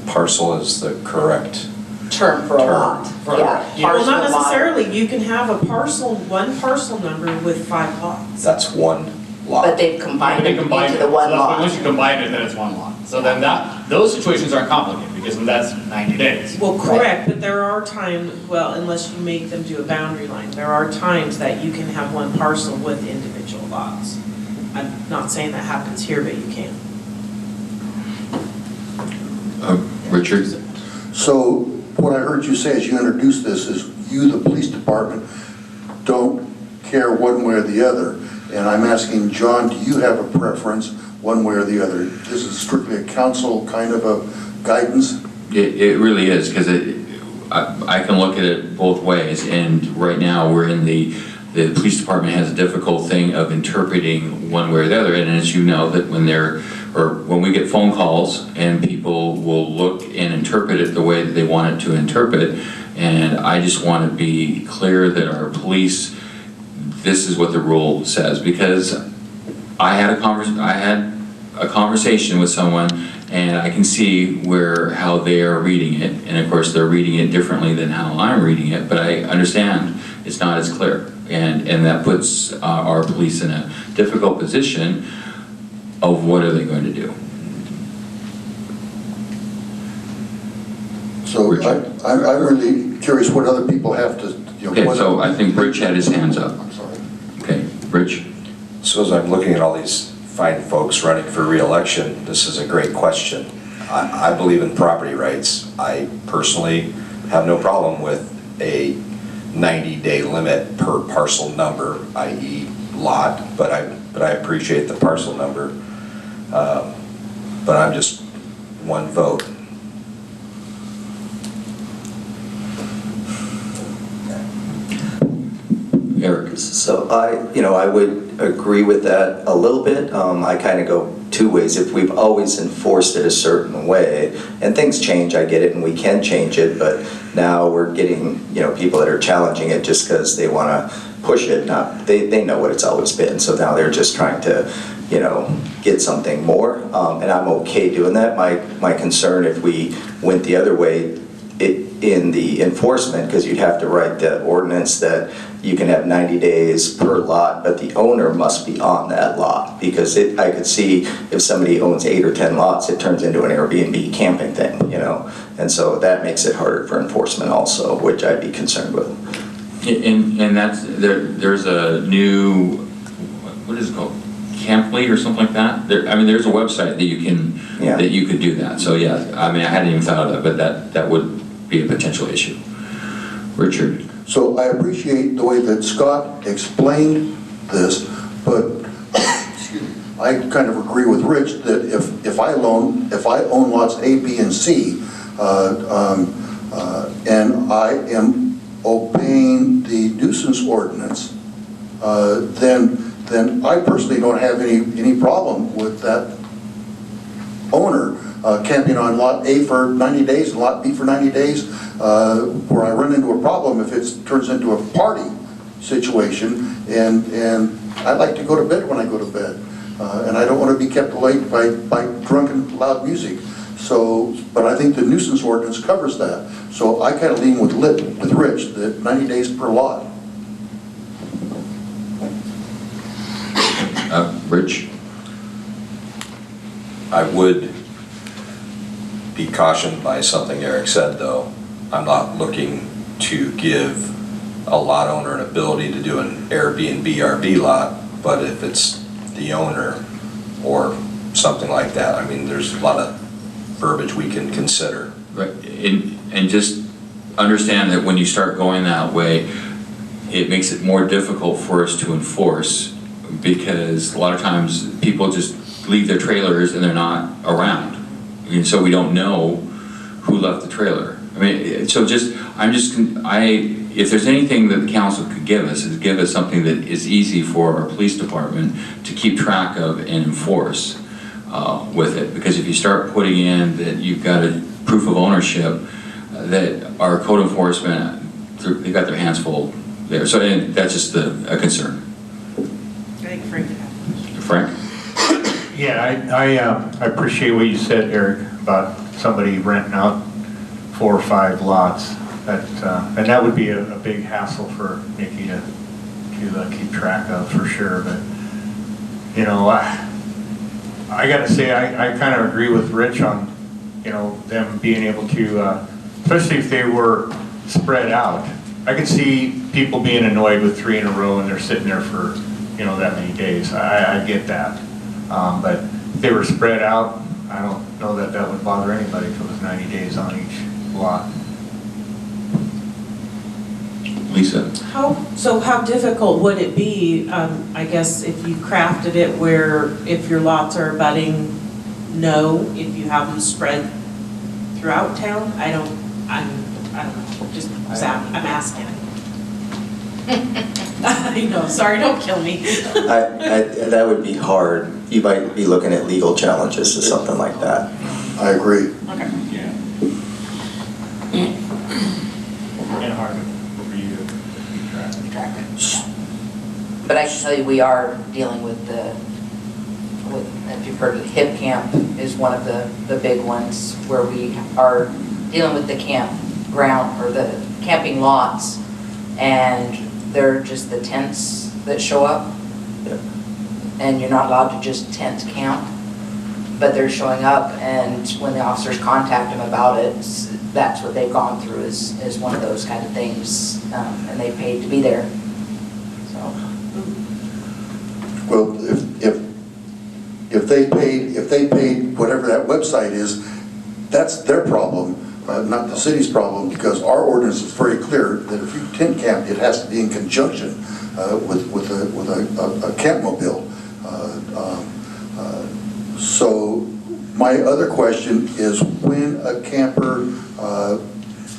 Parcel is the correct term for a lot. Yeah. Well, not necessarily. You can have one parcel number with 5 lots. That's one lot. But they've combined it into the one lot. Once you combine it, then it's one lot. So then those situations aren't complicated, because that's 90 days. Well, correct, but there are times, unless you make them do a boundary line, there are times that you can have one parcel with individual lots. I'm not saying that happens here, but you can. Richard? So what I heard you say as you introduced this is you, the police department, don't care one way or the other. And I'm asking John, do you have a preference one way or the other. This is strictly a council kind of a guidance. It really is, because I can look at it both ways, and right now we're in the police department has a difficult thing of interpreting one way or the other, and as you know, that when we get phone calls and people will look and interpret it the way that they want it to interpret, and I just want to be clear that our police, this is what the rule says, because I had a conversation with someone, and I can see how they are reading it, and of course they're reading it differently than how I'm reading it, but I understand it's not as clear, and that puts our police in a difficult position of what are they going to do. So I'm really curious what other people have to, Okay, so I think Rich had his hands up. I'm sorry. Okay, Rich? So as I'm looking at all these fine folks running for re-election, this is a great question. I believe in property rights. I personally have no problem with a 90-day limit per parcel number, i.e. lot, but I appreciate the parcel number. But I'm just one vote. Eric? So I would agree with that a little bit. I kind of go two ways. If we've always enforced it a certain way, and things change, I get it, and we can change it, but now we're getting, people that are challenging it just because they want to push it. They know what it's always been, so now they're just trying to, get something more, and I'm okay doing that. My concern if we went the other way, in the enforcement, because you'd have to write the ordinance that you can have 90 days per lot, but the owner must be on that lot, because I could see if somebody owns 8 or 10 lots, it turns into an Airbnb camping thing, and so that makes it harder for enforcement also, which I'd be concerned with. And there's a new, what is it called? Camply or something like that? There's a website that you can, that you could do that. So yeah, I hadn't even thought of it, but that would be a potential issue. Richard? So I appreciate the way that Scott explained this, but excuse me, I kind of agree with Rich that if I own lots A, B, and C, and I am obeying the nuisance ordinance, then I personally don't have any problem with that owner camping on lot A for 90 days and lot B for 90 days, where I run into a problem if it turns into a party situation, and I like to go to bed when I go to bed, and I don't want to be kept late by drunken loud music. So, but I think the nuisance ordinance covers that. So I kind of lean with Rich that 90 days per lot. Rich? I would be cautioned by something Eric said, though. I'm not looking to give a lot owner an ability to do an Airbnb RV lot, but if it's the owner or something like that, there's a lot of verbiage we can consider. Right, and just understand that when you start going that way, it makes it more difficult for us to enforce, because a lot of times people just leave their trailers and they're not around. And so we don't know who left the trailer. If there's anything that the council could give us, is give us something that is easy for our police department to keep track of and enforce with it. Because if you start putting in that you've got a proof of ownership, that our code enforcement, they've got their hands full there. So that's just a concern. I think Frank. Frank? Yeah, I appreciate what you said, Eric, about somebody renting out 4 or 5 lots. And that would be a big hassle for Nikki to keep track of, for sure. But I got to say, I kind of agree with Rich on them being able to, especially if they were spread out. I could see people being annoyed with 3 in a row and they're sitting there for that many days. I get that. But if they were spread out, I don't know that would bother anybody if it was 90 days on each lot. Lisa? How difficult would it be, I guess, if you crafted it where if your lots are abutting, no, if you have them spread throughout town? I don't know, just, I'm asking. I know, sorry, don't kill me. That would be hard. You might be looking at legal challenges or something like that. I agree. Okay. Yeah. And hard for you to keep track. But I can tell you, we are dealing with if you've heard of Hip Camp is one of the big ones where we are dealing with the campground or the camping lots, and they're just the tents that show up. And you're not allowed to just tent camp, but they're showing up, and when the officers contact them about it, that's what they've gone through is one of those kind of things, and they paid to be there. So. Well, if they paid whatever that website is, that's their problem, not the city's problem, because our ordinance is very clear that if you tent camp, it has to be in conjunction with a campmobile. So my other question is, when a camper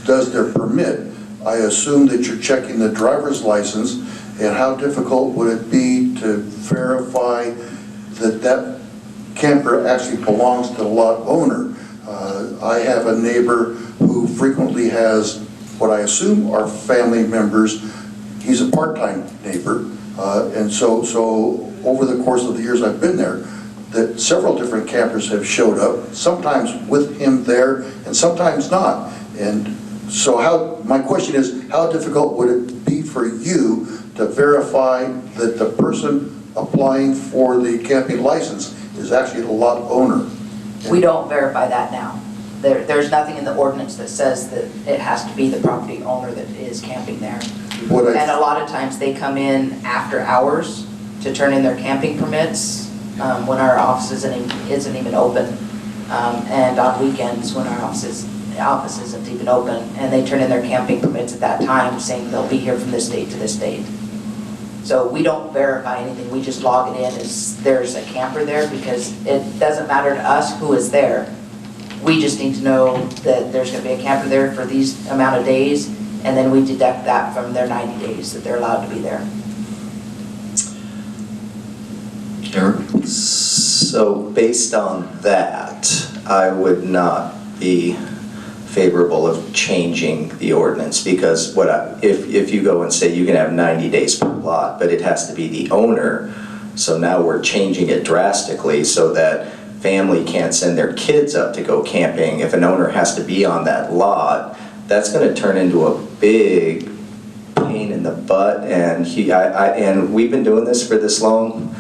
does their permit, I assume that you're checking the driver's license, and how difficult would it be to verify that that camper actually belongs to the lot owner? I have a neighbor who frequently has what I assume are family members. He's a part-time neighbor, and so over the course of the years I've been there, that several different campers have showed up, sometimes with him there and sometimes not. And so my question is, how difficult would it be for you to verify that the person applying for the camping license is actually the lot owner? We don't verify that now. There's nothing in the ordinance that says that it has to be the property owner that is camping there. And a lot of times they come in after hours to turn in their camping permits when our office isn't even open, and on weekends when our office isn't even open, and they turn in their camping permits at that time saying they'll be here from this date to this date. So we don't verify anything, we just log it in as there's a camper there, because it doesn't matter to us who is there. We just need to know that there's going to be a camper there for these amount of days, and then we deduct that from their 90 days that they're allowed to be there. Eric? So based on that, I would not be favorable of changing the ordinance, because if you go and say you can have 90 days per lot, but it has to be the owner, so now we're changing it drastically so that family can't send their kids up to go camping. If an owner has to be on that lot, that's going to turn into a big pain in the butt, and and we've been doing this for this long.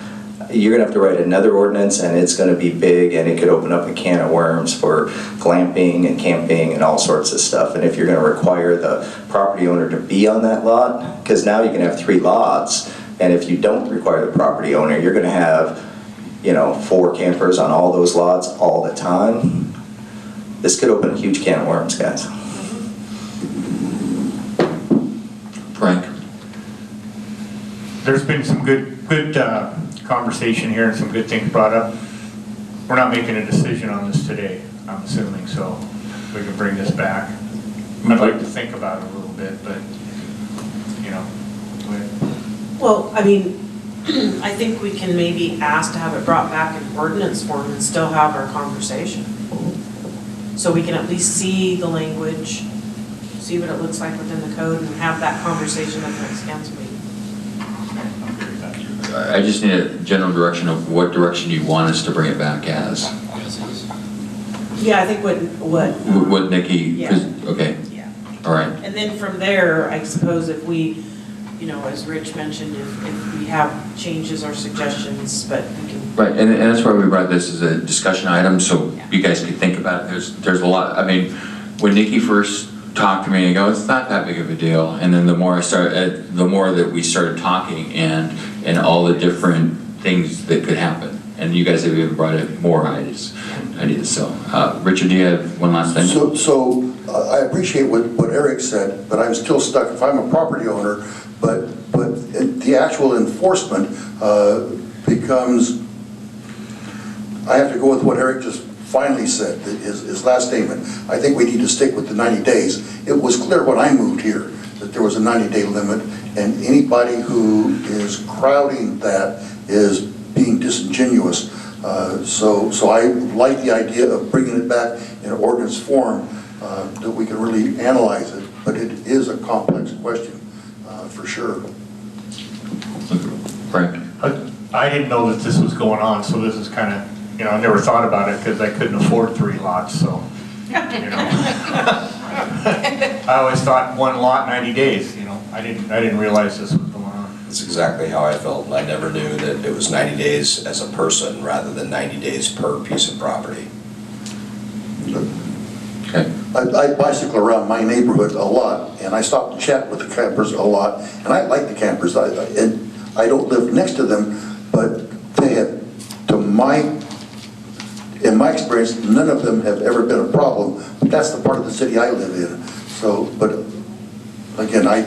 You're going to have to write another ordinance, and it's going to be big, and it could open up a can of worms for glamping and camping and all sorts of stuff. And if you're going to require the property owner to be on that lot, because now you can have 3 lots, and if you don't require the property owner, you're going to have, 4 campers on all those lots all the time. This could open a huge can of worms, guys. Frank? There's been some good conversation here and some good things brought up. We're not making a decision on this today, I'm assuming, so we can bring this back. I'd like to think about it a little bit, but, go ahead. Well, I mean, I think we can maybe ask to have it brought back in ordinance form and still have our conversation. So we can at least see the language, see what it looks like within the code, and have that conversation at the next council meeting. I just need a general direction of what direction you want us to bring it back as. Yeah, I think What Nikki, Yeah. okay. Yeah. All right. And then from there, I suppose if we, as Rich mentioned, if we have changes or suggestions, but we can. Right, and that's why we brought this as a discussion item, so you guys can think about it. There's a lot, when Nikki first talked to me, I go, it's not that big of a deal. And then the more that we started talking and all the different things that could happen. And you guys have even brought in more ideas. So, Richard, do you have one last thing? So I appreciate what Eric said, but I'm still stuck. If I'm a property owner, but the actual enforcement becomes, I have to go with what Eric just finally said, his last statement. I think we need to stick with the 90 days. It was clear when I moved here that there was a 90-day limit, and anybody who is crowding that is being disingenuous. So I like the idea of bringing it back in ordinance form, that we can really analyze it, but it is a complex question, for sure. Frank? I didn't know that this was going on, so this is kind of, I never thought about it because I couldn't afford 3 lots, so, I always thought 1 lot, 90 days, I didn't realize this was going on. That's exactly how I felt. I never knew that it was 90 days as a person rather than 90 days per piece of property. Okay. I bicycle around my neighborhood a lot, and I stop to chat with the campers a lot, and I like the campers. I don't live next to them, but they have, in my experience, none of them have ever been a problem. But that's the part of the city I live in. So, but again, I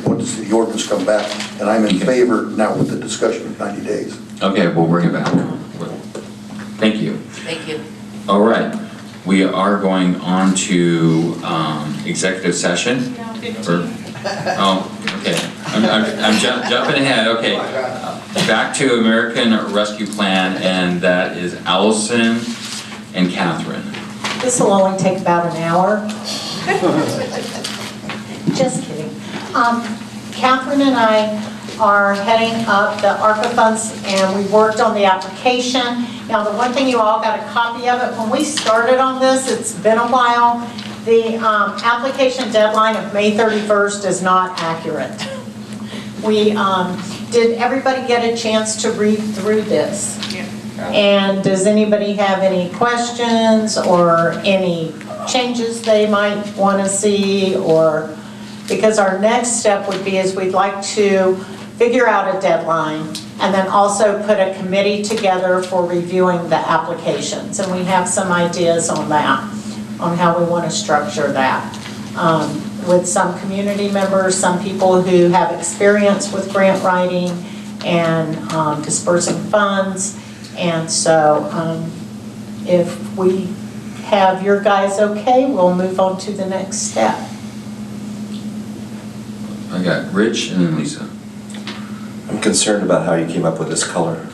want to see the ordinance come back, and I'm in favor now with the discussion of 90 days. Okay, we'll bring it back. Thank you. Thank you. All right, we are going on to executive session. Oh, okay. I'm jumping ahead. Okay, back to American Rescue Plan, and that is Allison and Catherine. This will only take about an hour. Just kidding. Catherine and I are heading up the ARPA funds, and we worked on the application. Now, the one thing, you all got a copy of it. When we started on this, it's been a while, the application deadline of May 31st is not accurate. Did everybody get a chance to read through this? Yeah. And does anybody have any questions or any changes they might want to see? Or, because our next step would be is we'd like to figure out a deadline and then also put a committee together for reviewing the applications. And we have some ideas on that, on how we want to structure that. With some community members, some people who have experience with grant writing and dispersing funds. And so if we have your guys okay, we'll move on to the next step. I got Rich and then Lisa. I'm concerned about how you came up with this color.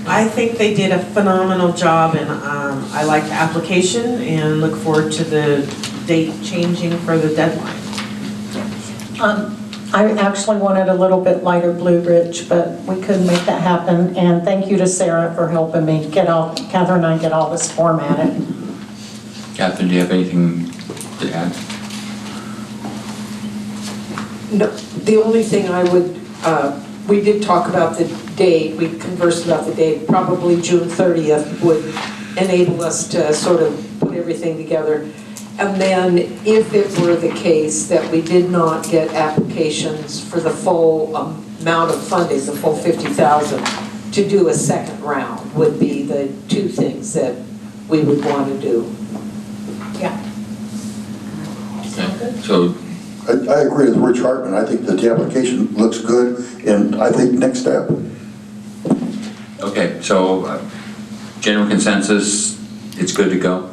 I think they did a phenomenal job, and I like the application and look forward to the date changing for the deadline. I actually wanted a little bit lighter blue, Rich, but we couldn't make that happen. And thank you to Sarah for helping me Catherine and I get all this formatted. Catherine, do you have anything to add? No, the only thing I would, we did talk about the date, we conversed about the date, probably June 30th would enable us to sort of put everything together. And then if it were the case that we did not get applications for the full amount of funding, the full 50,000, to do a second round would be the 2 things that we would want to do. Yeah. Okay. So I agree with Rich Hartman. I think that the application looks good, and I think next step. okay, so general consensus, it's good to go?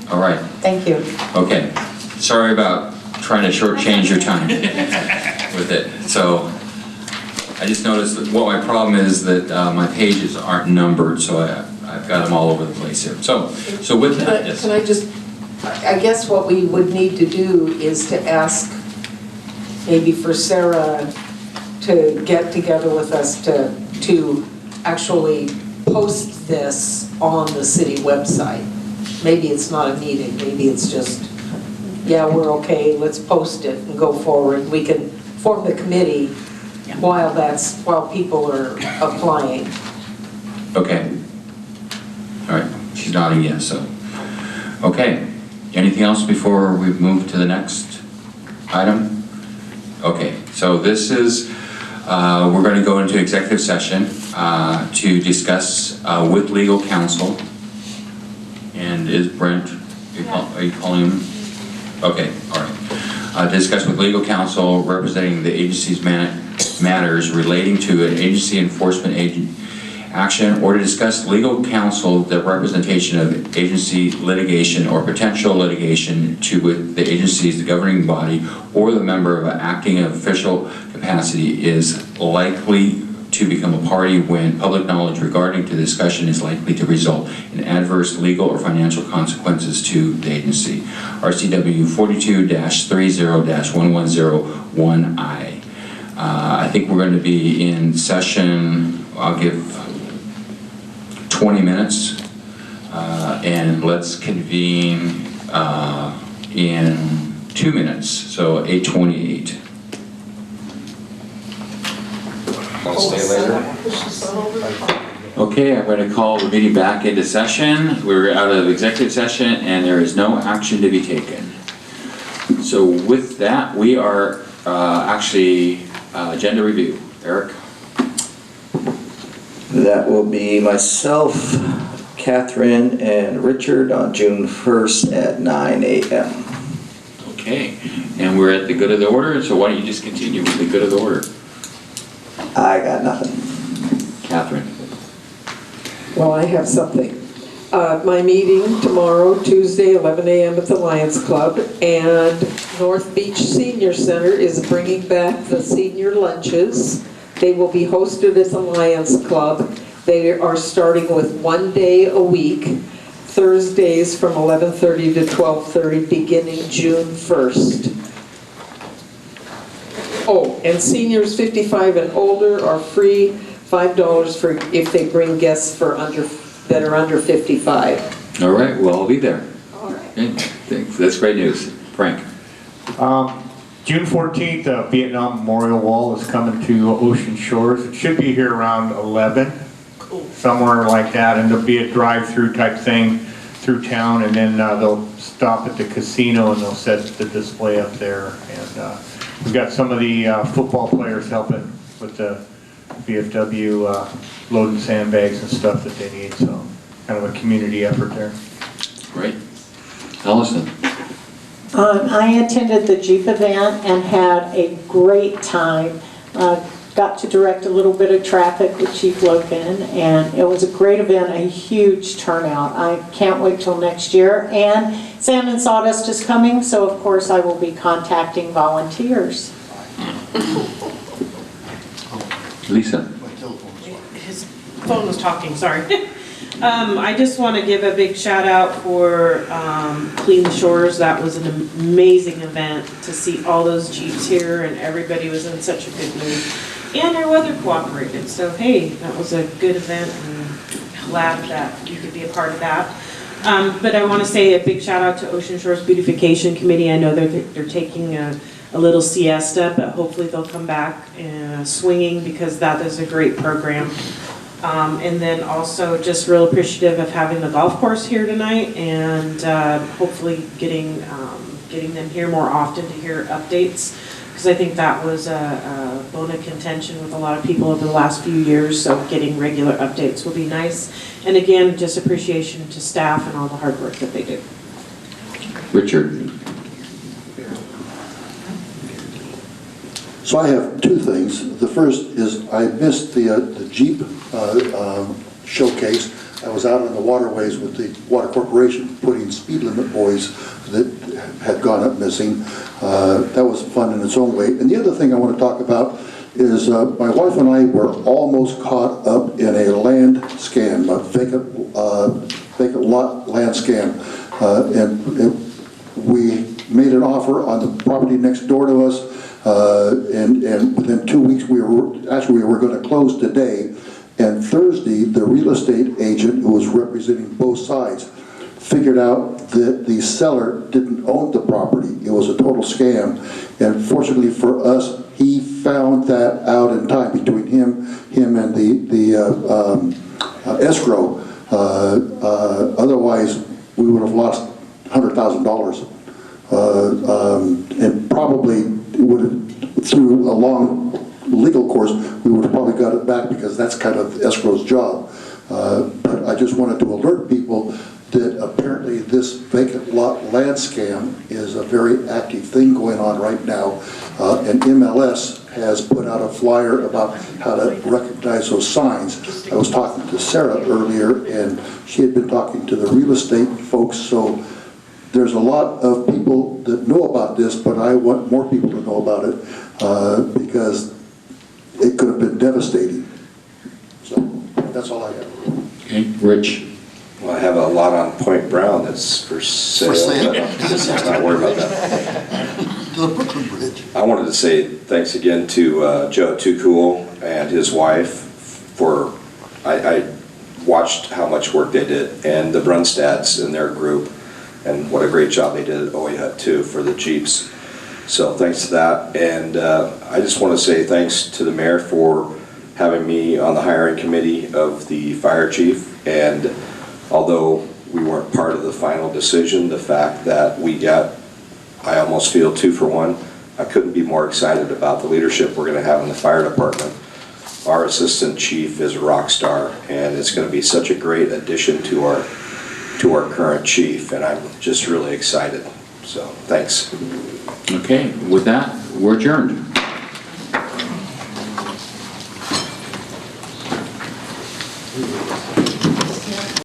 All right. Thank you. Okay. Sorry about trying to shortchange your time with it. So I just noticed that what my problem is that my pages aren't numbered, so I've got them all over the place here. So with that, yes. Can I just, I guess what we would need to do is to ask maybe for Sarah to get together with us to actually post this on the city website. Maybe it's not a meeting, maybe it's just, yeah, we're okay, let's post it and go forward. We can form the committee while people are applying. Okay. All right. She's nodding yes, so. Okay. Anything else before we move to the next item? Okay. So this is, we're going to go into executive session to discuss with legal counsel. And And is Brent, are you calling him? Okay, all right. Discuss with legal counsel representing the agency's matters relating to an agency enforcement action, or to discuss legal counsel the representation of agency litigation or potential litigation to with the agency's governing body or the member of an acting official capacity is likely to become a party when public knowledge regarding to the discussion is likely to result in adverse legal or financial consequences to the agency. RCW 42-30-1101I. I think we're going to be in session, I'll give 20 minutes, and let's convene in 2 minutes, so 8:28. Want to stay later? Okay, I'm going to call the meeting back into session. We're out of executive session and there is no action to be taken. So with that, we are actually agenda review. Eric? That will be myself, Catherine, and Richard on June 1st at 9 a.m. Okay, and we're at the good of the order, so why don't you just continue with the good of the order? I got nothing. Catherine? Well, I have something. My meeting tomorrow, Tuesday, 11 a.m. at the Lions Club, and North Beach Senior Center is bringing back the senior lunches. They will be hosted at the Lions Club. They are starting with 1 day a week, Thursdays from 11:30 to 12:30, beginning June 1st. Oh, and seniors 55 and older are free, $5 for if they bring guests that are under 55. All right, well, I'll be there. All right. Okay, thanks. That's great news. Frank? June 14th, the Vietnam Memorial Wall is coming to Ocean Shores. It should be here around 11, somewhere like that, and there'll be a drive-through type thing through town, and then they'll stop at the casino and they'll set the display up there. And we've got some of the football players helping with the VFW loading sandbags and stuff that they need, so kind of a community effort there. Great. Allison? I attended the Jeep event and had a great time. Got to direct a little bit of traffic with Chief Logan, and it was a great event, a huge turnout. I can't wait till next year. And Sand and Sawdust is coming, so of course I will be contacting volunteers. Lisa? His phone was talking, sorry. I just want to give a big shout out for Clean the Shores. That was an amazing event to see all those Jeeps here, and everybody was in such a good mood. And our weather cooperated, so hey, that was a good event, and glad that you could be a part of that. But I want to say a big shout out to Ocean Shores Beautification Committee. I know they're taking a little siesta, but hopefully they'll come back swinging, because that is a great program. And then also just real appreciative of having the golf course here tonight, and hopefully getting them here more often to hear updates, because I think that was a bone of contention with a lot of people over the last few years, so getting regular updates will be nice. And again, just appreciation to staff and all the hard work that they do. Richard? So I have two things. The first is I missed the Jeep showcase. I was out on the waterways with the Water Corporation putting speed limit buoys that had gone up missing. That was fun in its own way. And the other thing I want to talk about is my wife and I were almost caught up in a land scam, a vacant lot land scam. And we made an offer on the property next door to us. And within 2 weeks, we were going to close today. And Thursday, the real estate agent who was representing both sides figured out that the seller didn't own the property. It was a total scam. And fortunately for us, he found that out in time between him and the escrow. Otherwise, we would have lost $100,000. And probably it would have, through a long legal course, we would have probably got it back, because that's kind of escrow's job. But I just wanted to alert people that apparently this vacant lot land scam is a very active thing going on right now. And MLS has put out a flyer about how to recognize those signs. I was talking to Sarah earlier, and she had been talking to the real estate folks, so there's a lot of people that know about this, but I want more people to know about it because it could have been devastating. So that's all I have. Okay, Rich? Well, I have a lot on Point Brown that's for sale. But I'm not worried about that. To the Brooklyn Bridge. I wanted to say thanks again to Joe Too Cool and his wife for, I watched how much work they did, and the Brunstads and their group, and what a great job they did at Oyhut too for the Jeeps. So thanks to that, and I just want to say thanks to the mayor for having me on the hiring committee of the fire chief, and although we weren't part of the final decision, the fact that we got, I almost feel 2 for 1, I couldn't be more excited about the leadership we're going to have in the fire department. Our assistant chief is a rock star, and it's going to be such a great addition to our current chief, and I'm just really excited. So, thanks. Okay, with that, we're adjourned.